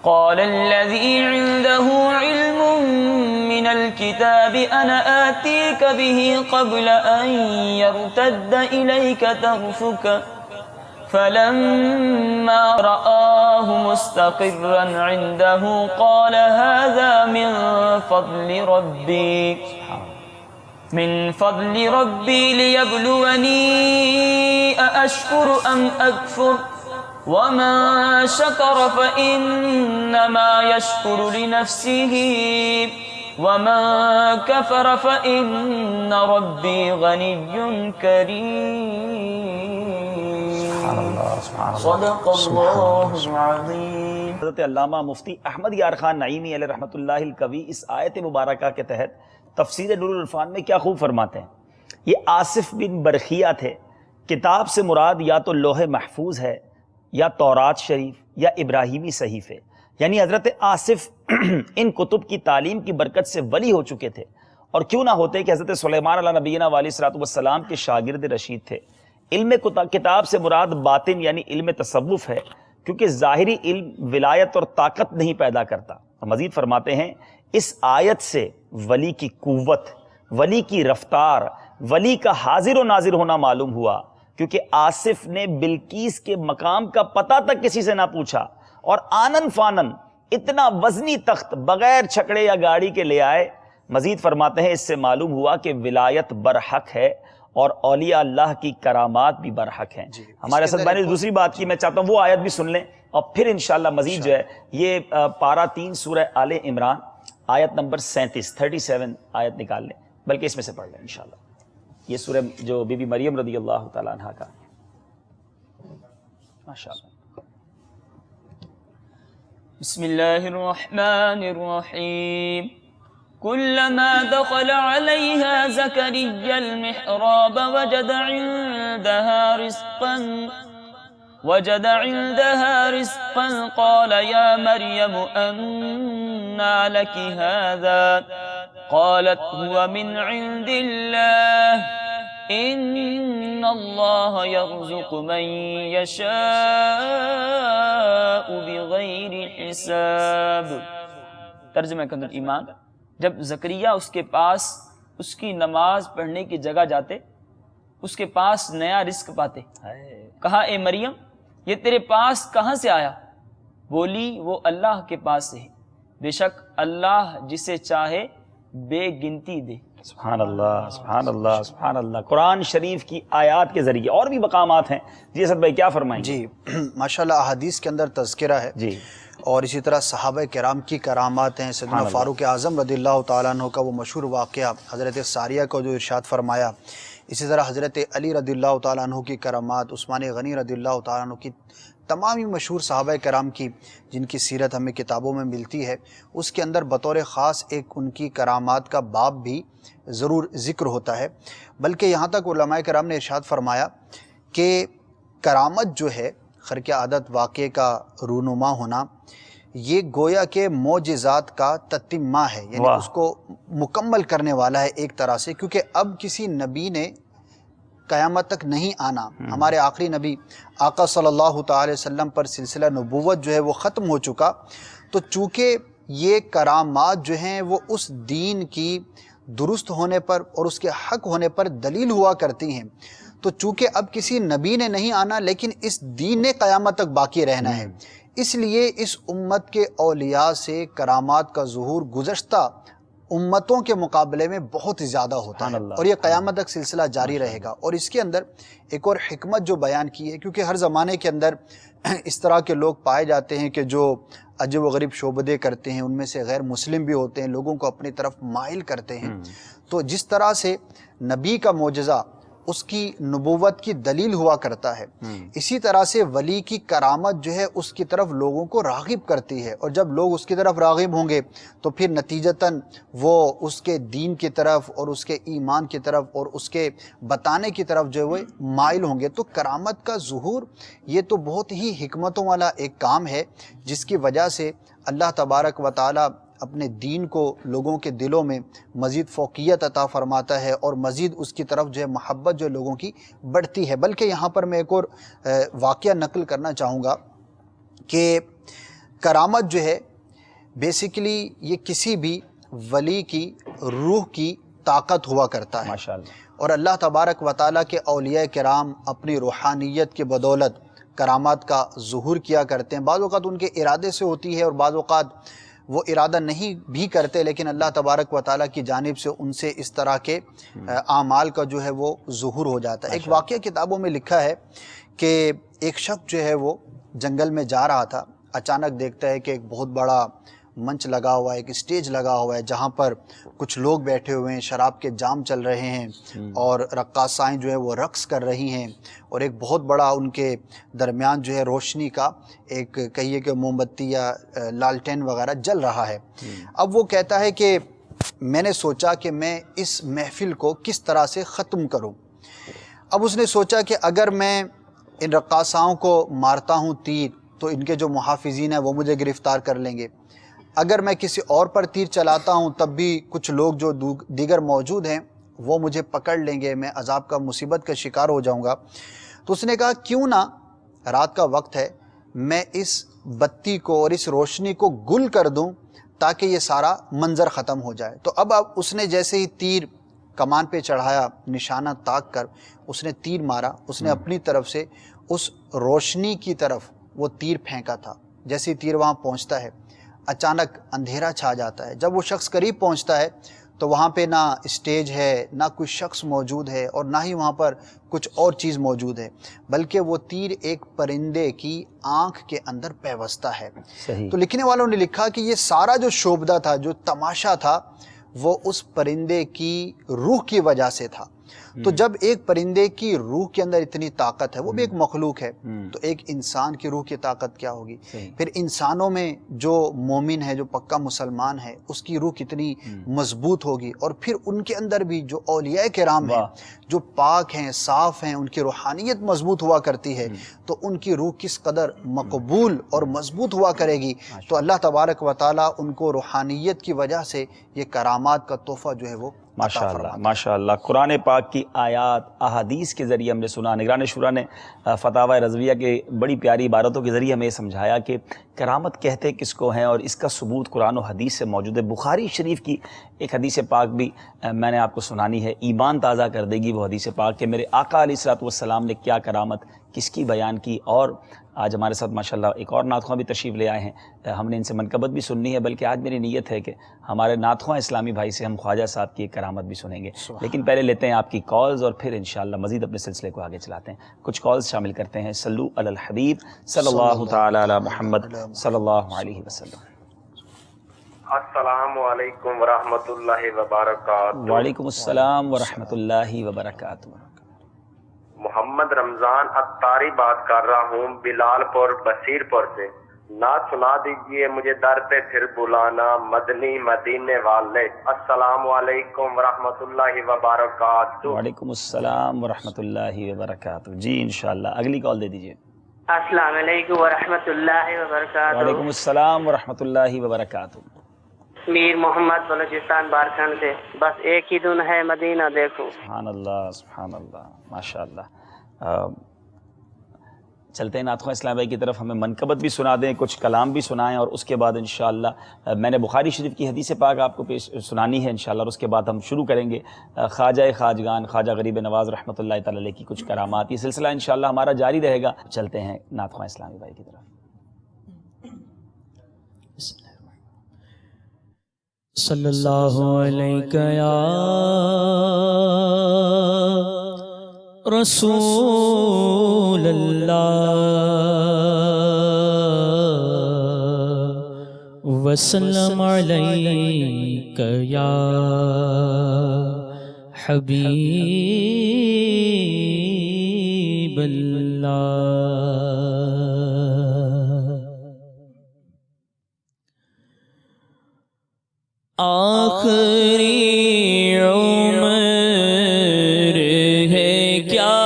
قال الذي عنده علم من الكتاب أنا آتيك به قبل أن يرتد إليك طرفك فلما رآه مستقرا عنده قال هذا من فضل ربي ليبلوني أأشكر أم أكفر ومن شكر فإنما يشكر لنفسه ومن كفر فإن ربي غني كريم صدق اللہ العظیم۔ حضرت علامہ مفتی احمد یار خان نعیمی علیہ رحمۃ اللہ القوی اس آیت مبارکہ کے تحت تفسیر نور العرفان میں کیا خوب فرماتے ہیں۔ یہ آصف بن برخیہ تھے، کتاب سے مراد یا تو لوح محفوظ ہے یا تورات شریف یا ابراہیمی صحیفے، یعنی حضرت آصف ان کتب کی تعلیم کی برکت سے ولی ہو چکے تھے، اور کیوں نہ ہوتے کہ حضرت سلیمان علیہ نبینا علیہ الصلوۃ والسلام کے شاگرد رشید تھے۔ علم کتاب سے مراد باطن یعنی علم تصوف ہے، کیونکہ ظاہری علم ولایت اور طاقت نہیں پیدا کرتا۔ اور مزید فرماتے ہیں اس آیت سے ولی کی قوت، ولی کی رفتار، ولی کا حاضر و ناظر ہونا معلوم ہوا، کیونکہ آصف نے بلقیس کے مقام کا پتہ تک کسی سے نہ پوچھا، اور آنن فانن اتنا وزنی تخت بغیر چھکڑے یا گاڑی کے لے آئے۔ مزید فرماتے ہیں اس سے معلوم ہوا کہ ولایت برحق ہے اور اولیاء اللہ کی کرامات بھی برحق ہیں۔ ہمارے اسد بھائی نے دوسری بات کی، میں چاہتا ہوں وہ آیت بھی سن لیں، اور پھر انشاءاللہ مزید جو ہے یہ پارہ 3 سورہ آل عمران آیت نمبر 37 آیت نکال لیں، بلکہ اس میں سے پڑھ لیں انشاءاللہ۔ یہ سورہ جو بی بی مریم رضی اللہ تعالیٰ عنہ کا، ماشاءاللہ۔ بسم اللہ الرحمن الرحیم۔ كلما دخل عليها زكريا المحراب وجد عندها رزقا قال يا مريم أنى لك هذا قالت هو من عند الله إن الله يرزق من يشاء بغير حساب۔ ترجمہ کنز ایمان۔ جب زکریا اس کے پاس اس کی نماز پڑھنے کی جگہ جاتے، اس کے پاس نیا رزق پاتے، کہا اے مریم یہ تیرے پاس کہاں سے آیا؟ بولی وہ اللہ کے پاس سے ہے، بے شک اللہ جسے چاہے بے گنتی دے۔ سبحان اللہ، سبحان اللہ، سبحان اللہ۔ قرآن شریف کی آیات کے ذریعے اور بھی مقامات ہیں، جی اسد بھائی کیا فرمائیں گے؟ جی ماشاءاللہ، احادیث کے اندر تذکرہ ہے، جی، اور اسی طرح صحابہ کرام کی کرامات ہیں۔ سیدنا فاروق اعظم رضی اللہ تعالیٰ عنہ کا وہ مشہور واقعہ حضرت ساریہ کو جو ارشاد فرمایا، اسی طرح حضرت علی رضی اللہ تعالیٰ عنہ کی کرامات، عثمان غنی رضی اللہ تعالیٰ عنہ کی، تمام ہی مشہور صحابہ کرام کی جن کی سیرت ہمیں کتابوں میں ملتی ہے، اس کے اندر بطور خاص ایک ان کی کرامات کا باب بھی ضرور ذکر ہوتا ہے۔ بلکہ یہاں تک علماء کرام نے ارشاد فرمایا کہ کرامت جو ہے، خرق عادت واقعے کا رونما ہونا، یہ گویا کہ معجزات کا تتمہ ہے، یعنی اس کو مکمل کرنے والا ہے ایک طرح سے، کیونکہ اب کسی نبی نے قیامت تک نہیں آنا۔ ہمارے آخری نبی آقا صلی اللہ تعالی وسلم پر سلسلہ نبوت جو ہے وہ ختم ہو چکا، تو چونکہ یہ کرامات جو ہیں وہ اس دین کی درست ہونے پر اور اس کے حق ہونے پر دلیل ہوا کرتی ہیں، تو چونکہ اب کسی نبی نے نہیں آنا لیکن اس دین نے قیامت تک باقی رہنا ہے، اس لیے اس امت کے اولیاء سے کرامات کا ظہور گزشتہ امتوں کے مقابلے میں بہت زیادہ ہوتا ہے، اور یہ قیامت تک سلسلہ جاری رہے گا۔ اور اس کے اندر ایک اور حکمت جو بیان کی ہے، کیونکہ ہر زمانے کے اندر اس طرح کے لوگ پائے جاتے ہیں کہ جو عجب و غریب شعبدے کرتے ہیں، ان میں سے غیر مسلم بھی ہوتے ہیں، لوگوں کو اپنی طرف مائل کرتے ہیں۔ تو جس طرح سے نبی کا معجزہ اس کی نبوت کی دلیل ہوا کرتا ہے، اسی طرح سے ولی کی کرامت جو ہے اس کی طرف لوگوں کو راغب کرتی ہے، اور جب لوگ اس کی طرف راغب ہوں گے تو پھر نتیجتاً وہ اس کے دین کی طرف اور اس کے ایمان کی طرف اور اس کے بتانے کی طرف جو ہے وہ مائل ہوں گے۔ تو کرامت کا ظہور یہ تو بہت ہی حکمتوں والا ایک کام ہے، جس کی وجہ سے اللہ تبارک و تعالی اپنے دین کو لوگوں کے دلوں میں مزید فوقیت عطا فرماتا ہے، اور مزید اس کی طرف جو ہے محبت جو لوگوں کی بڑھتی ہے۔ بلکہ یہاں پر میں ایک اور واقعہ نقل کرنا چاہوں گا کہ کرامت جو ہے بیسیکلی یہ کسی بھی ولی کی روح کی طاقت ہوا کرتا ہے، ماشاءاللہ۔ اور اللہ تبارک و تعالیٰ کے اولیاء کرام اپنی روحانیت کی بدولت کرامات کا ظہور کیا کرتے ہیں۔ بعض اوقات ان کے ارادے سے ہوتی ہے اور بعض اوقات وہ ارادہ نہیں بھی کرتے، لیکن اللہ تبارک و تعالیٰ کی جانب سے ان سے اس طرح کے اعمال کا جو ہے وہ ظہور ہو جاتا ہے۔ ایک واقعہ کتابوں میں لکھا ہے کہ ایک شخص جو ہے وہ جنگل میں جا رہا تھا، اچانک دیکھتا ہے کہ ایک بہت بڑا منچ لگا ہوا ہے، ایک اسٹیج لگا ہوا ہے جہاں پر کچھ لوگ بیٹھے ہوئے ہیں، شراب کے جام چل رہے ہیں اور رقاصائیں جو ہے وہ رقص کر رہی ہیں، اور ایک بہت بڑا ان کے درمیان جو ہے روشنی کا ایک کہیے کہ موم بتی یا لالٹین وغیرہ جل رہا ہے۔ اب وہ کہتا ہے کہ میں نے سوچا کہ میں اس محفل کو کس طرح سے ختم کروں۔ اب اس نے سوچا کہ اگر میں ان رقاصاؤں کو مارتا ہوں تیر تو ان کے جو محافظین ہیں وہ مجھے گرفتار کر لیں گے، اگر میں کسی اور پر تیر چلاتا ہوں تب بھی کچھ لوگ جو دیگر موجود ہیں وہ مجھے پکڑ لیں گے، میں عذاب کا مصیبت کا شکار ہو جاؤں گا۔ تو اس نے کہا کیوں نہ رات کا وقت ہے میں اس بتی کو اور اس روشنی کو گل کر دوں تاکہ یہ سارا منظر ختم ہو جائے۔ تو اب اس نے جیسے ہی تیر کمان پہ چڑھایا، نشانہ تاک کر اس نے تیر مارا، اس نے اپنی طرف سے اس روشنی کی طرف وہ تیر پھینکا تھا۔ جیسے ہی تیر وہاں پہنچتا ہے اچانک اندھیرا چھا جاتا ہے۔ جب وہ شخص قریب پہنچتا ہے تو وہاں پہ نہ اسٹیج ہے، نہ کوئی شخص موجود ہے، اور نہ ہی وہاں پر کچھ اور چیز موجود ہے، بلکہ وہ تیر ایک پرندے کی آنکھ کے اندر پیوستہ ہے۔ تو لکھنے والوں نے لکھا کہ یہ سارا جو شوبدہ تھا، جو تماشا تھا، وہ اس پرندے کی روح کی وجہ سے تھا۔ تو جب ایک پرندے کی روح کے اندر اتنی طاقت ہے، وہ بھی ایک مخلوق ہے، تو ایک انسان کی روح کی طاقت کیا ہوگی؟ پھر انسانوں میں جو مومن ہے، جو پکا مسلمان ہے، اس کی روح کتنی مضبوط ہوگی، اور پھر ان کے اندر بھی جو اولیاء کرام ہیں، جو پاک ہیں، صاف ہیں، ان کی روحانیت مضبوط ہوا کرتی ہے، تو ان کی روح کس قدر مقبول اور مضبوط ہوا کرے گی۔ تو اللہ تبارک و تعالیٰ ان کو روحانیت کی وجہ سے یہ کرامات کا تحفہ جو ہے وہ ماشاءاللہ ماشاءاللہ۔ قرآن پاک کی آیات احادیث کے ذریعے ہم نے سنا، نگران شورا نے فتاوی رضویہ کے بڑی پیاری عبارتوں کے ذریعے ہمیں سمجھایا کہ کرامت کہتے کس کو ہیں، اور اس کا ثبوت قرآن و حدیث سے موجود ہے۔ بخاری شریف کی ایک حدیث پاک بھی میں نے آپ کو سنانی ہے، ایمان تازہ کر دے گی وہ حدیث پاک کہ میرے آقا علیہ الصلوۃ والسلام نے کیا کرامت کس کی بیان کی۔ اور آج ہمارے ساتھ ماشاءاللہ ایک اور نعت خواں بھی تشریف لے آئے ہیں، ہم نے ان سے منقبت بھی سننی ہے، بلکہ آج میری نیت ہے کہ ہمارے نعت خواں اسلامی بھائی سے ہم خواجہ صاحب کی ایک کرامت بھی سنیں گے۔ لیکن پہلے لیتے ہیں آپ کی کالز اور پھر انشاءاللہ مزید اپنے سلسلے کو آگے چلاتے ہیں۔ کچھ کالز شامل کرتے ہیں۔ صلو علی الحبیب صلی اللہ تعالی علی محمد صلی اللہ علیہ وسلم۔ السلام علیکم ورحمۃ اللہ وبرکاتہ۔ وعلیکم السلام ورحمۃ اللہ وبرکاتہ۔ محمد رمضان اتاری بات کر رہا ہوں بلال پور بصیر پور سے۔ نعت سنا دیجئے مجھے در پہ پھر بلانا مدنی مدینے والے۔ السلام علیکم ورحمۃ اللہ وبرکاتہ۔ وعلیکم السلام ورحمۃ اللہ وبرکاتہ۔ جی انشاءاللہ اگلی کال دے دیجئے۔ السلام علیکم ورحمۃ اللہ وبرکاتہ۔ وعلیکم السلام ورحمۃ اللہ وبرکاتہ۔ میر محمد بلوچستان بارکھن سے۔ بس ایک ہی دن ہے مدینہ دیکھو۔ سبحان اللہ سبحان اللہ ماشاء اللہ۔ چلتے ہیں نعت خواہ اسلام بھائی کی طرف. ہمیں منقبت بھی سنا دیں, کچھ کلام بھی سنائیں, اور اس کے بعد انشاءاللہ میں نے بخاری شریف کی حدیث پاک آپ کو پیش سنانی ہے انشاءاللہ, اور اس کے بعد ہم شروع کریں گے خواجہ خواجگان خواجہ غریب نواز رحمۃ اللہ تعالی علیہ کی کچھ کرامات. یہ سلسلہ انشاءاللہ ہمارا جاری رہے گا. چلتے ہیں نعت خواہ اسلامی بھائی کی طرف. صلی اللہ علیہ یا رسول اللہ وسلم علیک یا حبیب اللہ. آخری عمر ہے کیا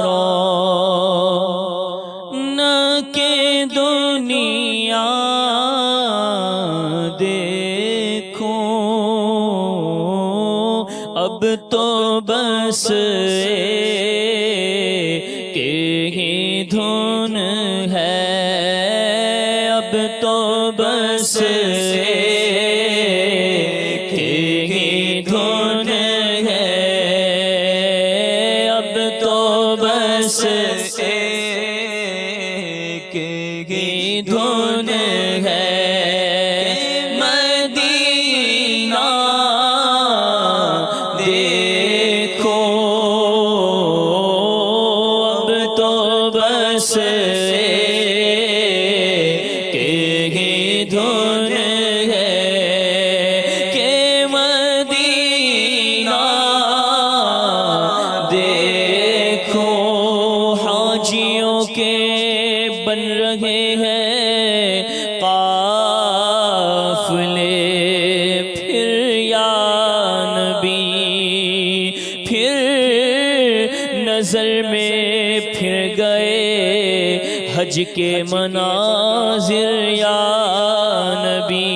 رونق دنیا دیکھوں, اب تو بس کہ ہی دھن ہے, اب تو بس دھن ہے مدینہ دیکھو, اب تو بس کہ دھن ہے کہ مدینہ دیکھو. حاجیوں کے بن رہے ہیں قافلے, پھر یا نبی پھر نظر میں پھر گئے حج کے مناظر, یا نبی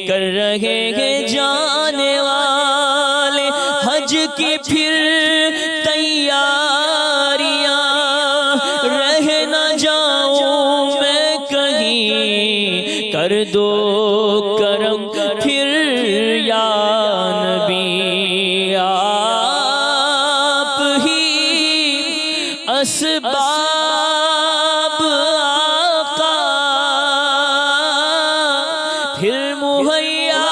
کر رہے ہیں جانے والے حج کی پھر تیاریاں, رہ نہ جاؤں میں کہیں, کر دو کرم پھر یا نبی. آپ ہی اسباب آقا پھر مہیا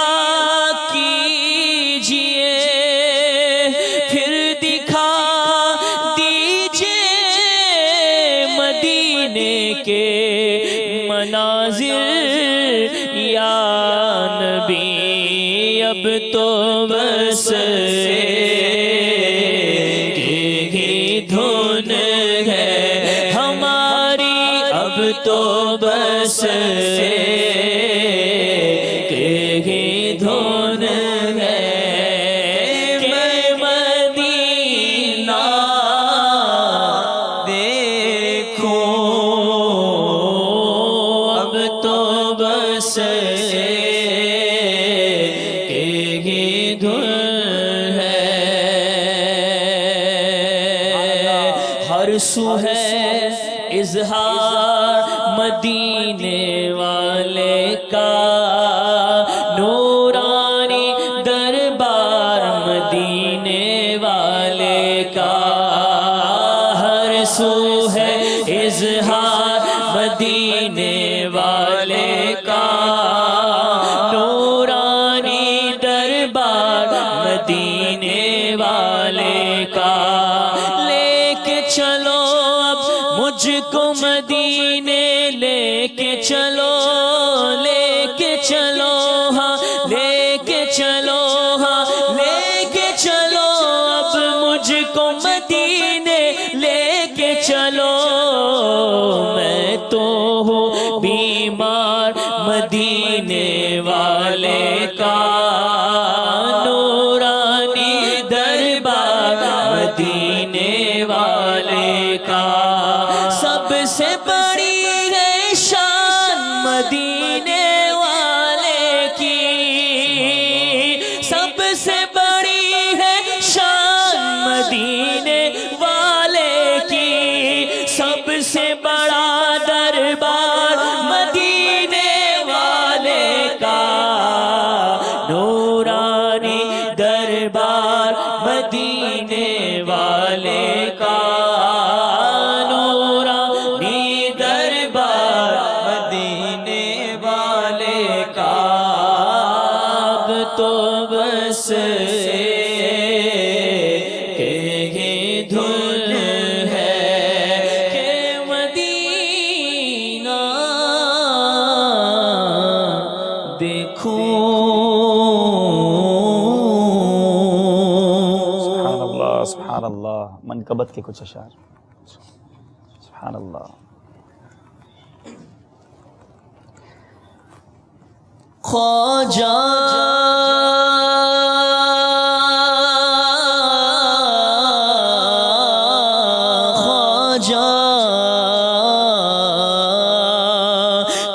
کیجئے, پھر دکھا مدینے کے مناظر, یا نبی اب تو بس کہ دھن ہے ہماری, اب تو بس کہ دھن ہے کہ مدینہ دیکھو, اب تو بس کہ دھن ہے. ہر سو ہے اظہار مدینے والے کا, نورانی دربار مدینے والے کا. ہر سو ہے اظہار مدینے والے کا, نورانی دربار مدینے والے کا. لے کے چلو اب مجھ کو مدینے, لے کے چلو, لے کے چلو, ہاں لے کے چلو, ہاں لے کے چلو اب مجھ کو مدینے, لے کے چلو. میں تو ہوں بیمار مدینے والے کا, نورانی دربار مدینے والے کا. سب سے بڑی ہے شان مدینے والے کی, سب سے بڑی ہے شان مدینے والے کی, سب دربار مدینے والے کا، نورانی دربار مدینے والے کا، اب تو بس سبحان اللہ، منقبت کے کچھ اشعار. سبحان اللہ. خواجہ خواجہ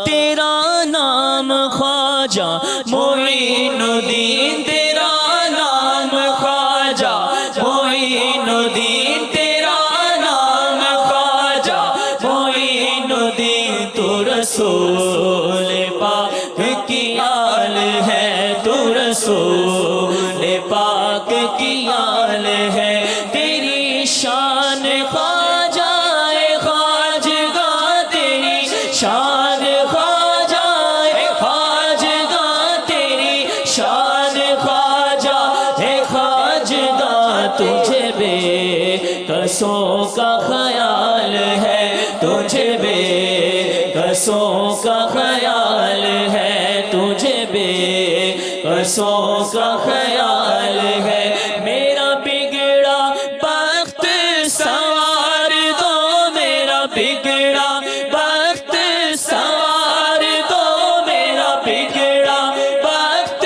تیرا نام خواجہ معین الدین، تیرا نام خواجہ معین الدین، تیرا نام خواجہ معین الدین، تو رسول پاک کی آل ہے، تو رسول پاک کی آل ہے، تیری شان خواجہ خواجگاہ، تیری شان خواجہ خواجگاہ، تیری شان خواجہ خواجگاہ، تجھے بے کسوں کا خیال ہے، تجھے بے کسوں کا خیال ہے، تجھے بے کسوں کا خیال ہے، میرا بگڑا بخت سنوار دو، میرا بگڑا بخت سنوار دو، میرا بگڑا بخت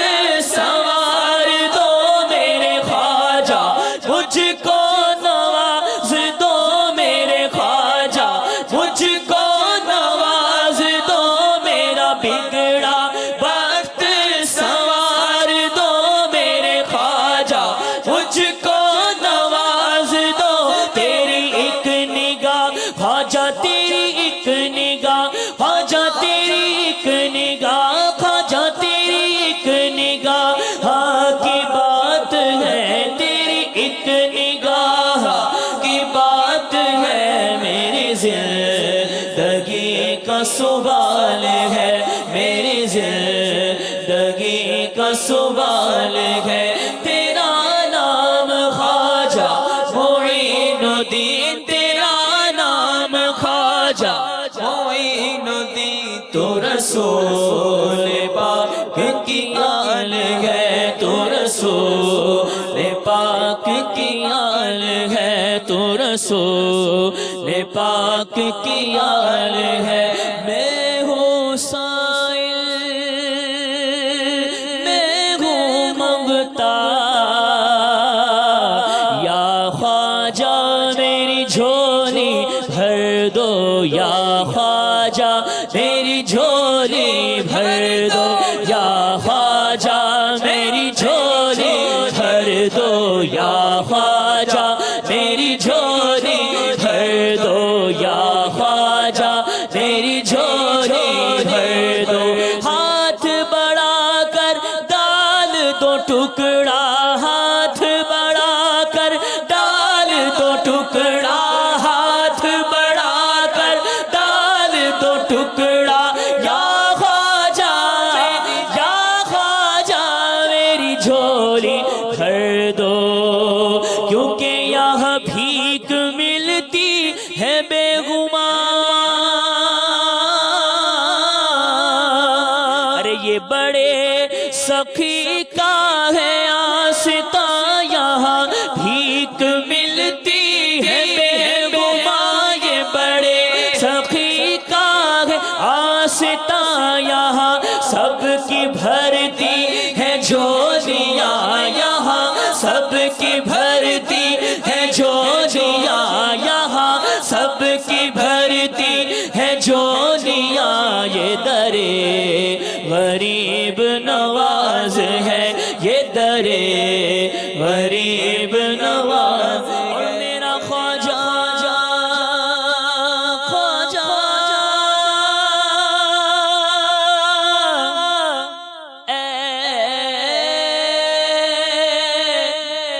سنوار دو، میرے خواجہ مجھ کو نواز دو، میرے خواجہ مجھ کو نواز دو، میرا بگڑا بخت سنوار دو، میرے خواجہ مجھ کو نواز دو، تیری ایک نگاہ خواجہ، تیری ایک نگاہ خواجہ، تیری ایک نگاہ خواجہ، تیری ایک نگاہ کی بات ہے، تیری ایک نگاہ کی بات ہے، میری زندگی کا سوال ہے، میری زندگی کا سوال ہے، تیرا نام خواجہ معین الدین، تیرا نام خواجہ معین الدین، تو رسول پاک کی آل ہے، تو رسول پاک کی آل ہے، تو رسول پاک کی آل ہے، میں ہوں سائل، میں ہوں منگتا، یا خواجہ میری جھولی بھر دو، یا خواجہ میری جھولی بھر دو، یا خواجہ میری جھولی بھر دو، یا خواجہ میری جھولی بھر دو، یا خواجہ میری جھولی بھر دو، ہاتھ بڑھا کر ڈال دو ٹکڑا، ہاتھ بڑھا کر ڈال دو ٹکڑا، ہاتھ بڑھا کر ڈال دو ٹکڑا، یا خواجہ میری جھولی بھر دو، کیونکہ یہاں بھیک ملتی ہے بے گمان، ارے یہ بڑے سخی کا ہے آستہ، یہاں بھیک ملتی ہے بے گمان، یہ بڑے سخی کا ہے آستہ، یہاں سب کی بھرتی ہے جھولیاں، یہاں سب کی بھرتی ہے جھولیاں، یہاں سب کی بھرتی ہے جھولیاں، یہ درے غریب نواز ہے، یہ درے غریب نواز، اور میرا خواجہ خواجہ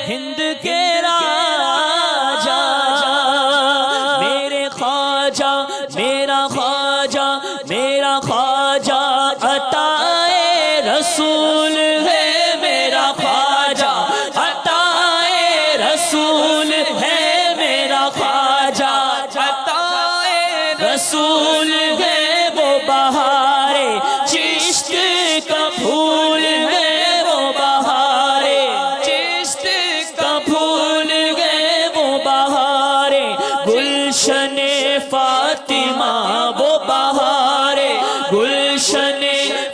ہند کے راجا میرے خواجہ میرا خواجہ میرا خواجہ عطائے رسول ہے میرا خواجہ عطائے رسول ہے میرا خواجہ عطائے رسول ہے وہ بہارے چشت کا پھول ہے وہ بہارے چشت کا پھول ہے وہ بہارے گلشن فاطمہ وہ بہارے گلشن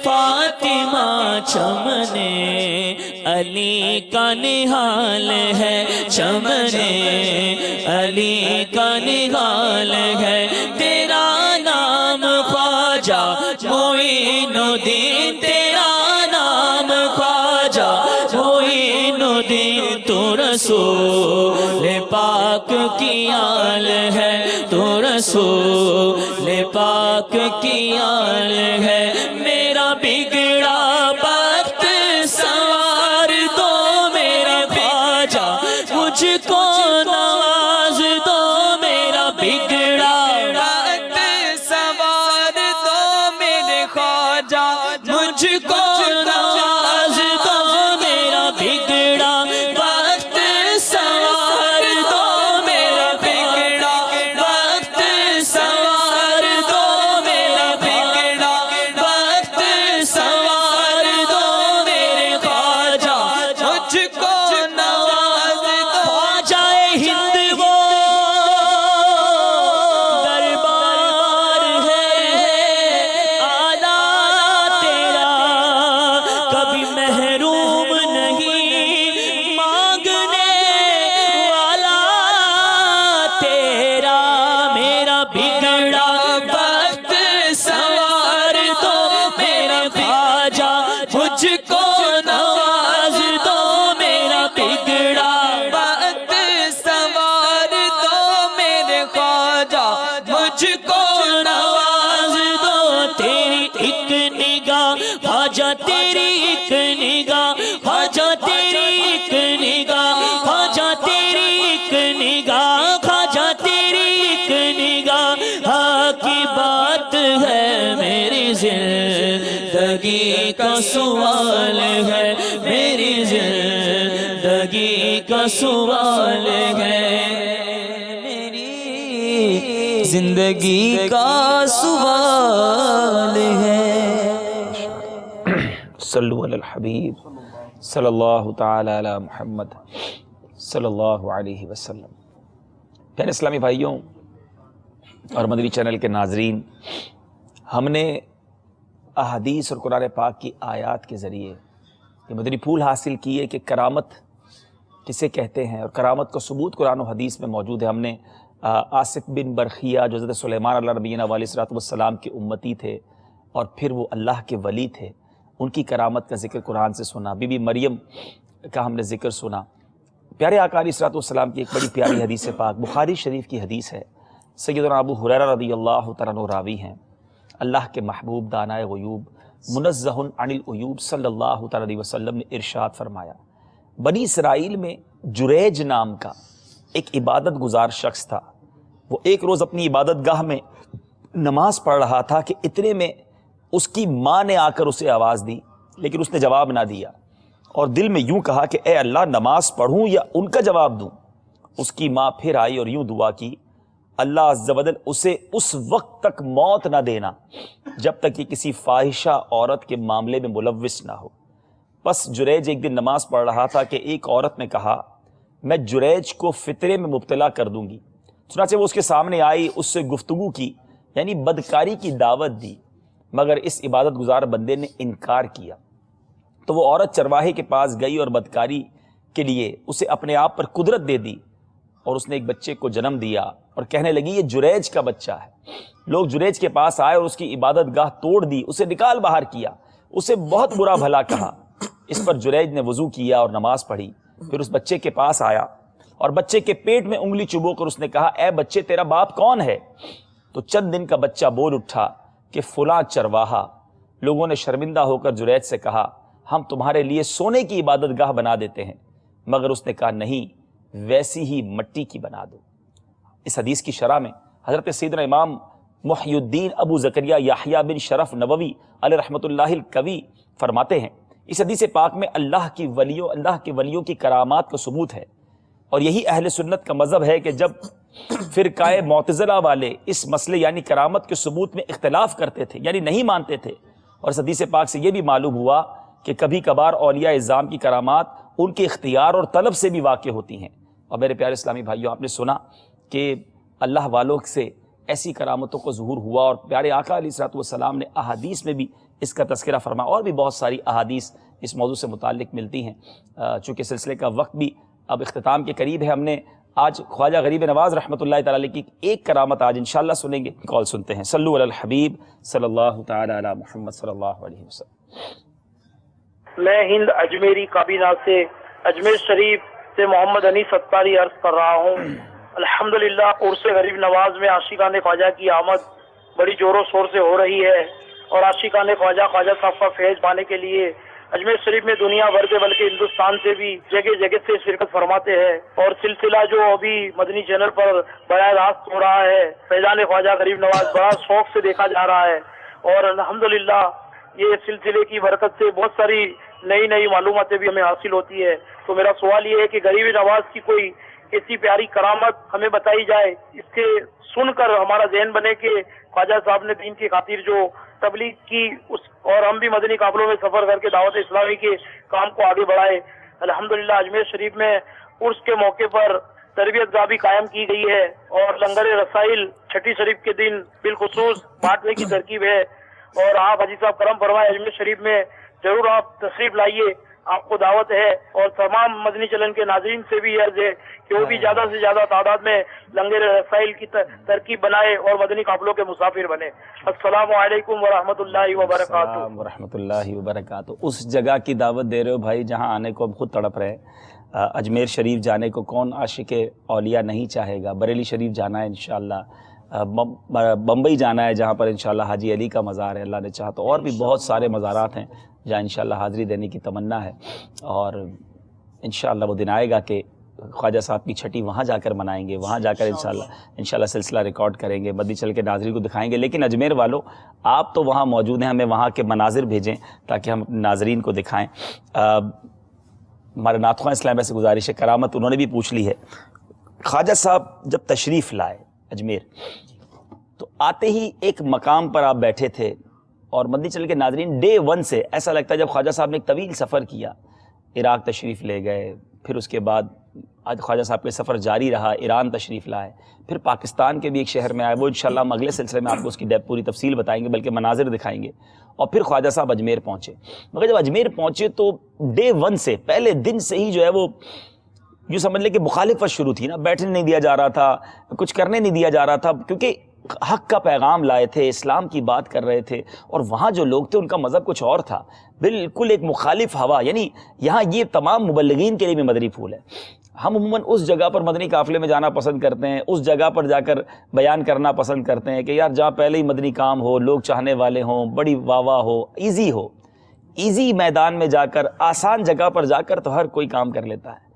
فاطمہ چمنے علی کا نہال ہے چمنے علی کا نہال ہے تیرا نام خواجہ معین الدین تیرا نام خواجہ معین الدین تو رسول پاک کی آل ہے تو رسول پاک کی آل ہے میرا بگڑا وقت سوار دو میرا خواجہ مجھ کو نواز دو میرا بگڑا وقت سوار دو میرے خواجہ مجھ کو نواز دو میرا بگڑا وقت سوار دو میرا بگڑا وقت سوار دو میرا بگڑا وقت سوار دو میرے خواجہ مجھ کو نواز دو خواجہ ہند وہ دربار ہے آلہ تیرا کبھی محروم نہیں مانگنے والا تیرا میرا بگڑا وقت سوار دو میرا خواجہ مجھ کو نواز دو میرا بگڑا وقت سوار دو میرے خواجہ مجھ کو نواز دو تیری ایک نگاہ خواجہ تیری ایک نگاہ خواجہ تیری ایک نگاہ خواجہ تیری ایک نگاہ خواجہ تیری ایک نگاہ ہاں کی بات ہے میری زندگی کا سوال ہے میری زندگی کا سوال ہے میری زندگی کا سوال ہے صلو علی الحبیب صلی اللہ تعالی علی محمد صلی اللہ علیہ وسلم۔ پیارے اسلامی بھائیوں اور مدنی چینل کے ناظرین، ہم نے احادیث اور قرآن پاک کی آیات کے ذریعے یہ مدنی پھول حاصل کیے کہ کرامت کسے کہتے ہیں اور کرامت کا ثبوت قرآن و حدیث میں موجود ہے۔ ہم نے آصف بن برخیہ جو حضرت سلیمان علیہ نبینا علیہ الصلوۃ والسلام کے امتی تھے اور پھر وہ اللہ کے ولی تھے، ان کی کرامت کا ذکر قرآن سے سنا۔ بی بی مریم کا ہم نے ذکر سنا۔ پیارے آقا علیہ الصلوۃ والسلام کی ایک بڑی پیاری حدیث پاک بخاری شریف کی حدیث ہے۔ سیدنا ابو ہریرہ رضی اللہ تعالیٰ عنہ راوی ہیں۔ اللہ کے محبوب دانائے غیوب منزہ عن العیوب صلی اللہ تعالیٰ علیہ وسلم نے ارشاد فرمایا، بنی اسرائیل میں جریج نام کا ایک عبادت گزار شخص تھا۔ وہ ایک روز اپنی عبادت گاہ میں نماز پڑھ رہا تھا کہ اتنے میں اس کی ماں نے آ کر اسے آواز دی، لیکن اس نے جواب نہ دیا اور دل میں یوں کہا کہ اے اللہ، نماز پڑھوں یا ان کا جواب دوں؟ اس کی ماں پھر آئی اور یوں دعا کی، اللہ عز و جل اسے اس وقت تک موت نہ دینا جب تک کہ کسی فاحشہ عورت کے معاملے میں ملوث نہ ہو۔ پس جریج ایک دن نماز پڑھ رہا تھا کہ ایک عورت نے کہا، میں جریج کو فطرے میں مبتلا کر دوں گی۔ چنانچہ وہ اس کے سامنے آئی، اس سے گفتگو کی، یعنی بدکاری کی دعوت دی، مگر اس عبادت گزار بندے نے انکار کیا۔ تو وہ عورت چرواہے کے پاس گئی اور بدکاری کے لیے اسے اپنے آپ پر قدرت دے دی، اور اس نے ایک بچے کو جنم دیا اور کہنے لگی یہ جریج کا بچہ ہے۔ لوگ جریج کے پاس آئے اور اس کی عبادت گاہ توڑ دی، اسے نکال باہر کیا، اسے بہت برا بھلا کہا۔ اس پر جریج نے وضو کیا اور نماز پڑھی، پھر اس بچے کے پاس آیا اور بچے کے پیٹ میں انگلی چبو کر اس نے کہا، اے بچے تیرا باپ کون ہے؟ تو چند دن کا بچہ بول اٹھا کہ فلاں چرواہا۔ لوگوں نے شرمندہ ہو کر جریج سے کہا، ہم تمہارے لیے سونے کی عبادت گاہ بنا دیتے ہیں۔ مگر اس نے کہا نہیں، ویسی ہی مٹی کی بنا دو۔ اس حدیث کی شرح میں حضرت سیدنا امام محی الدین ابو زکریا یحییٰ بن شرف نووی علیہ رحمۃ اللہ القوی فرماتے ہیں، اس حدیث پاک میں اللہ کے ولیوں کی کرامات کا ثبوت ہے، اور یہی اہل سنت کا مذہب ہے کہ جب فرقہ معتزلہ والے اس مسئلے یعنی کرامت کے ثبوت میں اختلاف کرتے تھے، یعنی نہیں مانتے تھے، اور اس حدیث پاک سے یہ بھی معلوم ہوا کہ کبھی کبھار اولیاء اعظام کی کرامات ان کے اختیار اور طلب سے بھی واقع ہوتی ہیں۔ اور میرے پیارے اسلامی بھائیوں، آپ نے سنا کہ اللہ والوں سے ایسی کرامتوں کو ظہور ہوا، اور پیارے آقا علیہ الصلوۃ والسلام نے احادیث میں بھی اس کا تذکرہ فرمایا، اور بھی بہت ساری احادیث اس موضوع سے متعلق ملتی ہیں۔ چونکہ سلسلے کا وقت بھی اب اختتام کے قریب ہے، ہم نے آج خواجہ غریب نواز رحمۃ اللہ تعالی علیہ کی ایک کرامت آج انشاءاللہ سنیں گے۔ کال سنتے ہیں۔ صلو علی الحبیب صلی اللہ تعالی علی محمد صلی اللہ علیہ وسلم۔ میں ہند اجمیری کابینہ سے اجمیر شریف سے محمد انیس ستاری عرض کر رہا ہوں۔ الحمدللہ عرس غریب نواز میں عاشقان خواجہ کی آمد بڑی زور و شور سے ہو رہی ہے، اور عاشقان خواجہ صاحب کا فیض پانے کے لیے اجمیر شریف میں دنیا بھر سے بلکہ ہندوستان سے بھی جگہ جگہ سے شرکت فرماتے ہیں، اور سلسلہ جو ابھی مدنی چینل پر براہ راست ہو رہا ہے فیضان خواجہ غریب نواز بڑا شوق سے دیکھا جا رہا ہے، اور الحمدللہ یہ سلسلے کی برکت سے بہت ساری نئی معلوماتیں بھی ہمیں حاصل ہوتی ہے۔ تو میرا سوال یہ ہے کہ غریب نواز کی کوئی ایسی پیاری کرامت ہمیں بتائی جائے، اس کے سن کر ہمارا ذہن بنے کہ خواجہ صاحب نے دین کی خاطر جو تبلیغ کی اور ہم بھی مدنی قافلوں میں سفر کر کے دعوت اسلامی کے کام کو آگے بڑھائے۔ الحمدللہ اجمیر شریف میں عرس کے موقع پر تربیت گاہ بھی قائم کی گئی ہے، اور لنگر رسائل چھٹی شریف کے دن بالخصوص بانٹنے کی ترکیب ہے، اور آپ حاجی صاحب کرم فرمائے اجمیر شریف میں ضرور آپ تشریف لائیے، آپ کو دعوت ہے، اور تمام مدنی چلن کے ناظرین سے بھی عرض ہے کہ وہ بھی زیادہ سے زیادہ تعداد میں لنگر رسائل کی ترکیب بنائے اور مدنی قافلوں کے مسافر بنے۔ السلام علیکم ورحمۃ اللہ وبرکاتہ۔ ورحمۃ اللہ وبرکاتہ۔ اس جگہ کی دعوت دے رہے ہو بھائی جہاں آنے کو ہم خود تڑپ رہے ہیں۔ اجمیر شریف جانے کو کون عاشق اولیاء نہیں چاہے گا؟ بریلی شریف جانا ہے انشاءاللہ، بمبئی جانا ہے جہاں پر انشاءاللہ حاجی علی کا مزار ہے، اللہ نے چاہا تو، اور بھی بہت سارے مزارات ہیں جہاں انشاءاللہ حاضری دینے کی تمنا ہے، اور انشاءاللہ وہ دن آئے گا کہ خواجہ صاحب کی چھٹی وہاں جا کر منائیں گے، وہاں جا کر انشاءاللہ سلسلہ ریکارڈ کریں گے، مدنی چل کے ناظرین کو دکھائیں گے۔ لیکن اجمیر والوں آپ تو وہاں موجود ہیں، ہمیں وہاں کے مناظر بھیجیں تاکہ ہم اپنے ناظرین کو دکھائیں۔ ہمارے نعت خواں اسلام سے گزارش ہے، کرامت انہوں نے بھی پوچھ لی ہے۔ خواجہ صاحب جب تشریف لائے اجمیر تو آتے ہی ایک مقام پر آپ بیٹھے تھے، اور مدنی چل کے ناظرین ڈے ون سے ایسا لگتا ہے جب خواجہ صاحب نے ایک طویل سفر کیا، عراق تشریف لے گئے، پھر اس کے بعد آج خواجہ صاحب کے سفر جاری رہا، ایران تشریف لائے، پھر پاکستان کے بھی ایک شہر میں آئے، وہ انشاءاللہ ہم اگلے سلسلے میں آپ کو اس کی پوری تفصیل بتائیں گے، بلکہ مناظر دکھائیں گے، اور پھر خواجہ صاحب اجمیر پہنچے۔ مگر جب اجمیر پہنچے تو ڈے ون سے پہلے دن سے ہی جو ہے وہ یوں سمجھ لیں کہ مخالفت شروع تھی نا، بیٹھنے نہیں دیا جا رہا تھا، کچھ کرنے نہیں دیا جا رہا تھا، کیونکہ حق کا پیغام لائے تھے، اسلام کی بات کر رہے تھے، اور وہاں جو لوگ تھے ان کا مذہب کچھ اور تھا، بالکل ایک مخالف ہوا۔ یعنی یہاں یہ تمام مبلغین کے لیے بھی مدنی پھول ہے۔ ہم عموماً اس جگہ پر مدنی قافلے میں جانا پسند کرتے ہیں، اس جگہ پر جا کر بیان کرنا پسند کرتے ہیں کہ یار جہاں پہلے ہی مدنی کام ہو، لوگ چاہنے والے ہوں، بڑی واہ واہ ہو، ایزی میدان میں جا کر، آسان جگہ پر جا کر تو ہر کوئی کام کر لیتا ہے۔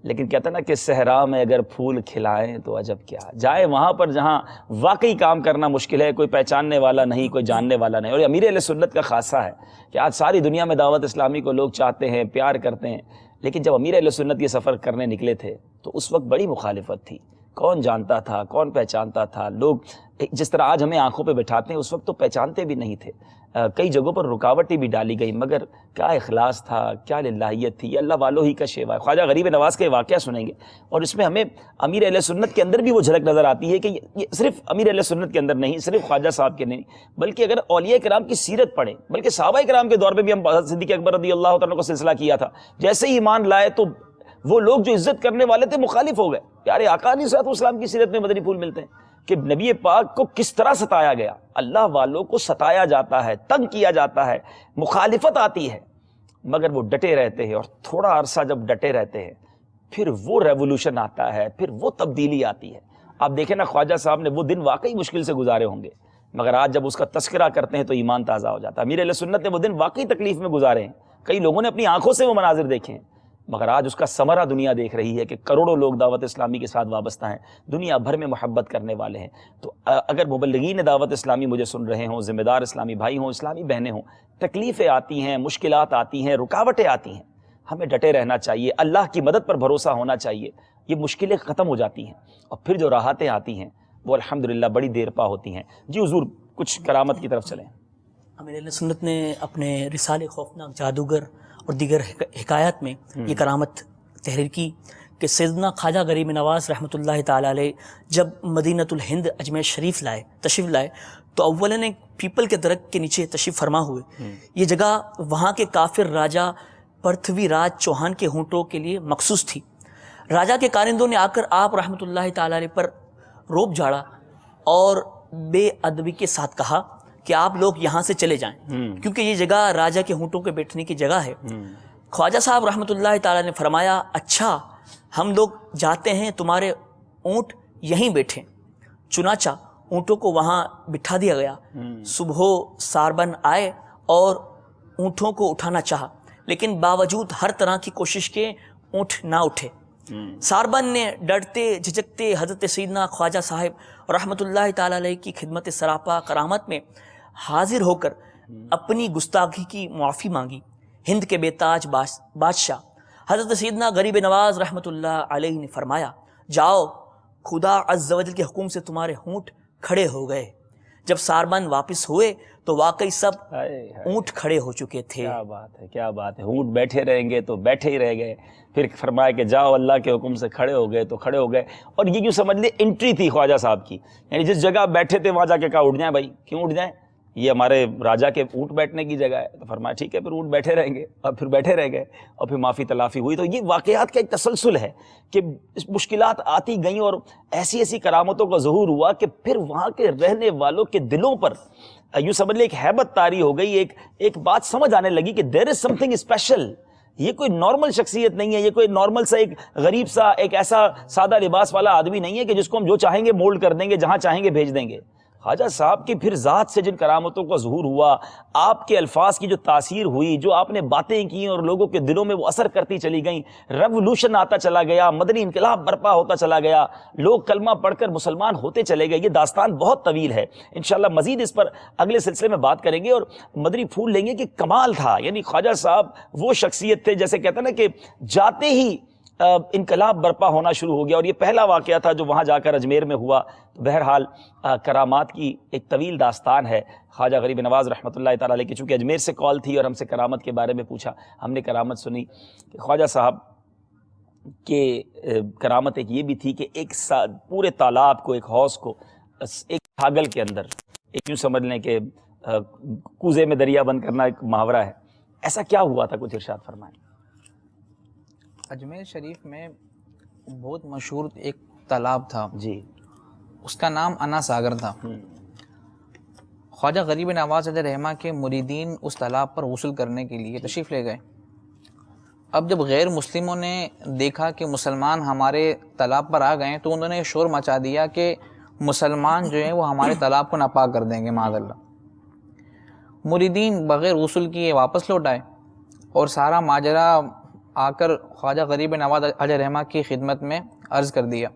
لیکن کہتا نا کہ صحرا میں اگر پھول کھلائیں تو عجب کیا، جائیں وہاں پر جہاں واقعی کام کرنا مشکل ہے، کوئی پہچاننے والا نہیں، کوئی جاننے والا نہیں۔ اور یہ امیر اہل سنت کا خاصہ ہے کہ آج ساری دنیا میں دعوت اسلامی کو لوگ چاہتے ہیں، پیار کرتے ہیں، لیکن جب امیر اہل سنت یہ سفر کرنے نکلے تھے تو اس وقت بڑی مخالفت تھی۔ کون جانتا تھا، کون پہچانتا تھا؟ لوگ جس طرح آج ہمیں آنکھوں پہ بٹھاتے ہیں اس وقت تو پہچانتے بھی نہیں تھے، کئی جگہوں پر رکاوٹیں بھی ڈالی گئی، مگر کیا اخلاص تھا، کیا للہیت تھی، یہ اللہ والوں ہی کا شیوا ہے۔ خواجہ غریب نواز کے واقعہ سنیں گے، اور اس میں ہمیں امیر اہل سنت کے اندر بھی وہ جھلک نظر آتی ہے کہ یہ صرف امیر اہل سنت کے اندر نہیں، صرف خواجہ صاحب کے نہیں، بلکہ اگر اولیاء کرام کی سیرت پڑھیں، بلکہ صحابہ کرام کے دور میں بھی ہم صدیق اکبر رضی اللہ تعالیٰ کو سلسلہ کیا تھا، جیسے ہی ایمان لائے تو وہ لوگ جو عزت کرنے والے تھے مخالف ہو گئے۔ پیارے آقا علیہ الصلوۃ والسلام کی سیرت میں مدنی پھول ملتے ہیں کہ نبی پاک کو کس طرح ستایا گیا، اللہ والوں کو ستایا جاتا ہے، تنگ کیا جاتا ہے، مخالفت آتی ہے، مگر وہ ڈٹے رہتے ہیں، اور تھوڑا عرصہ جب ڈٹے رہتے ہیں پھر وہ ریولوشن آتا ہے، پھر وہ تبدیلی آتی ہے۔ آپ دیکھیں نا خواجہ صاحب نے وہ دن واقعی مشکل سے گزارے ہوں گے، مگر آج جب اس کا تذکرہ کرتے ہیں تو ایمان تازہ ہو جاتا ہے۔ امیر اہل سنت نے وہ دن واقعی تکلیف میں گزارے ہیں، کئی لوگوں نے اپنی آنکھوں سے وہ مناظر دیکھے ہیں، مگر آج اس کا ثمرہ دنیا دیکھ رہی ہے کہ کروڑوں لوگ دعوت اسلامی کے ساتھ وابستہ ہیں، دنیا بھر میں محبت کرنے والے ہیں۔ تو اگر مبلغین دعوت اسلامی مجھے سن رہے ہوں، ذمہ دار اسلامی بھائی ہوں، اسلامی بہنیں ہوں، تکلیفیں آتی ہیں، مشکلات آتی ہیں، رکاوٹیں آتی ہیں، ہمیں ڈٹے رہنا چاہیے، اللہ کی مدد پر بھروسہ ہونا چاہیے۔ یہ مشکلیں ختم ہو جاتی ہیں اور پھر جو راحتیں آتی ہیں وہ الحمدللہ بڑی دیر پا ہوتی ہیں۔ جی حضور کچھ کرامت کی طرف چلیں۔ امیر اہل سنت نے اپنے رسالے خوفناک جادوگر اور دیگر حکایات میں یہ کرامت تحریر کی کہ سیدنا خواجہ غریب نواز رحمۃ اللہ تعالی علیہ جب مدینۃ الہند اجمیر شریف تشریف لائے تو اولاً ایک پیپل کے درخت کے نیچے تشریف فرما ہوئے۔ یہ جگہ وہاں کے کافر راجہ پرتھوی راج چوہان کے ہونٹوں کے لیے مخصوص تھی۔ راجہ کے کارندوں نے آ کر آپ رحمۃ اللہ تعالی علیہ پر روب جھاڑا اور بے ادبی کے ساتھ کہا کہ آپ لوگ یہاں سے چلے جائیں کیونکہ یہ جگہ راجہ کے ہونٹوں کے بیٹھنے کی جگہ ہے۔ خواجہ صاحب رحمۃ اللہ تعالی نے فرمایا اچھا ہم لوگ جاتے ہیں، تمہارے اونٹ یہیں بیٹھیں۔ چنانچہ اونٹوں کو وہاں بٹھا دیا گیا۔ صبح ساربن آئے اور اونٹوں کو اٹھانا چاہا لیکن باوجود ہر طرح کی کوشش کے اونٹ نہ اٹھے۔ ساربن نے ڈرتے جھجکتے حضرت سیدنا خواجہ صاحب رحمۃ اللہ تعالی علیہ کی خدمت سراپا کرامت میں حاضر ہو کر اپنی گستاخی کی معافی مانگی۔ ہند کے بے تاج بادشاہ حضرت سیدنا غریب نواز رحمۃ اللہ علیہ نے فرمایا جاؤ، خدا عز و جل کے حکم سے تمہارے اونٹ کھڑے ہو گئے۔ جب ساربن واپس ہوئے تو واقعی سب اونٹ کھڑے ہو چکے تھے۔ کیا بات ہے، کیا بات ہے، اونٹ بیٹھے رہیں گے تو بیٹھے ہی رہ گئے، پھر فرمایا کہ جاؤ اللہ کے حکم سے کھڑے ہو گئے تو کھڑے ہو گئے۔ اور یہ یوں سمجھ لیں انٹری تھی خواجہ صاحب کی، یعنی جس جگہ بیٹھے تھے وہاں جا کے کہا اٹھ جائیں بھائی، کیوں اٹھ جائیں، یہ ہمارے راجہ کے اونٹ بیٹھنے کی جگہ ہے۔ تو فرمایا ٹھیک ہے پھر اونٹ بیٹھے رہیں گے، اور پھر بیٹھے رہ گئے اور پھر معافی تلافی ہوئی۔ تو یہ واقعات کا ایک تسلسل ہے کہ مشکلات آتی گئیں اور ایسی ایسی کرامتوں کا ظہور ہوا کہ پھر وہاں کے رہنے والوں کے دلوں پر یوں سمجھ لیں ایک ہیبت طاری ہو گئی، ایک بات سمجھ آنے لگی کہ دیر از سم تھنگ اسپیشل۔ یہ کوئی نارمل شخصیت نہیں ہے، یہ کوئی نارمل سا ایک غریب سا ایک ایسا سادہ لباس والا آدمی نہیں ہے کہ جس کو ہم جو چاہیں گے مولڈ کر دیں گے، جہاں چاہیں گے بھیج دیں گے۔ خواجہ صاحب کی پھر ذات سے جن کرامتوں کا ظہور ہوا، آپ کے الفاظ کی جو تاثیر ہوئی، جو آپ نے باتیں کی اور لوگوں کے دلوں میں وہ اثر کرتی چلی گئیں، ریولوشن آتا چلا گیا، مدنی انقلاب برپا ہوتا چلا گیا، لوگ کلمہ پڑھ کر مسلمان ہوتے چلے گئے۔ یہ داستان بہت طویل ہے، انشاءاللہ مزید اس پر اگلے سلسلے میں بات کریں گے اور مدنی پھول لیں گے کہ کمال تھا۔ یعنی خواجہ صاحب وہ شخصیت تھے جیسے کہتے ہیں نا کہ جاتے ہی انقلاب برپا ہونا شروع ہو گیا، اور یہ پہلا واقعہ تھا جو وہاں جا کر اجمیر میں ہوا۔ تو بہرحال کرامات کی ایک طویل داستان ہے خواجہ غریب نواز رحمۃ اللہ تعالی علیہ کی۔ چونکہ اجمیر سے کال تھی اور ہم سے کرامت کے بارے میں پوچھا، ہم نے کرامت سنی کہ خواجہ صاحب کے کرامت ایک یہ بھی تھی کہ ایک پورے تالاب کو، ایک حوض کو ایک چھاگل کے اندر، ایک یوں سمجھ لیں کہ کوزے میں دریا بند کرنا ایک محاورہ ہے، ایسا کیا ہوا تھا، کچھ ارشاد فرمائیں۔ اجمیر شریف میں بہت مشہور ایک تالاب تھا جی، اس کا نام انا ساگر تھا۔ خواجہ غریب نواز علیہ رحمہ کے مریدین اس تالاب پر غسل کرنے کے لیے تشریف لے گئے۔ اب جب غیر مسلموں نے دیکھا کہ مسلمان ہمارے تالاب پر آ گئے تو انہوں نے شور مچا دیا کہ مسلمان جو ہیں وہ ہمارے تالاب کو ناپاک کر دیں گے معاذ اللہ۔ مریدین بغیر غسل کیے واپس لوٹ آئے اور سارا ماجرا آ کر خواجہ غریب نواز علیہ رحمہ کی خدمت میں عرض کر دیا۔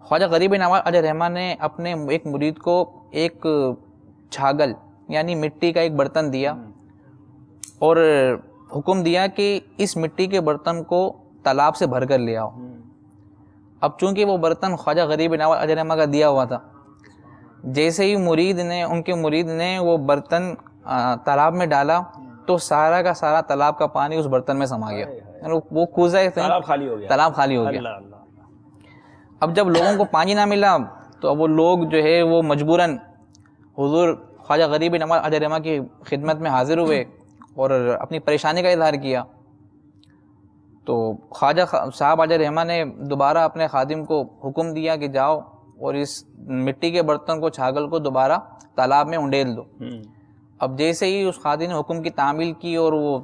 خواجہ غریب نواز علیہ رحمہ نے اپنے ایک مرید کو ایک چھاگل یعنی مٹی کا ایک برتن دیا اور حکم دیا کہ اس مٹی کے برتن کو تالاب سے بھر کر لے آؤ۔ اب چونکہ وہ برتن خواجہ غریب نواز علیہ رحمہ کا دیا ہوا تھا، جیسے ہی ان کے مرید نے وہ برتن تالاب میں ڈالا تو سارا کا سارا تالاب کا پانی اس برتن میں سما گیا، وہ کوزہ تالاب خالی ہو گیا۔ اب جب لوگوں کو پانی نہ ملا تو اب وہ لوگ جو ہے وہ مجبوراً حضور خواجہ غریب نواز علیہ رحمہ کی خدمت میں حاضر ہوئے اور اپنی پریشانی کا اظہار کیا۔ تو خواجہ صاحب علیہ رحمہ نے دوبارہ اپنے خادم کو حکم دیا کہ جاؤ اور اس مٹی کے برتن کو، چھاگل کو دوبارہ تالاب میں انڈیل دو۔ اب جیسے ہی اس خادم نے حکم کی تعمیل کی اور وہ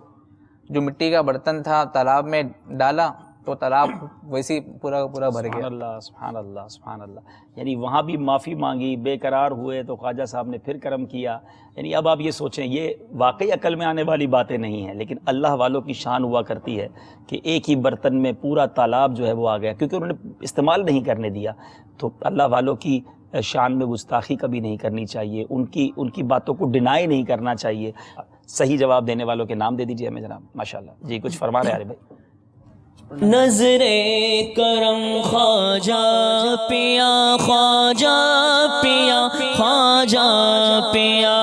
جو مٹی کا برتن تھا تالاب میں ڈالا تو تالاب ویسے پورا کا پورا بھر سبحان گیا. اللہ سبحان اللہ سبحان اللہ. یعنی وہاں بھی معافی مانگی، بے قرار ہوئے تو خواجہ صاحب نے پھر کرم کیا. یعنی اب آپ یہ سوچیں، یہ واقعی عقل میں آنے والی باتیں نہیں ہیں، لیکن اللہ والوں کی شان ہوا کرتی ہے کہ ایک ہی برتن میں پورا تالاب جو ہے وہ آ گیا، کیونکہ انہوں نے استعمال نہیں کرنے دیا. تو اللہ والوں کی شان میں گستاخی کبھی نہیں کرنی چاہیے، ان کی باتوں کو ڈینائی نہیں کرنا چاہیے. صحیح جواب دینے والوں کے نام دے دیجیے ہمیں جناب. ماشاءاللہ جی کچھ فرما رہے ہیں عارف بھائی. نظر کرم خواجہ پیا، خواجہ پیا، خواجہ پیا،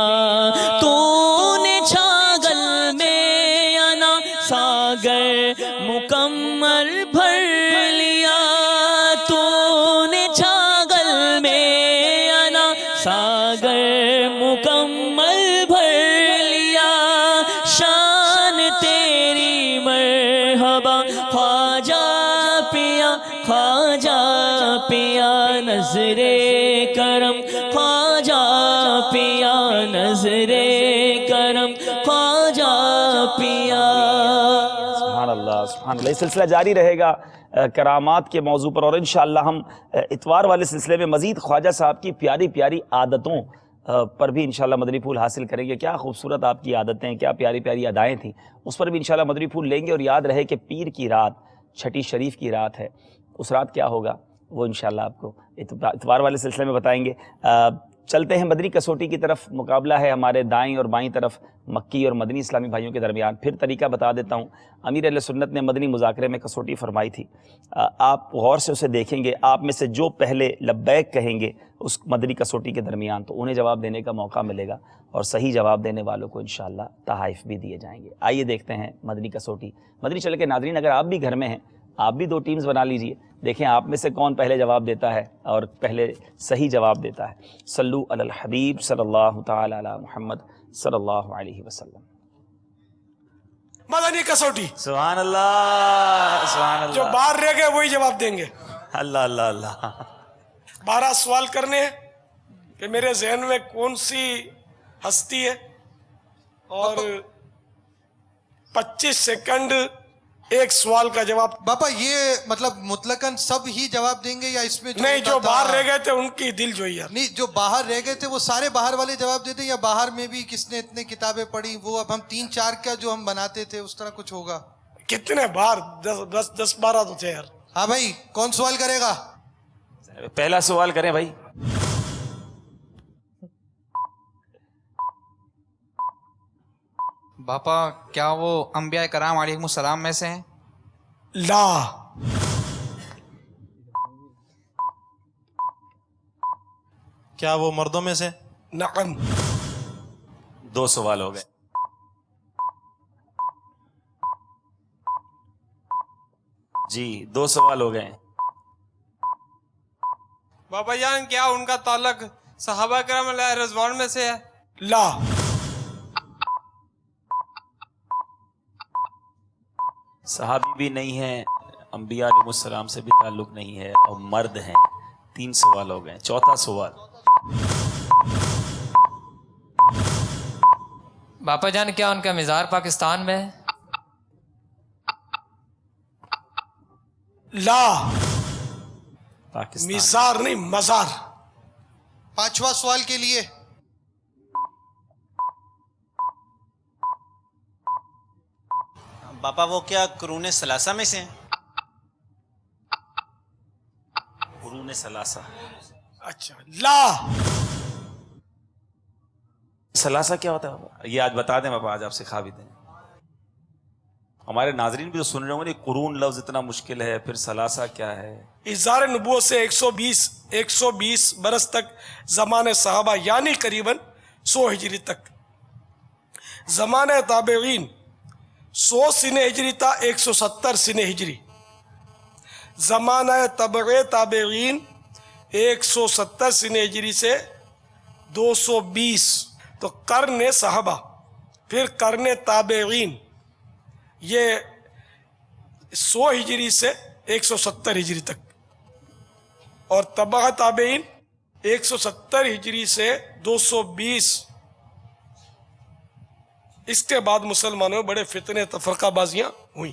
تو نے چھاگل میں انا ساگر مکمل بھر لیا، تو نے چھاگل میں انا ساگر مکمل بھر لیا. شان تیری مرحبا خواجہ پیا، خواجہ پیا، نظر کرم خواجہ پیا، نظر کرم خواجہ پیا. سبحان اللہ سبحان اللہ. یہ سلسلہ جاری رہے گا کرامات کے موضوع پر، اور انشاءاللہ ہم اتوار والے سلسلے میں مزید خواجہ صاحب کی پیاری پیاری عادتوں پر بھی انشاءاللہ مدنی پھول حاصل کریں گے. کیا خوبصورت آپ کی عادتیں، کیا پیاری پیاری ادائیں تھیں، اس پر بھی انشاءاللہ مدنی پھول لیں گے. اور یاد رہے کہ پیر کی رات چھٹی شریف کی رات ہے، اس رات کیا ہوگا وہ انشاءاللہ آپ کو اتوار والے سلسلے میں بتائیں گے. چلتے ہیں مدنی کسوٹی کی طرف. مقابلہ ہے ہمارے دائیں اور بائیں طرف مکی اور مدنی اسلامی بھائیوں کے درمیان. پھر طریقہ بتا دیتا ہوں. امیر اہل سنت نے مدنی مذاکرے میں کسوٹی فرمائی تھی، آپ غور سے اسے دیکھیں گے. آپ میں سے جو پہلے لبیک کہیں گے اس مدنی کسوٹی کے درمیان، تو انہیں جواب دینے کا موقع ملے گا، اور صحیح جواب دینے والوں کو انشاءاللہ تحائف بھی دیے جائیں گے. آئیے دیکھتے ہیں مدنی کسوٹی. مدنی چل کے ناظرین، اگر آپ بھی گھر میں ہیں، آپ بھی 2 ٹیمز بنا لیجئے، دیکھیں آپ میں سے کون پہلے جواب دیتا ہے اور پہلے صحیح جواب دیتا ہے. صلو علی الحبیب صلی اللہ تعالی علی محمد صلی اللہ علیہ وسلم. مدنی کسوٹی. سبحان اللہ سبحان اللہ. جو باہر رہ گئے وہی جواب دیں گے. اللہ اللہ اللہ. 12 سوال کرنے ہیں کہ میرے ذہن میں کون سی ہستی ہے، اور 25 سیکنڈ ایک سوال کا جواب. باپا یہ مطلب مطلقاً سب ہی جواب دیں گے یا اس میں نہیں، جو باہر رہ گئے تھے ان کی دل جوئی یار. نہیں، جو باہر رہ گئے تھے وہ سارے باہر والے جواب دیتے، یا باہر میں بھی کس نے اتنے کتابیں پڑھی وہ اب ہم 3-4 کا جو ہم بناتے تھے اس طرح کچھ ہوگا؟ کتنے باہر 10-12 تو تھے یار. ہاں بھائی، کون سوال کرے گا؟ پہلا سوال کریں بھائی. باپا کیا وہ انبیاء کرام علیہم السلام میں سے ہیں؟ لا. کیا وہ مردوں میں سے؟ نعم. 2 سوال ہو گئے. جی 2 سوال ہو گئے. بابا جان کیا ان کا تعلق صحابہ کرام علیہ رضوان میں سے ہے؟ لا. صحابی بھی نہیں ہیں، انبیاء علیہ السلام سے بھی تعلق نہیں ہے، اور مرد ہیں. 3 سوال ہو گئے. چوتھا سوال. باپا جان کیا ان کا مزار پاکستان میں ہے؟ لا. پاکستان مزار نہیں، مزار. 5واں سوال کے لیے باپا وہ کیا قرون ثلاثہ میں سے ہیں؟ قرون ثلاثہ. اچھا. لا. ثلاثہ کیا ہوتا ہے یہ آج بتا دیں بابا، آج آپ سکھا بھی دیں. ہمارے ناظرین بھی تو سن رہے ہوں گے، قرون لفظ اتنا مشکل ہے، پھر ثلاثہ کیا ہے؟ اظہار نبوت سے 120 برس تک زمان صحابہ، یعنی قریباً 100 ہجری تک. زمانہ تابعین 100 سنہ ہجری تا 170 سنہ ہجری. زمانہ تبع تابعین 170 سنہ ہجری سے 220. تو قرن صحابہ، پھر قرن تابعین، یہ 100 ہجری سے 170 ہجری تک، اور تبع تابعین 170 ہجری سے 220. اس کے بعد مسلمانوں میں بڑے فتنے تفرقہ بازیاں ہوئیں.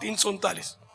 339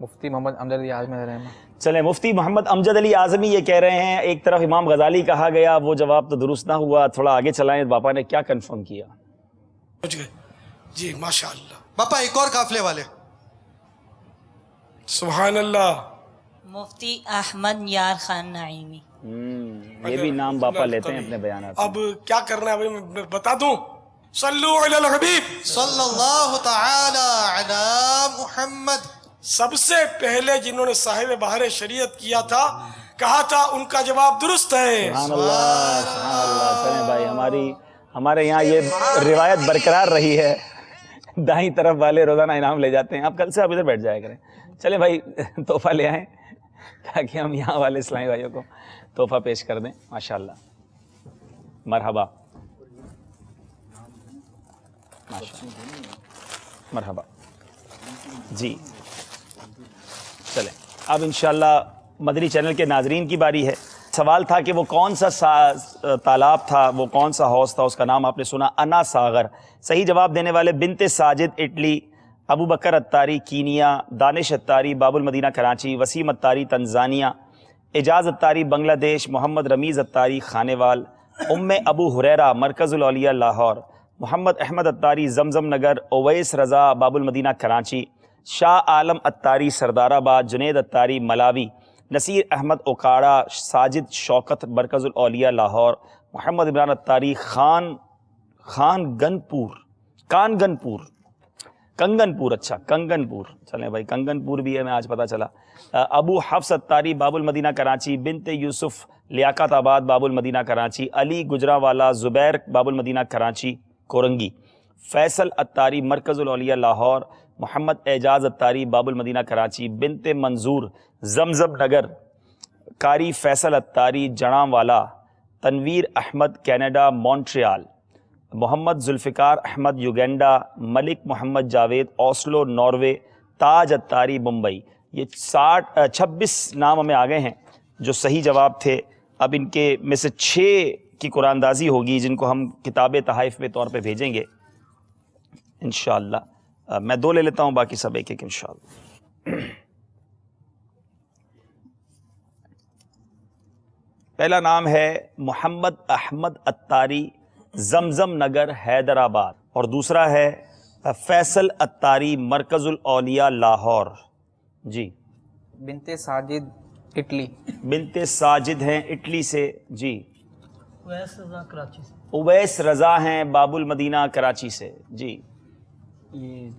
مفتی محمد امجد علی اعظمی رحمہ. چلیں مفتی محمد امجد علی اعظمی یہ کہہ رہے ہیں ایک طرف امام غزالی کہا گیا، وہ جواب تو درست نہ ہوا، تھوڑا آگے چلائیں باپا نے کیا کنفرم کیا. جی ماشاءاللہ. باپا ایک اور قافلے والے. سبحان اللہ. مفتی احمد یار خان نعیمی. یہ بھی نام باپا لیتے ہیں اپنے بیانات. اب کیا کرنا ہے ابھی میں بتا دوں. صلو علی الحبیب صلی اللہ تعالی علی محمد. سب سے پہلے جنہوں نے صاحب بہار شریعت کیا تھا، کہا تھا، ان کا جواب درست ہے. سبحان اللہ سبحان اللہ. چلیں بھائی ہمارے یہاں یہ روایت برقرار رہی ہے، دائیں طرف والے روزانہ انعام لے جاتے ہیں. آپ کل سے آپ ادھر بیٹھ جایا کریں. چلیں بھائی تحفہ لے آئیں تاکہ ہم یہاں والے اسلامی بھائیوں کو تحفہ پیش کر دیں. ماشاءاللہ مرحبا مرحبا. جی چلیں اب انشاءاللہ مدنی چینل کے ناظرین کی باری ہے. سوال تھا کہ وہ کون سا تالاب تھا، وہ کون سا حوض تھا، اس کا نام آپ نے سنا انا ساغر. صحیح جواب دینے والے بنت ساجد اٹلی، ابو بکر اتاری کینیا، دانش اتاری باب المدینہ کراچی، وسیم اتاری تنزانیہ، اعجاز اتاری بنگلہ دیش، محمد رمیز اتاری خانیوال، ام ابو حریرہ مرکز الاولیاء لاہور، محمد احمد اتاری زمزم نگر، اویس رضا باب المدینہ کراچی، شاہ عالم اتاری سردار آباد، جنید اتاری ملاوی، نصیر احمد اوکاڑا ساجد شوکت مرکز الاولیاء لاہور، محمد عمران اتاری کنگن پور. اچھا کنگن پور. چلیں بھائی کنگن پور بھی ہے، میں آج پتہ چلا. ابو حفص اتاری باب المدینہ کراچی، بنت یوسف لیاقت آباد باب المدینہ کراچی، علی گجراوالا زبیر باب المدینہ کراچی کورنگی، فیصل اتاری مرکز الاولیاء لاہور، محمد اعجاز اتاری باب المدینہ کراچی، بنت منظور زمزم نگر، قاری فیصل اتاری جڑاں والا، تنویر احمد کینیڈا مونٹریال، محمد ذوالفقار احمد یوگینڈا، ملک محمد جاوید اوسلو ناروے، تاج اتاری ممبئی. یہ 26 نام ہمیں آ گئے ہیں جو صحیح جواب تھے. اب ان کے میں سے 6 کی قرآن اندازی ہوگی جن کو ہم کتاب تحائف کے طور پہ بھیجیں گے انشاءاللہ. میں 2 لے لیتا ہوں، باقی سب ایک ایک انشاءاللہ. پہلا نام ہے محمد احمد اتاری زمزم نگر حیدرآباد، اور دوسرا ہے فیصل اتاری مرکز الاولیاء لاہور. جی بنت ساجد اٹلی. بنت ساجد ہیں اٹلی سے. جی اویس رضا کراچی سے. اویس رضا ہیں باب المدینہ کراچی سے. جی یہ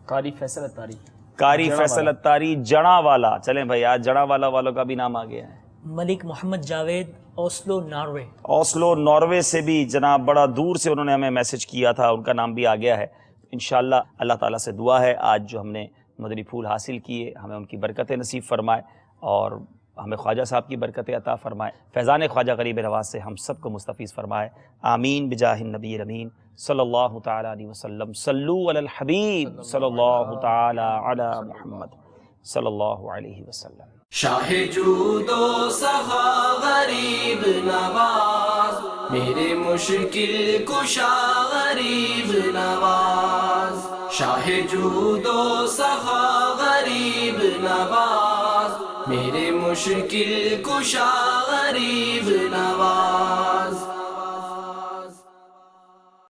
قاری فیصل اتاری. قاری فیصل اتاری جڑاں والا. چلیں بھائی آج جڑاں والا والوں کا بھی نام آ گیا ہے. Malik Muhammad Javed Oslo Norway. Oslo Norway سے بھی جناب بڑا دور سے انہوں نے ہمیں میسج کیا تھا، ان کا نام بھی آ گیا ہے. انشاءاللہ اللہ تعالیٰ سے دعا ہے آج جو ہم نے مدنی پھول حاصل کیے ہمیں ان کی برکتیں نصیب فرمائے اور ہمیں خواجہ صاحب کی برکتیں عطا فرمائے. فیضان خواجہ غریب نواز سے ہم سب کو مستفیض فرمائے. آمین بجاہ النبی الامین صلی اللہ تعالیٰ علیہ وسلم. صلو علی الحبیب صلی اللہ تعالیٰ علی محمد صلی اللہ علیہ وسلم. شاہ جود و سخا غریب نواز، میرے مشکل کشا غریب نواز. شاہ جود و سخا غریب نواز، میرے مشکل کشا غریب نواز.